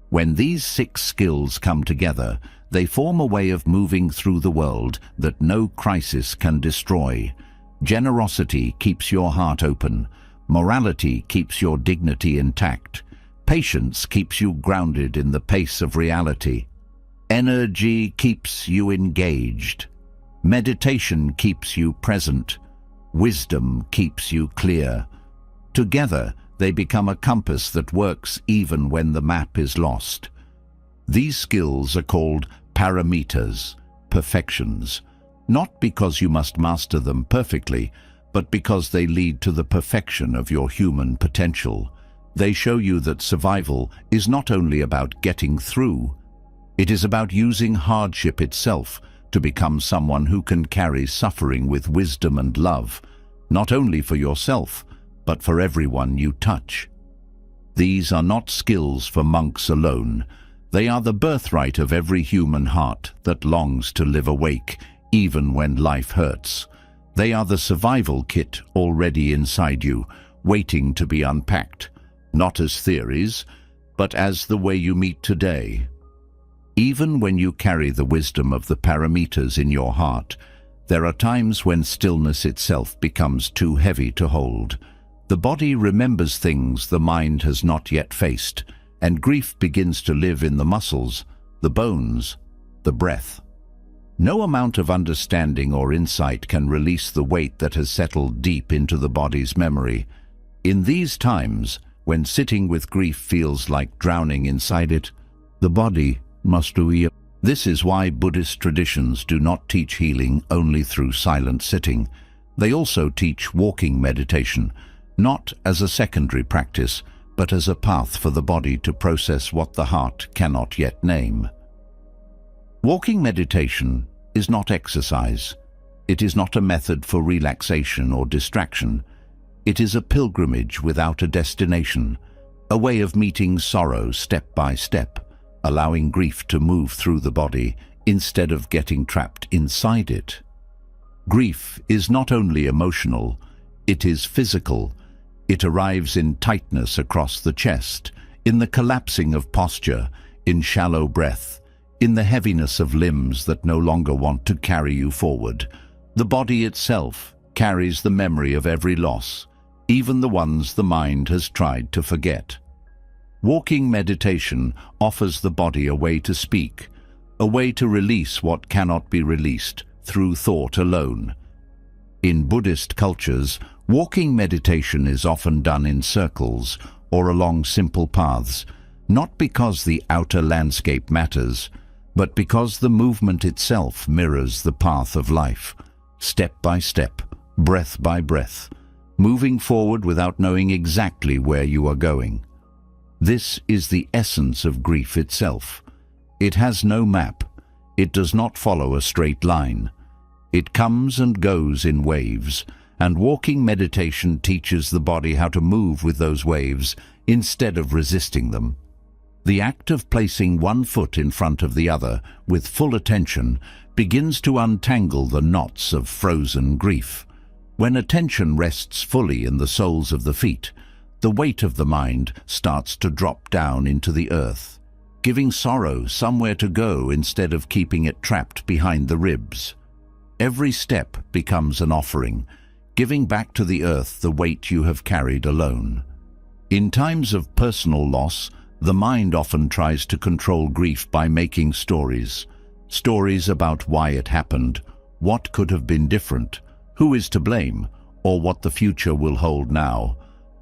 When these 6 skills come together, they form a way of moving through the world that no crisis can destroy. Generosity keeps your heart open. Morality keeps your dignity intact. Patience keeps you grounded in the pace of reality. Energy keeps you engaged. Meditation keeps you present. Wisdom keeps you clear. Together, they become a compass that works even when the map is lost. These skills are called paramitas, perfections, not because you must master them perfectly, but because they lead to the perfection of your human potential. They show you that survival is not only about getting through, it is about using hardship itself to become someone who can carry suffering with wisdom and love, not only for yourself, but for everyone you touch. These are not skills for monks alone. They are the birthright of every human heart that longs to live awake, even when life hurts. They are the survival kit already inside you, waiting to be unpacked, not as theories, but as the way you meet today. Even when you carry the wisdom of the paramitas in your heart, there are times when stillness itself becomes too heavy to hold. The body remembers things the mind has not yet faced, and grief begins to live in the muscles, the bones, the breath. No amount of understanding or insight can release the weight that has settled deep into the body's memory. In these times, when sitting with grief feels like drowning inside it, the body must do it. This is why Buddhist traditions do not teach healing only through silent sitting. They also teach walking meditation, not as a secondary practice, but as a path for the body to process what the heart cannot yet name. Walking meditation is not exercise. It is not a method for relaxation or distraction. It is a pilgrimage without a destination, a way of meeting sorrow step by step, allowing grief to move through the body instead of getting trapped inside it. Grief is not only emotional, it is physical. It arrives in tightness across the chest, in the collapsing of posture, in shallow breath, in the heaviness of limbs that no longer want to carry you forward. The body itself carries the memory of every loss, even the ones the mind has tried to forget. Walking meditation offers the body a way to speak, a way to release what cannot be released through thought alone. In Buddhist cultures, walking meditation is often done in circles or along simple paths, not because the outer landscape matters, but because the movement itself mirrors the path of life, step by step, breath by breath, moving forward without knowing exactly where you are going. This is the essence of grief itself. It has no map. It does not follow a straight line. It comes and goes in waves, and walking meditation teaches the body how to move with those waves instead of resisting them. The act of placing one foot in front of the other with full attention begins to untangle the knots of frozen grief. When attention rests fully in the soles of the feet, the weight of the mind starts to drop down into the earth, giving sorrow somewhere to go instead of keeping it trapped behind the ribs. Every step becomes an offering, giving back to the earth the weight you have carried alone. In times of personal loss, the mind often tries to control grief by making stories. Stories about why it happened, what could have been different, who is to blame, or what the future will hold now.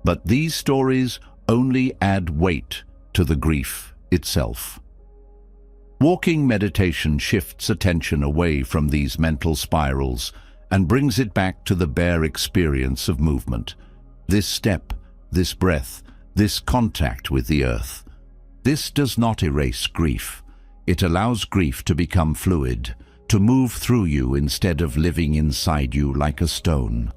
But these stories only add weight to the grief itself. Walking meditation shifts attention away from these mental spirals and brings it back to the bare experience of movement. This step, this breath, this contact with the earth. This does not erase grief. It allows grief to become fluid, to move through you instead of living inside you like a stone.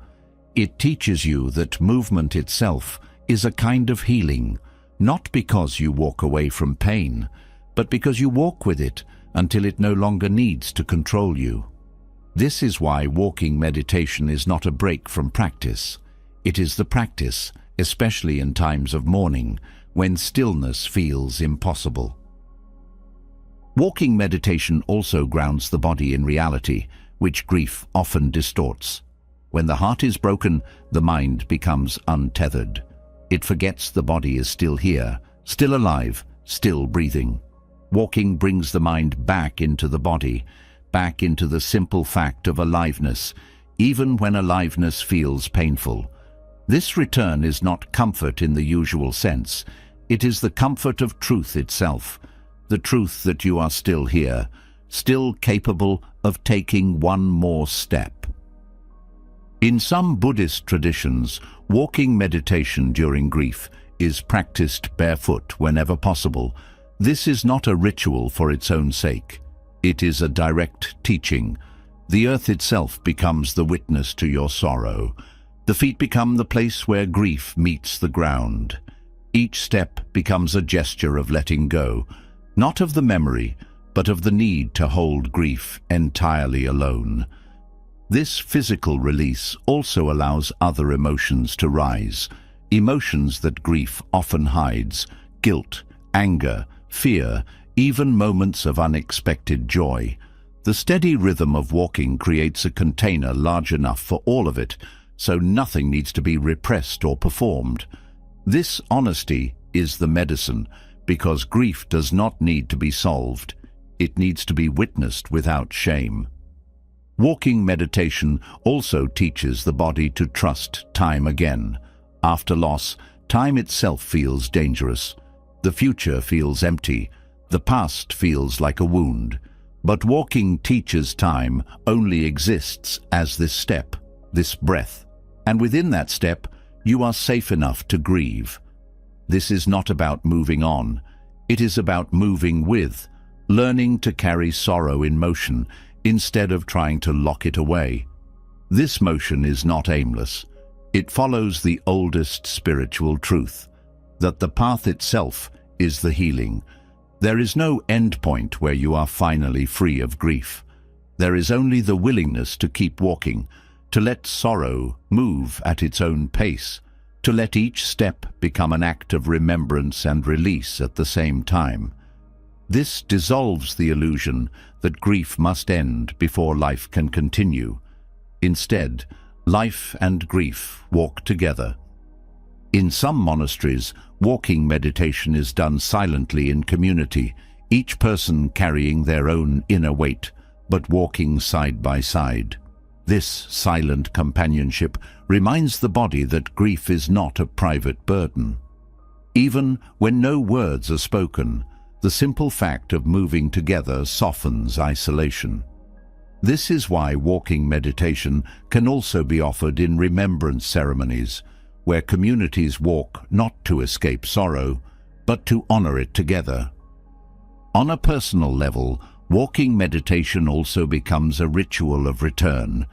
It teaches you that movement itself is a kind of healing, not because you walk away from pain, but because you walk with it until it no longer needs to control you. This is why walking meditation is not a break from practice. It is the practice, especially in times of mourning, when stillness feels impossible. Walking meditation also grounds the body in reality, which grief often distorts. When the heart is broken, the mind becomes untethered. It forgets the body is still here, still alive, still breathing. Walking brings the mind back into the body, back into the simple fact of aliveness, even when aliveness feels painful. This return is not comfort in the usual sense. It is the comfort of truth itself, the truth that you are still here, still capable of taking one more step. In some Buddhist traditions, walking meditation during grief is practiced barefoot whenever possible. This is not a ritual for its own sake. It is a direct teaching. The earth itself becomes the witness to your sorrow. The feet become the place where grief meets the ground. Each step becomes a gesture of letting go, not of the memory, but of the need to hold grief entirely alone. This physical release also allows other emotions to rise, emotions that grief often hides: guilt, anger, fear, even moments of unexpected joy. The steady rhythm of walking creates a container large enough for all of it, so nothing needs to be repressed or performed. This honesty is the medicine, because grief does not need to be solved. It needs to be witnessed without shame. Walking meditation also teaches the body to trust time again. After loss, time itself feels dangerous. The future feels empty. The past feels like a wound. But walking teaches time only exists as this step, this breath. And within that step, you are safe enough to grieve. This is not about moving on. It is about moving with, learning to carry sorrow in motion instead of trying to lock it away. This motion is not aimless. It follows the oldest spiritual truth, that the path itself is the healing. There is no end point where you are finally free of grief. There is only the willingness to keep walking, to let sorrow move at its own pace, to let each step become an act of remembrance and release at the same time. This dissolves the illusion that grief must end before life can continue. Instead, life and grief walk together. In some monasteries, walking meditation is done silently in community, each person carrying their own inner weight, but walking side by side. This silent companionship reminds the body that grief is not a private burden. Even when no words are spoken, the simple fact of moving together softens isolation. This is why walking meditation can also be offered in remembrance ceremonies, where communities walk not to escape sorrow, but to honor it together. On a personal level, walking meditation also becomes a ritual of return.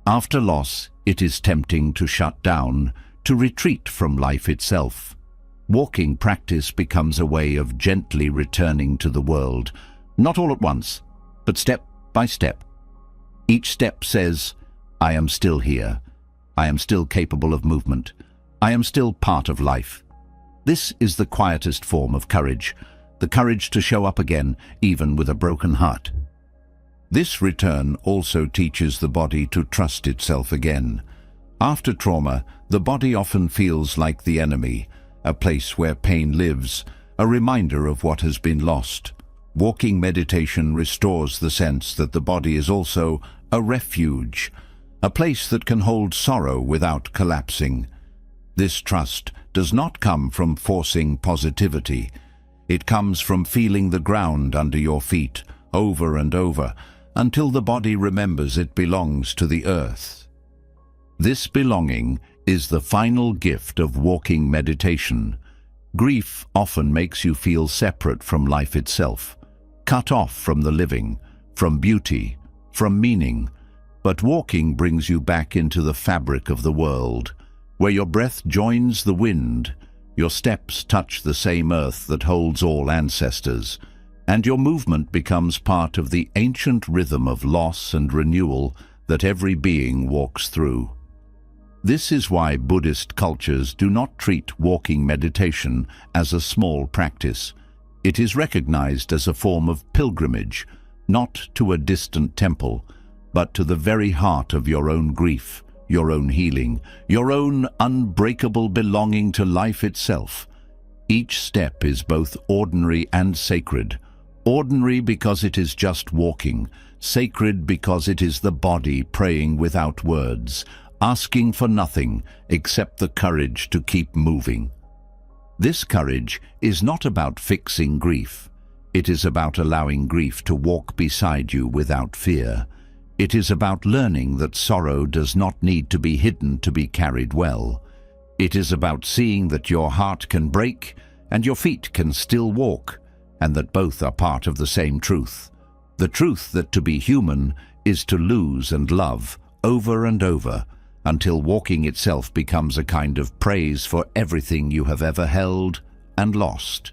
After loss, it is tempting to shut down, to retreat from life itself. Walking practice becomes a way of gently returning to the world, not all at once, but step by step. Each step says, I am still here. I am still capable of movement. I am still part of life. This is the quietest form of courage, the courage to show up again, even with a broken heart. This return also teaches the body to trust itself again. After trauma, the body often feels like the enemy, a place where pain lives, a reminder of what has been lost. Walking meditation restores the sense that the body is also a refuge, a place that can hold sorrow without collapsing. This trust does not come from forcing positivity. It comes from feeling the ground under your feet over and over until the body remembers it belongs to the earth. This belonging is the final gift of walking meditation. Grief often makes you feel separate from life itself, cut off from the living, from beauty, from meaning. But walking brings you back into the fabric of the world, where your breath joins the wind, your steps touch the same earth that holds all ancestors, and your movement becomes part of the ancient rhythm of loss and renewal that every being walks through. This is why Buddhist cultures do not treat walking meditation as a small practice. It is recognized as a form of pilgrimage, not to a distant temple, but to the very heart of your own grief, your own healing, your own unbreakable belonging to life itself. Each step is both ordinary and sacred. Ordinary because it is just walking, sacred because it is the body praying without words, asking for nothing except the courage to keep moving. This courage is not about fixing grief. It is about allowing grief to walk beside you without fear. It is about learning that sorrow does not need to be hidden to be carried well. It is about seeing that your heart can break and your feet can still walk, and that both are part of the same truth. The truth that to be human is to lose and love over and over, until walking itself becomes a kind of praise for everything you have ever held and lost.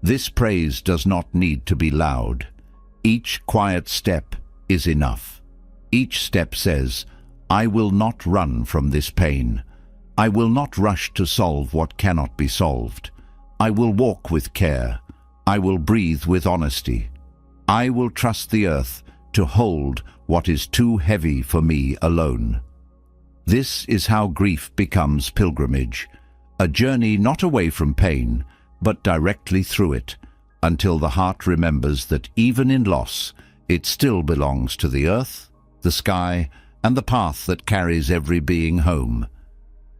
This praise does not need to be loud. Each quiet step is enough. Each step says, I will not run from this pain. I will not rush to solve what cannot be solved. I will walk with care. I will breathe with honesty. I will trust the earth to hold what is too heavy for me alone. This is how grief becomes pilgrimage, a journey not away from pain, but directly through it, until the heart remembers that even in loss, it still belongs to the earth, the sky, and the path that carries every being home.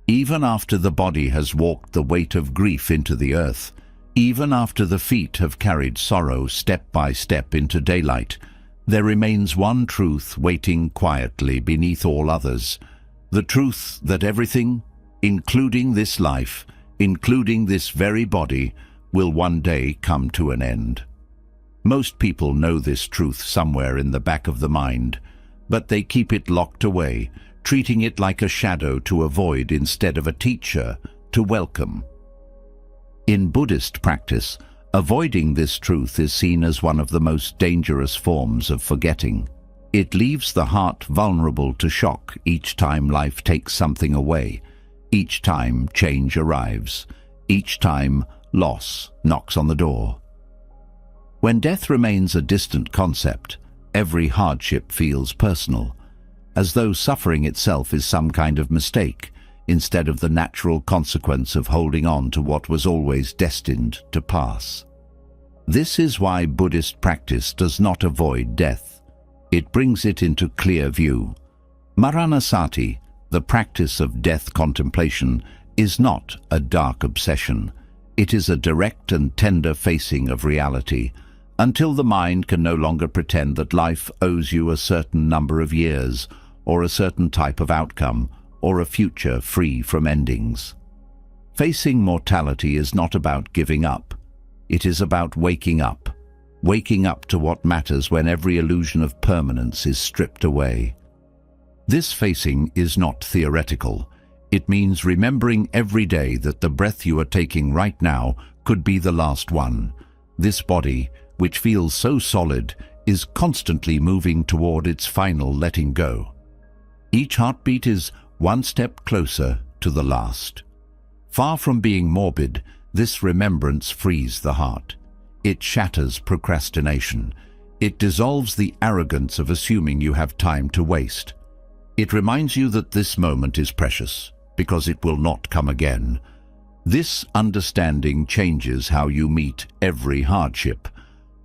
Even after the body has walked the weight of grief into the earth, even after the feet have carried sorrow step by step into daylight, there remains one truth waiting quietly beneath all others, the truth that everything, including this life, including this very body, will one day come to an end. Most people know this truth somewhere in the back of the mind, but they keep it locked away, treating it like a shadow to avoid instead of a teacher to welcome. In Buddhist practice, avoiding this truth is seen as one of the most dangerous forms of forgetting. It leaves the heart vulnerable to shock each time life takes something away, each time change arrives, each time loss knocks on the door. When death remains a distant concept, every hardship feels personal, as though suffering itself is some kind of mistake, instead of the natural consequence of holding on to what was always destined to pass. This is why Buddhist practice does not avoid death. It brings it into clear view. Maranasati, the practice of death contemplation, is not a dark obsession. It is a direct and tender facing of reality, until the mind can no longer pretend that life owes you a certain number of years, or a certain type of outcome, or a future free from endings. Facing mortality is not about giving up. It is about waking up to what matters when every illusion of permanence is stripped away. This facing is not theoretical. It means remembering every day that the breath you are taking right now could be the last one. This body, which feels so solid, is constantly moving toward its final letting go. Each heartbeat is one step closer to the last. Far from being morbid, this remembrance frees the heart. It shatters procrastination. It dissolves the arrogance of assuming you have time to waste. It reminds you that this moment is precious, because it will not come again. This understanding changes how you meet every hardship.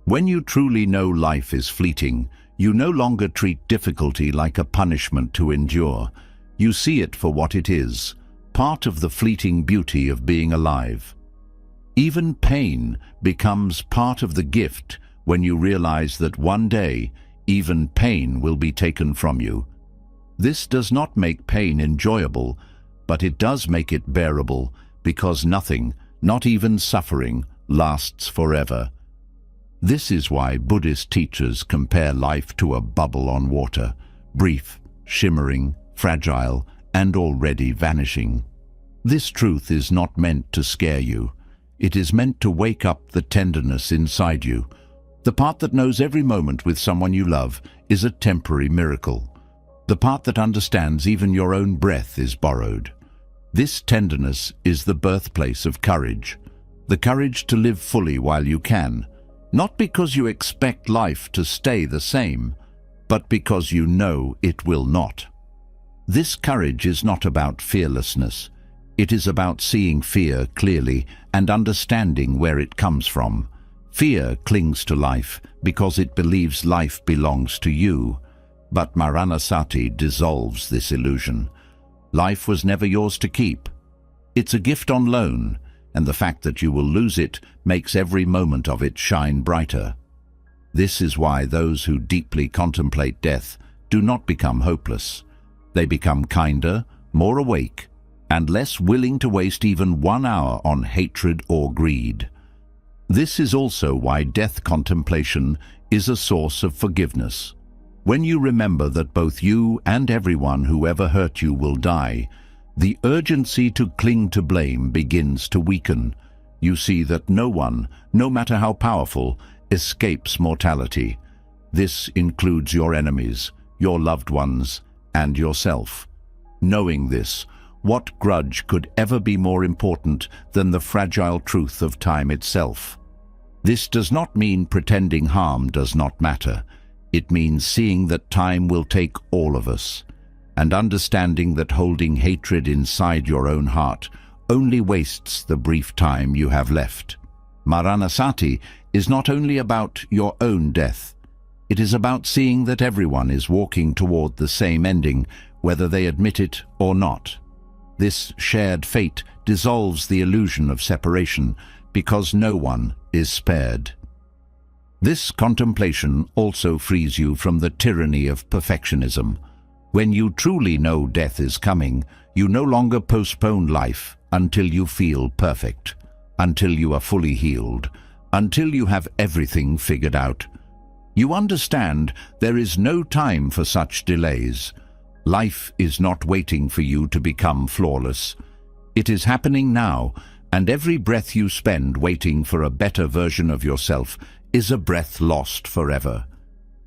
When you truly know life is fleeting, you no longer treat difficulty like a punishment to endure. You see it for what it is, part of the fleeting beauty of being alive. Even pain becomes part of the gift when you realize that one day, even pain will be taken from you. This does not make pain enjoyable, but it does make it bearable, because nothing, not even suffering, lasts forever. This is why Buddhist teachers compare life to a bubble on water, brief, shimmering, fragile, and already vanishing. This truth is not meant to scare you. It is meant to wake up the tenderness inside you. The part that knows every moment with someone you love is a temporary miracle. The part that understands even your own breath is borrowed. This tenderness is the birthplace of courage. The courage to live fully while you can, not because you expect life to stay the same, but because you know it will not. This courage is not about fearlessness. It is about seeing fear clearly and understanding where it comes from. Fear clings to life because it believes life belongs to you. But Maranasati dissolves this illusion. Life was never yours to keep. It's a gift on loan, and the fact that you will lose it makes every moment of it shine brighter. This is why those who deeply contemplate death do not become hopeless. They become kinder, more awake, and less willing to waste even 1 hour on hatred or greed. This is also why death contemplation is a source of forgiveness. When you remember that both you and everyone who ever hurt you will die, the urgency to cling to blame begins to weaken. You see that no one, no matter how powerful, escapes mortality. This includes your enemies, your loved ones, and yourself. Knowing this, what grudge could ever be more important than the fragile truth of time itself? This does not mean pretending harm does not matter. It means seeing that time will take all of us, and understanding that holding hatred inside your own heart only wastes the brief time you have left. Maranasati is not only about your own death. It is about seeing that everyone is walking toward the same ending, whether they admit it or not. This shared fate dissolves the illusion of separation because no one is spared. This contemplation also frees you from the tyranny of perfectionism. When you truly know death is coming, you no longer postpone life until you feel perfect, until you are fully healed, until you have everything figured out. You understand there is no time for such delays. Life is not waiting for you to become flawless. It is happening now, and every breath you spend waiting for a better version of yourself is a breath lost forever.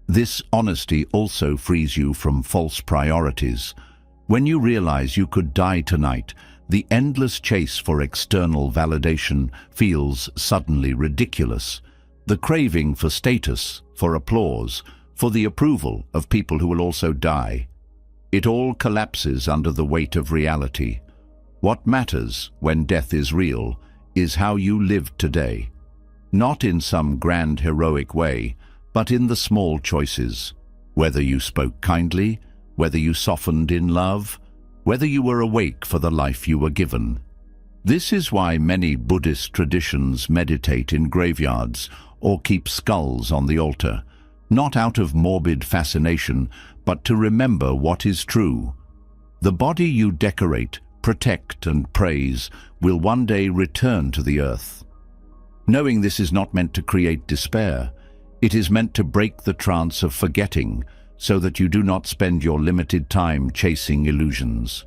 This honesty also frees you from false priorities. When you realize you could die tonight, the endless chase for external validation feels suddenly ridiculous. The craving for status, for applause, for the approval of people who will also die. It all collapses under the weight of reality. What matters when death is real is how you live today. Not in some grand heroic way, but in the small choices. Whether you spoke kindly, whether you softened in love, whether you were awake for the life you were given. This is why many Buddhist traditions meditate in graveyards or keep skulls on the altar, not out of morbid fascination, but to remember what is true. The body you decorate, protect and praise will one day return to the earth. Knowing this is not meant to create despair. It is meant to break the trance of forgetting so that you do not spend your limited time chasing illusions.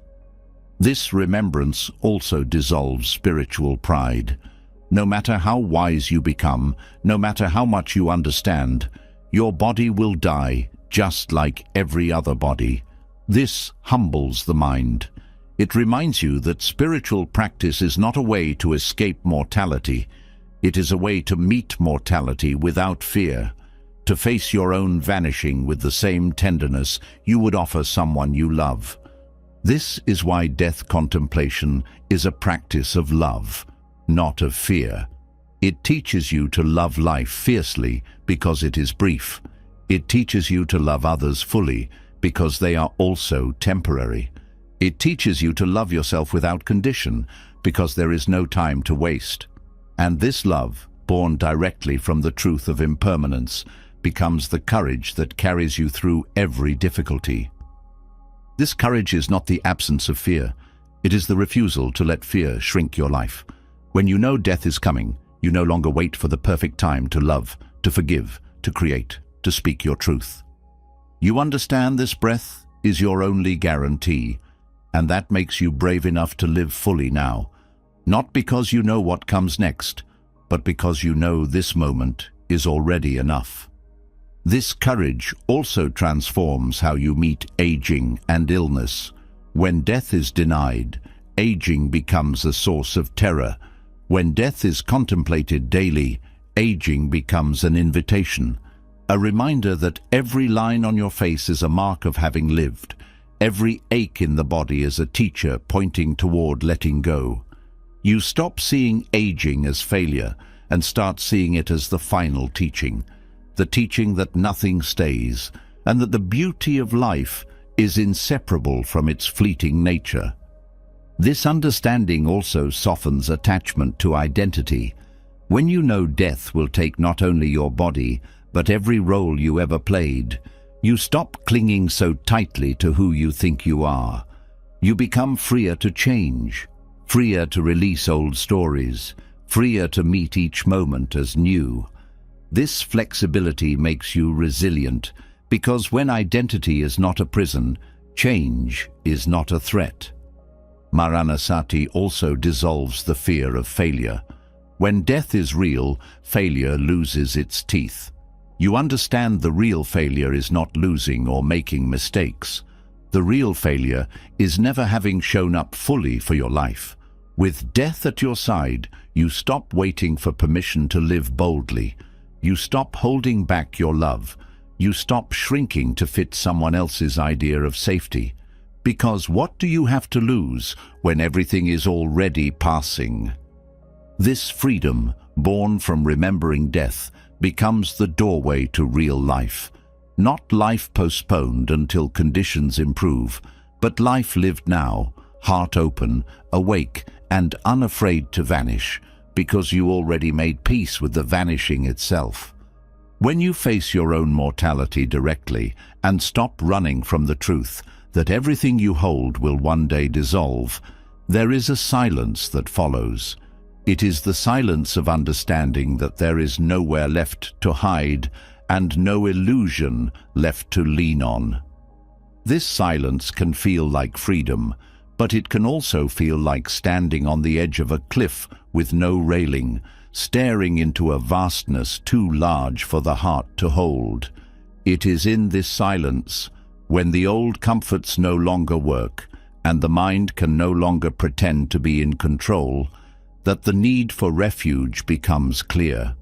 This remembrance also dissolves spiritual pride. No matter how wise you become, no matter how much you understand, your body will die just like every other body. This humbles the mind. It reminds you that spiritual practice is not a way to escape mortality. It is a way to meet mortality without fear, to face your own vanishing with the same tenderness you would offer someone you love. This is why death contemplation is a practice of love, not of fear. It teaches you to love life fiercely because it is brief. It teaches you to love others fully because they are also temporary. It teaches you to love yourself without condition because there is no time to waste. And this love, born directly from the truth of impermanence, becomes the courage that carries you through every difficulty. This courage is not the absence of fear. It is the refusal to let fear shrink your life. When you know death is coming, you no longer wait for the perfect time to love, to forgive, to create, to speak your truth. You understand this breath is your only guarantee, and that makes you brave enough to live fully now, not because you know what comes next, but because you know this moment is already enough. This courage also transforms how you meet aging and illness. When death is denied, aging becomes a source of terror. When death is contemplated daily, aging becomes an invitation, a reminder that every line on your face is a mark of having lived. Every ache in the body is a teacher pointing toward letting go. You stop seeing aging as failure and start seeing it as the final teaching, the teaching that nothing stays and that the beauty of life is inseparable from its fleeting nature. This understanding also softens attachment to identity. When you know death will take not only your body, but every role you ever played, you stop clinging so tightly to who you think you are. You become freer to change, freer to release old stories, freer to meet each moment as new. This flexibility makes you resilient, because when identity is not a prison, change is not a threat. Maranasati also dissolves the fear of failure. When death is real, failure loses its teeth. You understand the real failure is not losing or making mistakes. The real failure is never having shown up fully for your life. With death at your side, you stop waiting for permission to live boldly. You stop holding back your love. You stop shrinking to fit someone else's idea of safety. Because what do you have to lose when everything is already passing? This freedom, born from remembering death, becomes the doorway to real life. Not life postponed until conditions improve, but life lived now, heart open, awake, and unafraid to vanish, because you already made peace with the vanishing itself. When you face your own mortality directly and stop running from the truth that everything you hold will one day dissolve, there is a silence that follows. It is the silence of understanding that there is nowhere left to hide and no illusion left to lean on. This silence can feel like freedom, but it can also feel like standing on the edge of a cliff with no railing, staring into a vastness too large for the heart to hold. It is in this silence, when the old comforts no longer work and the mind can no longer pretend to be in control, that the need for refuge becomes clear.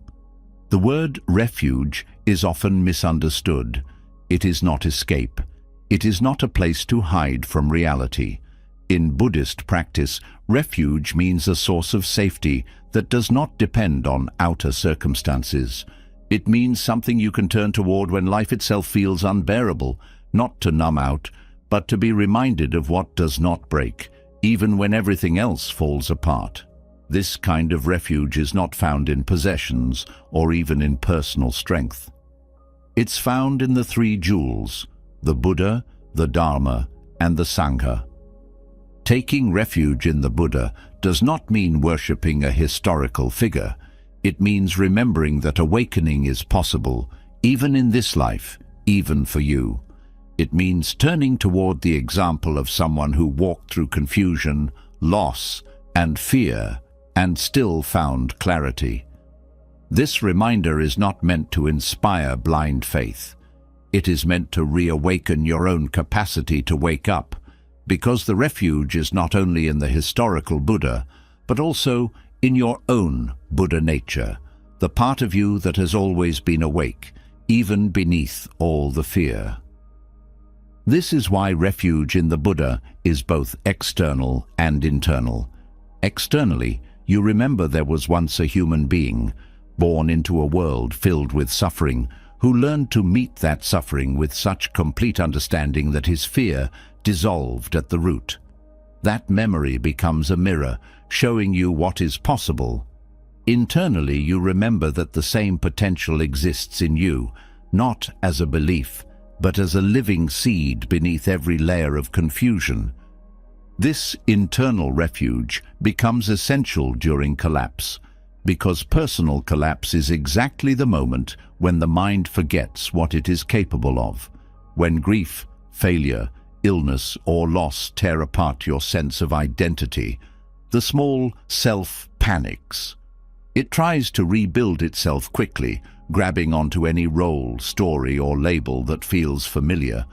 The word refuge is often misunderstood. It is not escape. It is not a place to hide from reality. In Buddhist practice, refuge means a source of safety that does not depend on outer circumstances. It means something you can turn toward when life itself feels unbearable, not to numb out, but to be reminded of what does not break, even when everything else falls apart. This kind of refuge is not found in possessions or even in personal strength. It's found in the three jewels, the Buddha, the Dharma, and the Sangha. Taking refuge in the Buddha does not mean worshipping a historical figure. It means remembering that awakening is possible, even in this life, even for you. It means turning toward the example of someone who walked through confusion, loss, and fear, and still found clarity. This reminder is not meant to inspire blind faith. It is meant to reawaken your own capacity to wake up, because the refuge is not only in the historical Buddha, but also in your own Buddha nature, the part of you that has always been awake, even beneath all the fear. This is why refuge in the Buddha is both external and internal. Externally, you remember there was once a human being, born into a world filled with suffering, who learned to meet that suffering with such complete understanding that his fear dissolved at the root. That memory becomes a mirror, showing you what is possible. Internally, you remember that the same potential exists in you, not as a belief, but as a living seed beneath every layer of confusion. This internal refuge becomes essential during collapse, because personal collapse is exactly the moment when the mind forgets what it is capable of, when grief, failure, illness, or loss tear apart your sense of identity. The small self panics. It tries to rebuild itself quickly, grabbing onto any role, story, or label that feels familiar.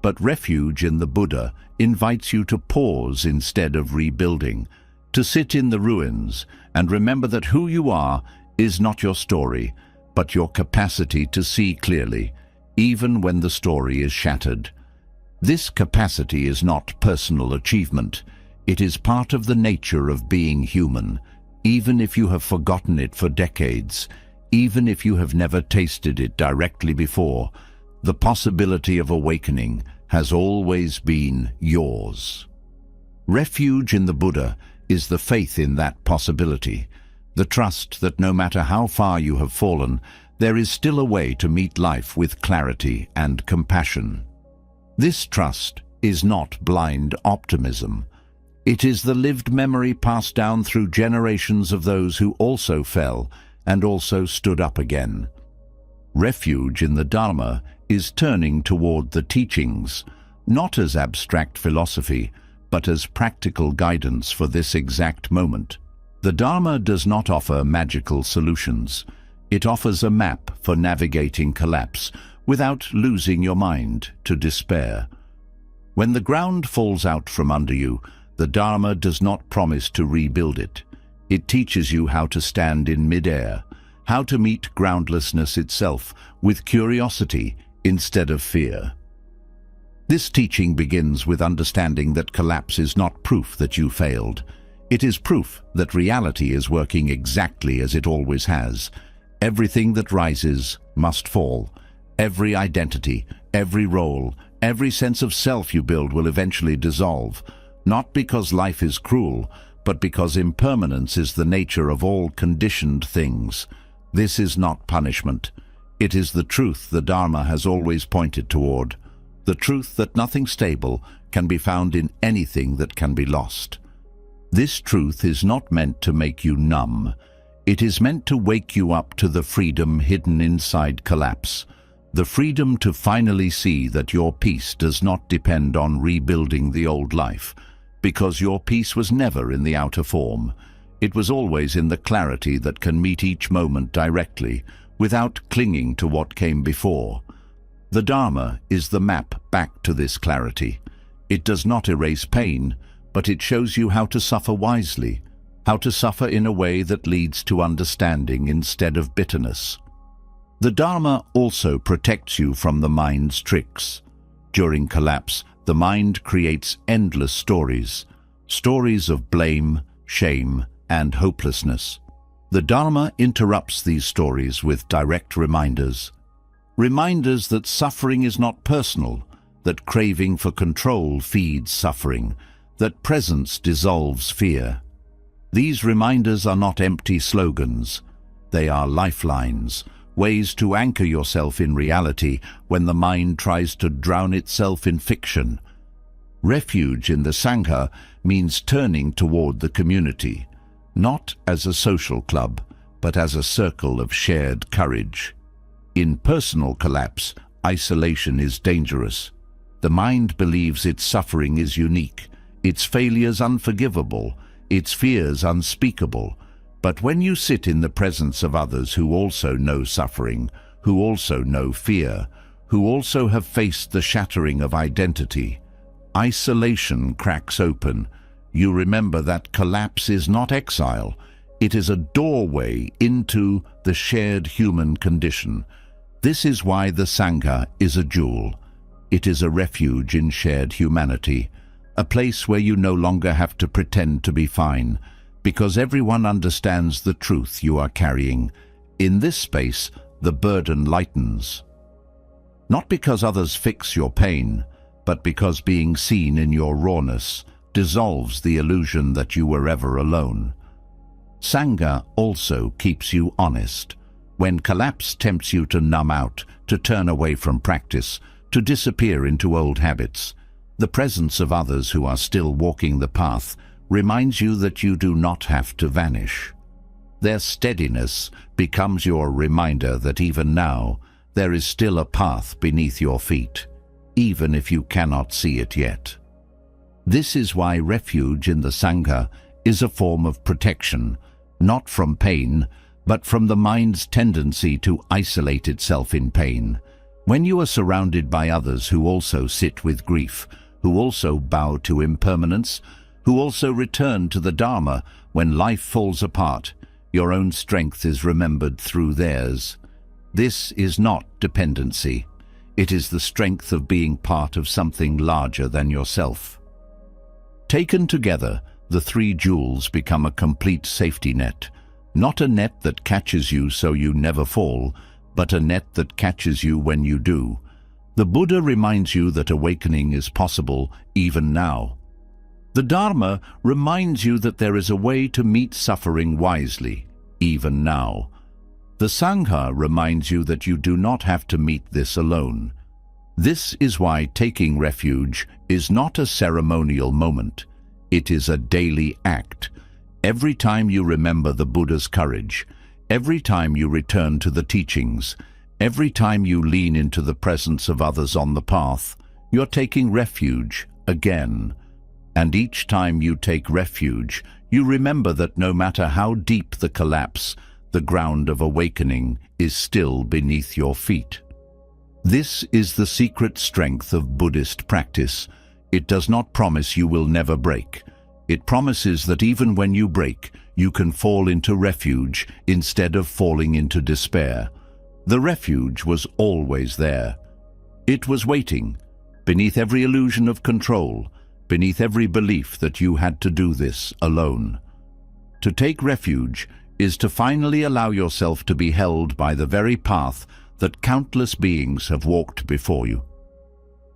But refuge in the Buddha invites you to pause instead of rebuilding, to sit in the ruins and remember that who you are is not your story, but your capacity to see clearly, even when the story is shattered. This capacity is not personal achievement. It is part of the nature of being human, even if you have forgotten it for decades, even if you have never tasted it directly before. The possibility of awakening has always been yours. Refuge in the Buddha is the faith in that possibility, the trust that no matter how far you have fallen, there is still a way to meet life with clarity and compassion. This trust is not blind optimism. It is the lived memory passed down through generations of those who also fell and also stood up again. Refuge in the Dharma is turning toward the teachings, not as abstract philosophy, but as practical guidance for this exact moment. The Dharma does not offer magical solutions. It offers a map for navigating collapse without losing your mind to despair. When the ground falls out from under you, the Dharma does not promise to rebuild it. It teaches you how to stand in mid-air, how to meet groundlessness itself with curiosity instead of fear. This teaching begins with understanding that collapse is not proof that you failed. It is proof that reality is working exactly as it always has. Everything that rises must fall. Every identity, every role, every sense of self you build will eventually dissolve, not because life is cruel, but because impermanence is the nature of all conditioned things. This is not punishment. It is the truth the Dharma has always pointed toward, the truth that nothing stable can be found in anything that can be lost. This truth is not meant to make you numb. It is meant to wake you up to the freedom hidden inside collapse, the freedom to finally see that your peace does not depend on rebuilding the old life, because your peace was never in the outer form. It was always in the clarity that can meet each moment directly, without clinging to what came before. The Dharma is the map back to this clarity. It does not erase pain, but it shows you how to suffer wisely, how to suffer in a way that leads to understanding instead of bitterness. The Dharma also protects you from the mind's tricks. During collapse, the mind creates endless stories, stories of blame, shame, and hopelessness. The Dharma interrupts these stories with direct reminders. Reminders that suffering is not personal, that craving for control feeds suffering, that presence dissolves fear. These reminders are not empty slogans. They are lifelines, ways to anchor yourself in reality when the mind tries to drown itself in fiction. Refuge in the Sangha means turning toward the community, not as a social club, but as a circle of shared courage. In personal collapse, isolation is dangerous. The mind believes its suffering is unique, its failures unforgivable, its fears unspeakable. But when you sit in the presence of others who also know suffering, who also know fear, who also have faced the shattering of identity, isolation cracks open. You remember that collapse is not exile. It is a doorway into the shared human condition. This is why the Sangha is a jewel. It is a refuge in shared humanity, a place where you no longer have to pretend to be fine, because everyone understands the truth you are carrying. In this space, the burden lightens. Not because others fix your pain, but because being seen in your rawness dissolves the illusion that you were ever alone. Sangha also keeps you honest. When collapse tempts you to numb out, to turn away from practice, to disappear into old habits, the presence of others who are still walking the path reminds you that you do not have to vanish. Their steadiness becomes your reminder that even now there is still a path beneath your feet, even if you cannot see it yet. This is why refuge in the Sangha is a form of protection, not from pain, but from the mind's tendency to isolate itself in pain. When you are surrounded by others who also sit with grief, who also bow to impermanence, who also return to the Dharma when life falls apart, your own strength is remembered through theirs. This is not dependency. It is the strength of being part of something larger than yourself. Taken together, the three jewels become a complete safety net, not a net that catches you so you never fall, but a net that catches you when you do. The Buddha reminds you that awakening is possible even now. The Dharma reminds you that there is a way to meet suffering wisely, even now. The Sangha reminds you that you do not have to meet this alone. This is why taking refuge is not a ceremonial moment. It is a daily act. Every time you remember the Buddha's courage, every time you return to the teachings, every time you lean into the presence of others on the path, you're taking refuge again. And each time you take refuge, you remember that no matter how deep the collapse, the ground of awakening is still beneath your feet. This is the secret strength of Buddhist practice. It does not promise you will never break. It promises that even when you break, you can fall into refuge instead of falling into despair. The refuge was always there. It was waiting, beneath every illusion of control, beneath every belief that you had to do this alone. To take refuge is to finally allow yourself to be held by the very path that countless beings have walked before you.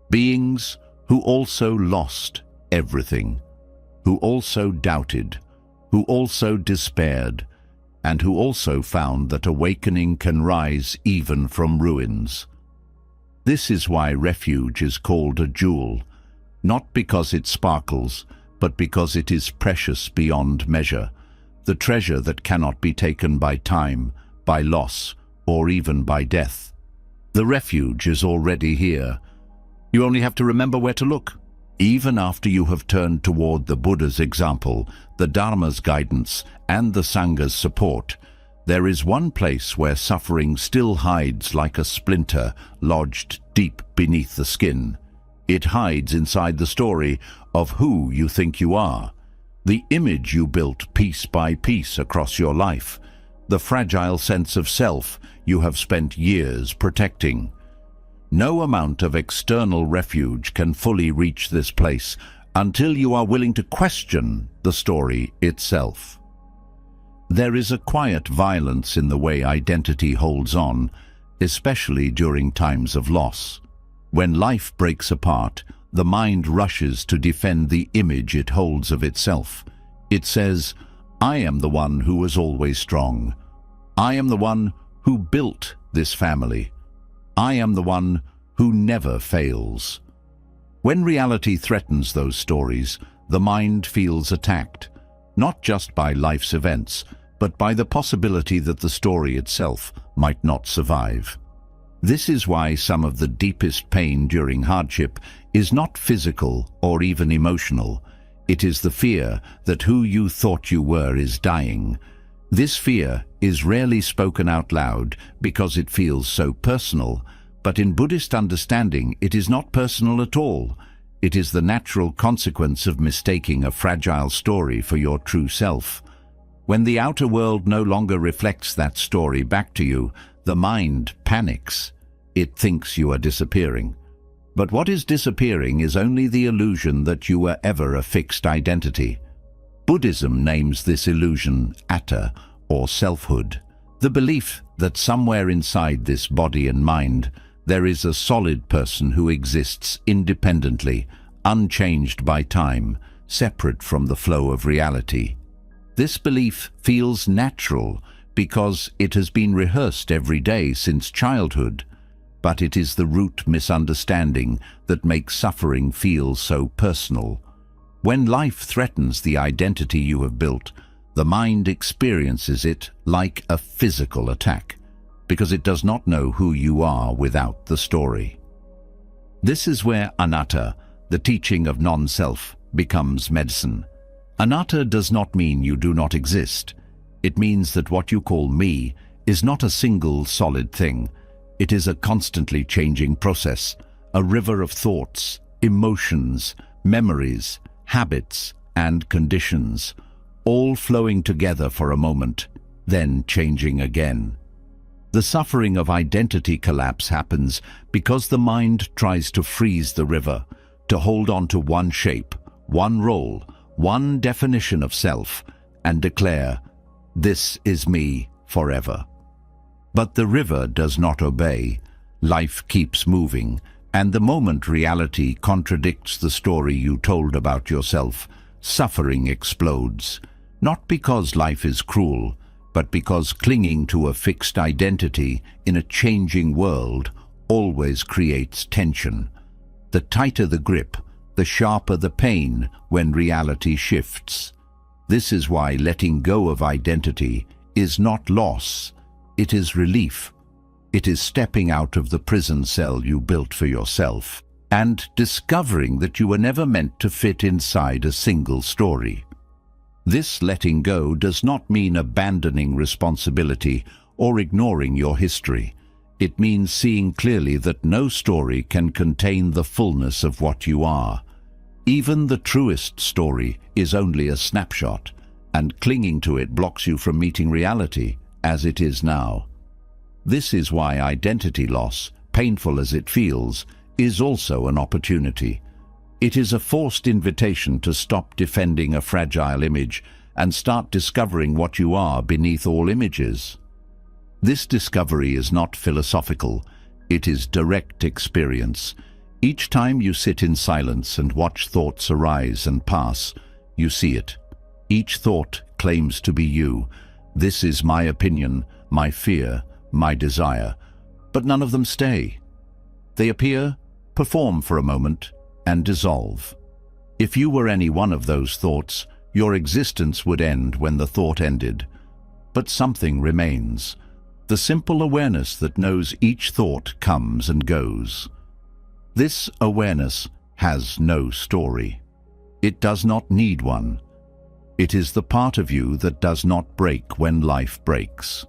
Beings who also lost everything, who also doubted, who also despaired, and who also found that awakening can rise even from ruins. This is why refuge is called a jewel, not because it sparkles, but because it is precious beyond measure, the treasure that cannot be taken by time, by loss, or even by death. The refuge is already here. You only have to remember where to look. Even after you have turned toward the Buddha's example, the Dharma's guidance, and the Sangha's support, there is one place where suffering still hides like a splinter lodged deep beneath the skin. It hides inside the story of who you think you are, the image you built piece by piece across your life, the fragile sense of self you have spent years protecting. No amount of external refuge can fully reach this place until you are willing to question the story itself. There is a quiet violence in the way identity holds on, especially during times of loss. When life breaks apart, the mind rushes to defend the image it holds of itself. It says, "I am the one who was always strong. I am the one who built this family. I am the one who never fails." When reality threatens those stories, the mind feels attacked, not just by life's events, but by the possibility that the story itself might not survive. This is why some of the deepest pain during hardship is not physical or even emotional. It is the fear that who you thought you were is dying. This fear is rarely spoken out loud because it feels so personal, but in Buddhist understanding it is not personal at all. It is the natural consequence of mistaking a fragile story for your true self. When the outer world no longer reflects that story back to you, the mind panics. It thinks you are disappearing. But what is disappearing is only the illusion that you were ever a fixed identity. Buddhism names this illusion atta, or selfhood, the belief that somewhere inside this body and mind there is a solid person who exists independently, unchanged by time, separate from the flow of reality. This belief feels natural because it has been rehearsed every day since childhood, but it is the root misunderstanding that makes suffering feel so personal. When life threatens the identity you have built, the mind experiences it like a physical attack, because it does not know who you are without the story. This is where anatta, the teaching of non-self, becomes medicine. Anatta does not mean you do not exist. It means that what you call me is not a single solid thing. It is a constantly changing process, a river of thoughts, emotions, memories, habits, and conditions, all flowing together for a moment, then changing again. The suffering of identity collapse happens because the mind tries to freeze the river, to hold on to one shape, one role, one definition of self, and declare, "This is me forever." But the river does not obey. Life keeps moving, and the moment reality contradicts the story you told about yourself, suffering explodes. Not because life is cruel, but because clinging to a fixed identity in a changing world always creates tension. The tighter the grip, the sharper the pain when reality shifts. This is why letting go of identity is not loss. It is relief. It is stepping out of the prison cell you built for yourself and discovering that you were never meant to fit inside a single story. This letting go does not mean abandoning responsibility or ignoring your history. It means seeing clearly that no story can contain the fullness of what you are. Even the truest story is only a snapshot, and clinging to it blocks you from meeting reality as it is now. This is why identity loss, painful as it feels, is also an opportunity. It is a forced invitation to stop defending a fragile image and start discovering what you are beneath all images. This discovery is not philosophical, it is direct experience. Each time you sit in silence and watch thoughts arise and pass, you see it. Each thought claims to be you. This is my opinion, my fear, my desire. But none of them stay. They appear, perform for a moment, and dissolve. If you were any one of those thoughts, your existence would end when the thought ended. But something remains. The simple awareness that knows each thought comes and goes. This awareness has no story. It does not need one. It is the part of you that does not break when life breaks.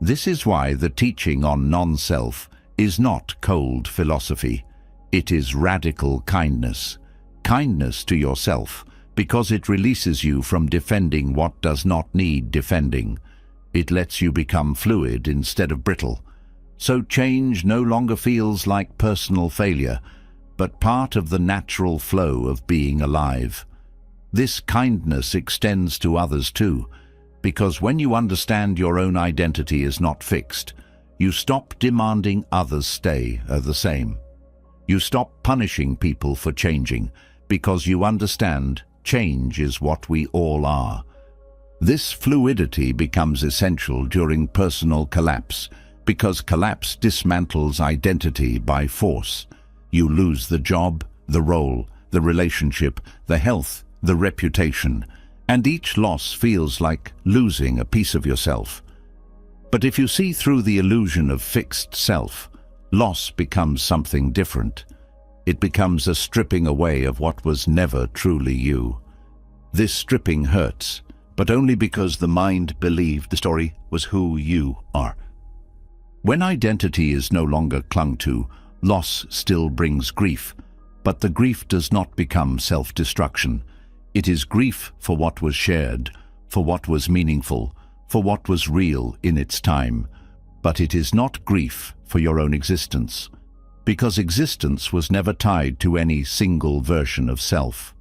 This is why the teaching on non-self is not cold philosophy. It is radical kindness. Kindness to yourself, because it releases you from defending what does not need defending. It lets you become fluid instead of brittle. So change no longer feels like personal failure, but part of the natural flow of being alive. This kindness extends to others too. Because when you understand your own identity is not fixed, you stop demanding others stay the same. You stop punishing people for changing, because you understand change is what we all are. This fluidity becomes essential during personal collapse, because collapse dismantles identity by force. You lose the job, the role, the relationship, the health, the reputation, and each loss feels like losing a piece of yourself. But if you see through the illusion of fixed self, loss becomes something different. It becomes a stripping away of what was never truly you. This stripping hurts, but only because the mind believed the story was who you are. When identity is no longer clung to, loss still brings grief, but the grief does not become self-destruction. It is grief for what was shared, for what was meaningful, for what was real in its time. But it is not grief for your own existence, because existence was never tied to any single version of self.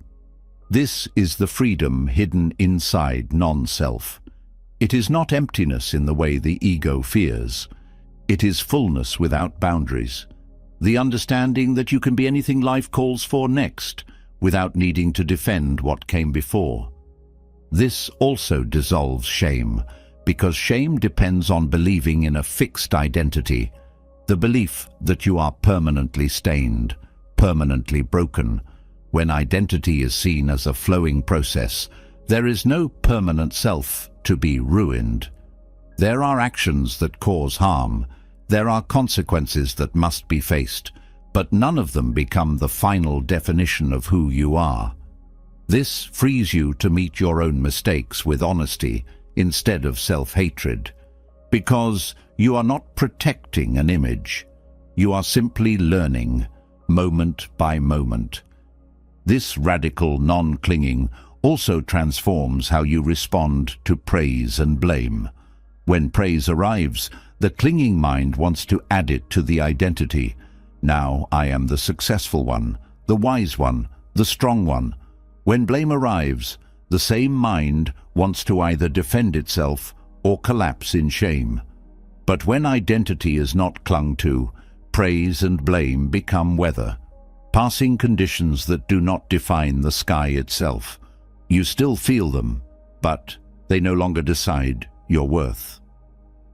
This is the freedom hidden inside non-self. It is not emptiness in the way the ego fears. It is fullness without boundaries. The understanding that you can be anything life calls for next, without needing to defend what came before. This also dissolves shame, because shame depends on believing in a fixed identity, the belief that you are permanently stained, permanently broken. When identity is seen as a flowing process, there is no permanent self to be ruined. There are actions that cause harm. There are consequences that must be faced, but none of them become the final definition of who you are. This frees you to meet your own mistakes with honesty instead of self-hatred, because you are not protecting an image. You are simply learning, moment by moment. This radical non-clinging also transforms how you respond to praise and blame. When praise arrives, the clinging mind wants to add it to the identity. Now I am the successful one, the wise one, the strong one. When blame arrives, the same mind wants to either defend itself or collapse in shame. But when identity is not clung to, praise and blame become weather, passing conditions that do not define the sky itself. You still feel them, but they no longer decide your worth.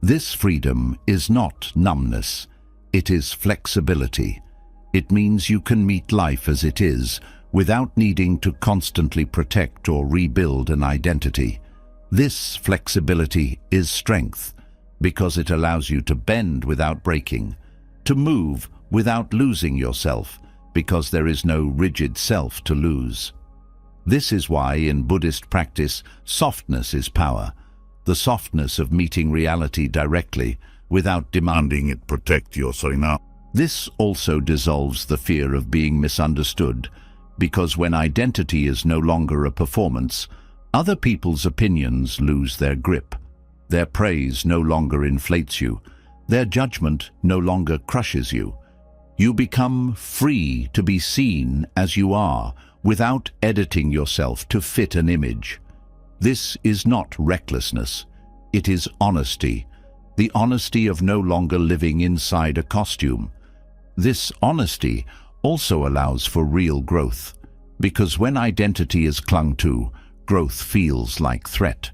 This freedom is not numbness, it is flexibility. It means you can meet life as it is, without needing to constantly protect or rebuild an identity. This flexibility is strength, because it allows you to bend without breaking, to move without losing yourself, because there is no rigid self to lose. This is why in Buddhist practice, softness is power, the softness of meeting reality directly without demanding it protect your sarina. This also dissolves the fear of being misunderstood, because when identity is no longer a performance, other people's opinions lose their grip. Their praise no longer inflates you. Their judgment no longer crushes you. You become free to be seen as you are, without editing yourself to fit an image. This is not recklessness. It is honesty, the honesty of no longer living inside a costume. This honesty also allows for real growth, because when identity is clung to, growth feels like threat.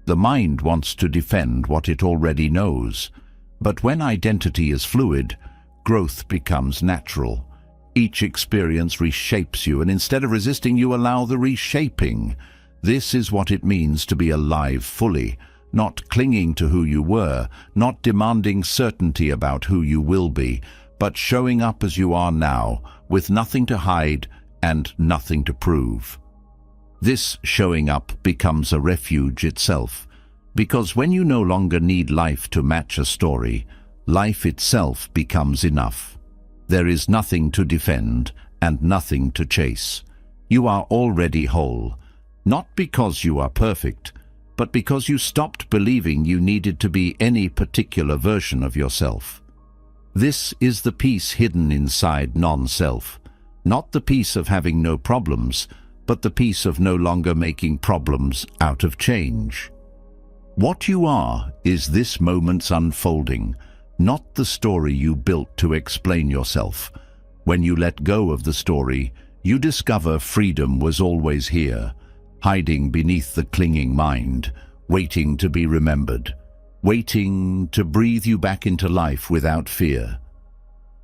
The mind wants to defend what it already knows, but when identity is fluid, growth becomes natural. Each experience reshapes you, and instead of resisting, you allow the reshaping. This is what it means to be alive fully, not clinging to who you were, not demanding certainty about who you will be, but showing up as you are now, with nothing to hide and nothing to prove. This showing up becomes a refuge itself, because when you no longer need life to match a story, life itself becomes enough. There is nothing to defend and nothing to chase. You are already whole, not because you are perfect, but because you stopped believing you needed to be any particular version of yourself. This is the peace hidden inside non-self, not the peace of having no problems, but the peace of no longer making problems out of change. What you are is this moment's unfolding, not the story you built to explain yourself. When you let go of the story, you discover freedom was always here, hiding beneath the clinging mind, waiting to be remembered, waiting to breathe you back into life without fear.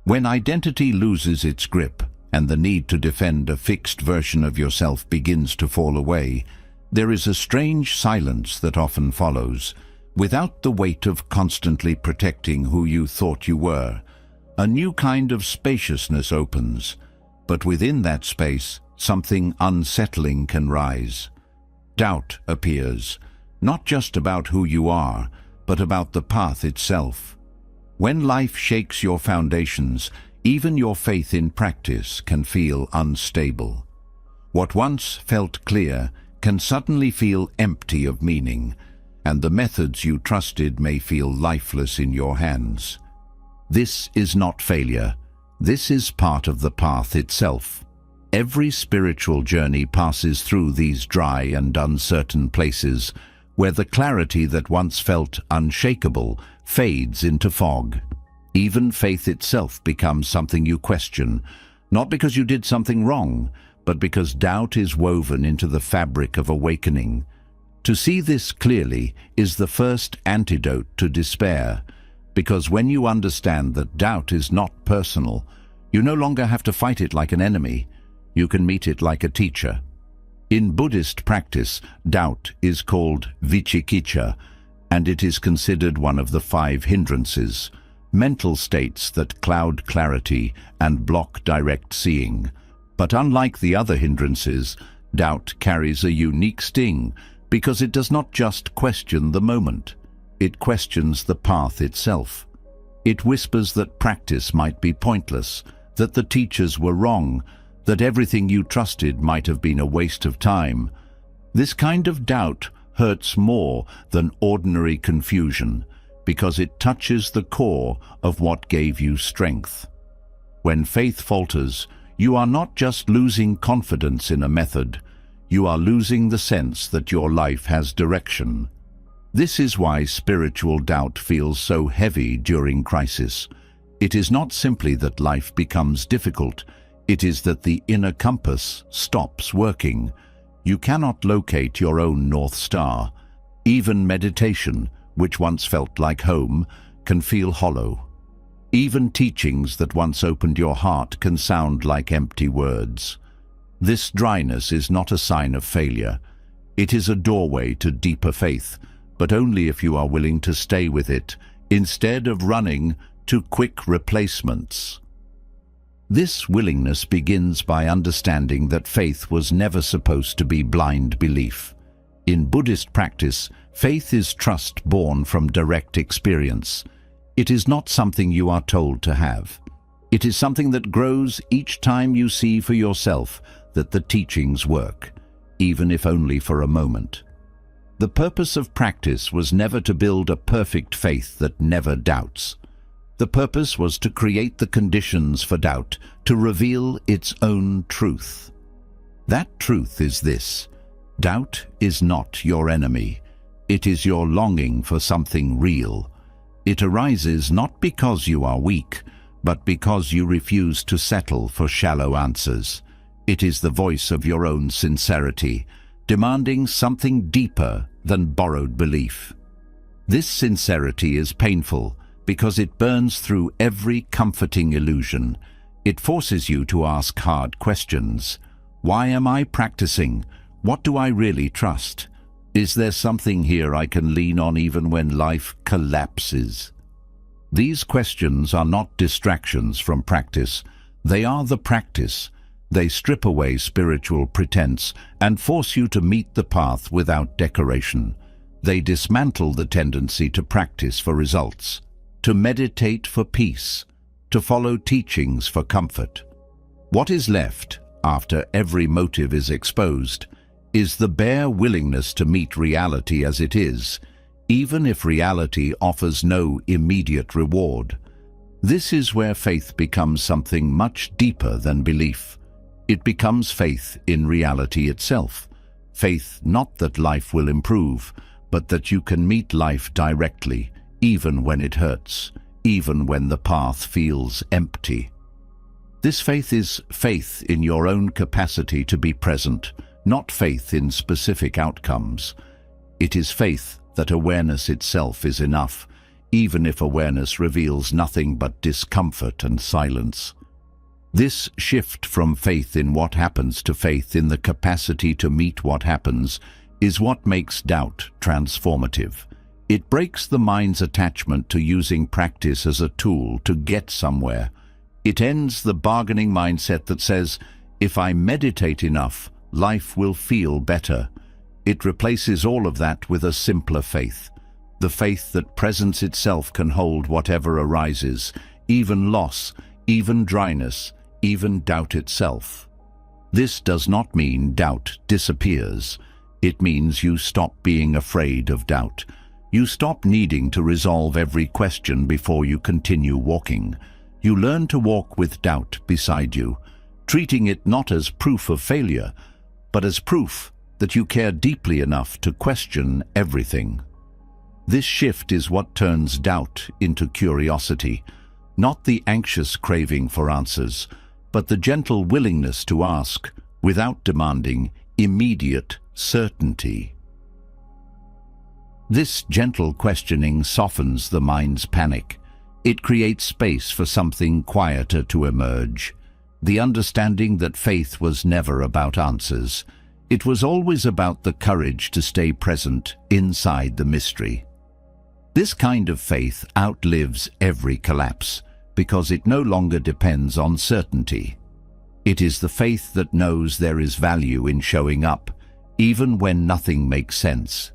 When identity loses its grip and the need to defend a fixed version of yourself begins to fall away, there is a strange silence that often follows, without the weight of constantly protecting who you thought you were. A new kind of spaciousness opens, but within that space, something unsettling can rise. Doubt appears, not just about who you are, but about the path itself. When life shakes your foundations, even your faith in practice can feel unstable. What once felt clear can suddenly feel empty of meaning, and the methods you trusted may feel lifeless in your hands. This is not failure. This is part of the path itself. Every spiritual journey passes through these dry and uncertain places, where the clarity that once felt unshakable fades into fog. Even faith itself becomes something you question, not because you did something wrong, but because doubt is woven into the fabric of awakening. To see this clearly is the first antidote to despair, because when you understand that doubt is not personal, you no longer have to fight it like an enemy. You can meet it like a teacher. In Buddhist practice, doubt is called vicikiccha, and it is considered one of the 5 hindrances, mental states that cloud clarity and block direct seeing. But unlike the other hindrances, doubt carries a unique sting because it does not just question the moment. It questions the path itself. It whispers that practice might be pointless, that the teachers were wrong, that everything you trusted might have been a waste of time. This kind of doubt hurts more than ordinary confusion because it touches the core of what gave you strength. When faith falters, you are not just losing confidence in a method, you are losing the sense that your life has direction. This is why spiritual doubt feels so heavy during crisis. It is not simply that life becomes difficult, it is that the inner compass stops working. You cannot locate your own North Star. Even meditation, which once felt like home, can feel hollow. Even teachings that once opened your heart can sound like empty words. This dryness is not a sign of failure. It is a doorway to deeper faith, but only if you are willing to stay with it, instead of running to quick replacements. This willingness begins by understanding that faith was never supposed to be blind belief. In Buddhist practice, faith is trust born from direct experience. It is not something you are told to have. It is something that grows each time you see for yourself that the teachings work, even if only for a moment. The purpose of practice was never to build a perfect faith that never doubts. The purpose was to create the conditions for doubt, to reveal its own truth. That truth is this: doubt is not your enemy. It is your longing for something real. It arises not because you are weak, but because you refuse to settle for shallow answers. It is the voice of your own sincerity, demanding something deeper than borrowed belief. This sincerity is painful because it burns through every comforting illusion. It forces you to ask hard questions. Why am I practicing? What do I really trust? Is there something here I can lean on even when life collapses? These questions are not distractions from practice. They are the practice. They strip away spiritual pretense and force you to meet the path without decoration. They dismantle the tendency to practice for results, to meditate for peace, to follow teachings for comfort. What is left, after every motive is exposed, is the bare willingness to meet reality as it is, even if reality offers no immediate reward. This is where faith becomes something much deeper than belief. It becomes faith in reality itself. Faith not that life will improve, but that you can meet life directly, even when it hurts, even when the path feels empty. This faith is faith in your own capacity to be present, not faith in specific outcomes. It is faith that awareness itself is enough, even if awareness reveals nothing but discomfort and silence. This shift from faith in what happens to faith in the capacity to meet what happens is what makes doubt transformative. It breaks the mind's attachment to using practice as a tool to get somewhere. It ends the bargaining mindset that says, if I meditate enough, life will feel better. It replaces all of that with a simpler faith, the faith that presence itself can hold whatever arises, even loss, even dryness, even doubt itself. This does not mean doubt disappears. It means you stop being afraid of doubt. You stop needing to resolve every question before you continue walking. You learn to walk with doubt beside you, treating it not as proof of failure, but as proof that you care deeply enough to question everything. This shift is what turns doubt into curiosity, not the anxious craving for answers, but the gentle willingness to ask without demanding immediate certainty. This gentle questioning softens the mind's panic. It creates space for something quieter to emerge. The understanding that faith was never about answers. It was always about the courage to stay present inside the mystery. This kind of faith outlives every collapse because it no longer depends on certainty. It is the faith that knows there is value in showing up, even when nothing makes sense.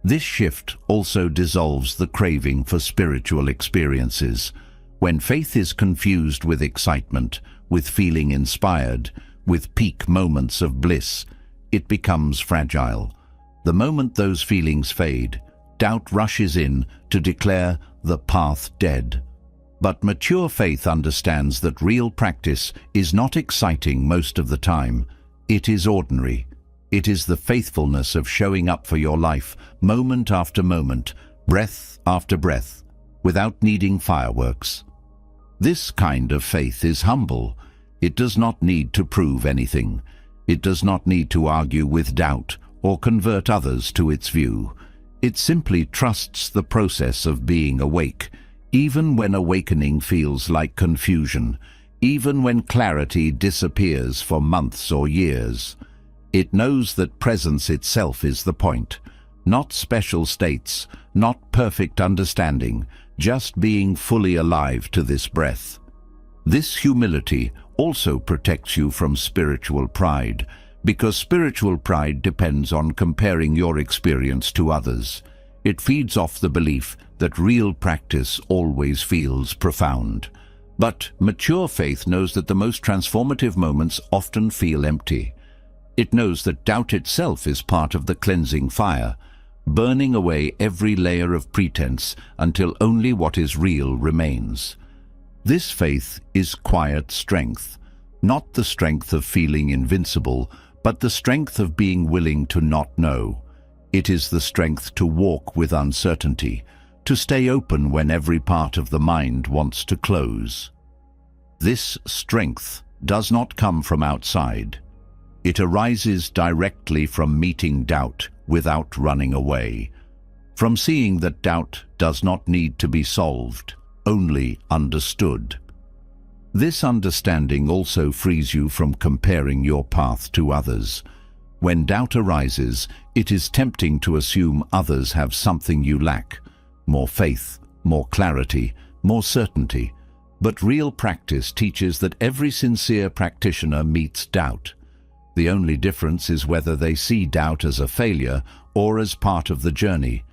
This shift also dissolves the craving for spiritual experiences. When faith is confused with excitement, with feeling inspired, with peak moments of bliss, it becomes fragile. The moment those feelings fade, doubt rushes in to declare the path dead. But mature faith understands that real practice is not exciting most of the time. It is ordinary. It is the faithfulness of showing up for your life, moment after moment, breath after breath, without needing fireworks. This kind of faith is humble. It does not need to prove anything. It does not need to argue with doubt or convert others to its view. It simply trusts the process of being awake, even when awakening feels like confusion, even when clarity disappears for months or years. It knows that presence itself is the point, not special states, not perfect understanding, just being fully alive to this breath. This humility also protects you from spiritual pride, because spiritual pride depends on comparing your experience to others. It feeds off the belief that real practice always feels profound. But mature faith knows that the most transformative moments often feel empty. It knows that doubt itself is part of the cleansing fire, burning away every layer of pretense until only what is real remains. This faith is quiet strength, not the strength of feeling invincible, but the strength of being willing to not know. It is the strength to walk with uncertainty, to stay open when every part of the mind wants to close. This strength does not come from outside. It arises directly from meeting doubt without running away, from seeing that doubt does not need to be solved, only understood. This understanding also frees you from comparing your path to others. When doubt arises, it is tempting to assume others have something you lack, more faith, more clarity, more certainty. But real practice teaches that every sincere practitioner meets doubt. The only difference is whether they see doubt as a failure or as part of the journey.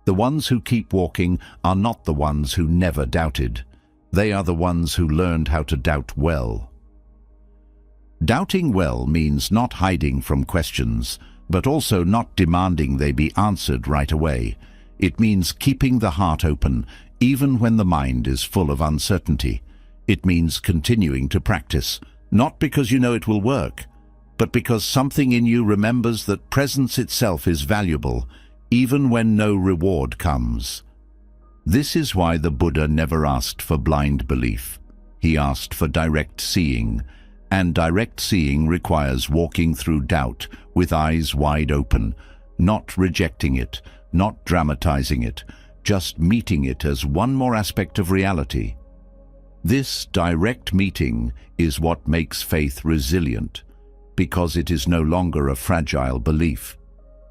The ones who keep walking are not the ones who never doubted. They are the ones who learned how to doubt well. Doubting well means not hiding from questions, but also not demanding they be answered right away. It means keeping the heart open, even when the mind is full of uncertainty. It means continuing to practice, not because you know it will work, but because something in you remembers that presence itself is valuable, even when no reward comes. This is why the Buddha never asked for blind belief. He asked for direct seeing, and direct seeing requires walking through doubt with eyes wide open, not rejecting it, not dramatizing it, just meeting it as one more aspect of reality. This direct meeting is what makes faith resilient, because it is no longer a fragile belief.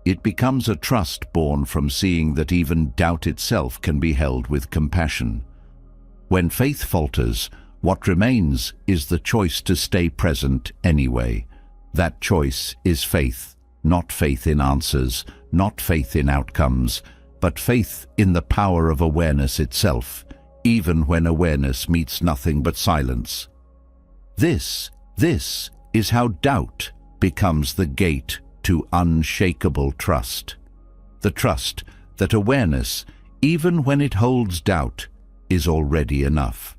It becomes a trust born from seeing that even doubt itself can be held with compassion. When faith falters, what remains is the choice to stay present anyway. That choice is faith, not faith in answers, not faith in outcomes, but faith in the power of awareness itself, even when awareness meets nothing but silence. This is how doubt becomes the gate to unshakable trust. The trust that awareness, even when it holds doubt, is already enough.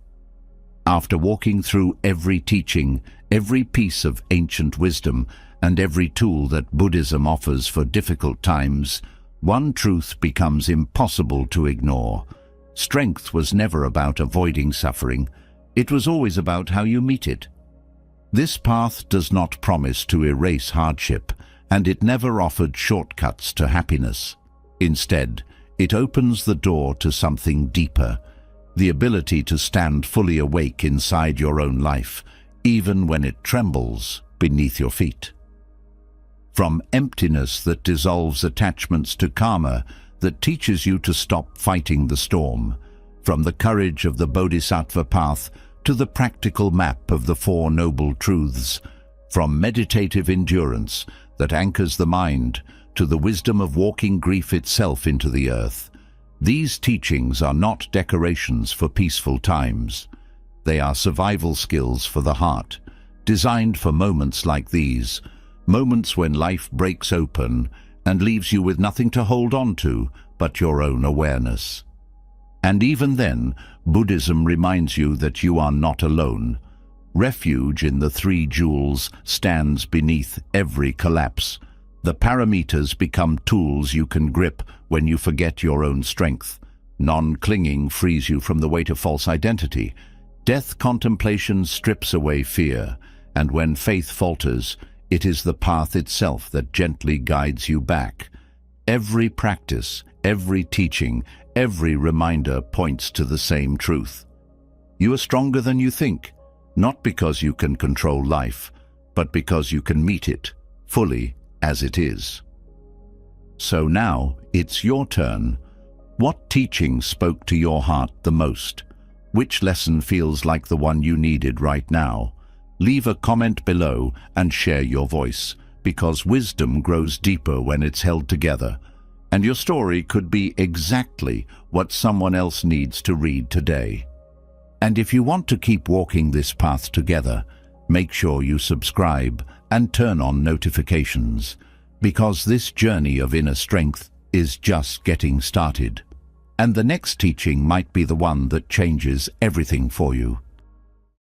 After walking through every teaching, every piece of ancient wisdom, and every tool that Buddhism offers for difficult times, one truth becomes impossible to ignore. Strength was never about avoiding suffering. It was always about how you meet it. This path does not promise to erase hardship, and it never offered shortcuts to happiness. Instead, it opens the door to something deeper, the ability to stand fully awake inside your own life, even when it trembles beneath your feet. From emptiness that dissolves attachments to karma that teaches you to stop fighting the storm, from the courage of the Bodhisattva path to the practical map of the Four Noble Truths, from meditative endurance that anchors the mind to the wisdom of walking grief itself into the earth. These teachings are not decorations for peaceful times. They are survival skills for the heart, designed for moments like these, moments when life breaks open and leaves you with nothing to hold on to but your own awareness. And even then, Buddhism reminds you that you are not alone. Refuge in the Three Jewels stands beneath every collapse. The paramitas become tools you can grip when you forget your own strength. Non-clinging frees you from the weight of false identity. Death contemplation strips away fear, and when faith falters, it is the path itself that gently guides you back. Every practice, every teaching, every reminder points to the same truth. You are stronger than you think, not because you can control life, but because you can meet it fully as it is. So now it's your turn. What teaching spoke to your heart the most? Which lesson feels like the one you needed right now? Leave a comment below and share your voice, because wisdom grows deeper when it's held together, and your story could be exactly what someone else needs to read today. And if you want to keep walking this path together, make sure you subscribe and turn on notifications, because this journey of inner strength is just getting started. And the next teaching might be the one that changes everything for you.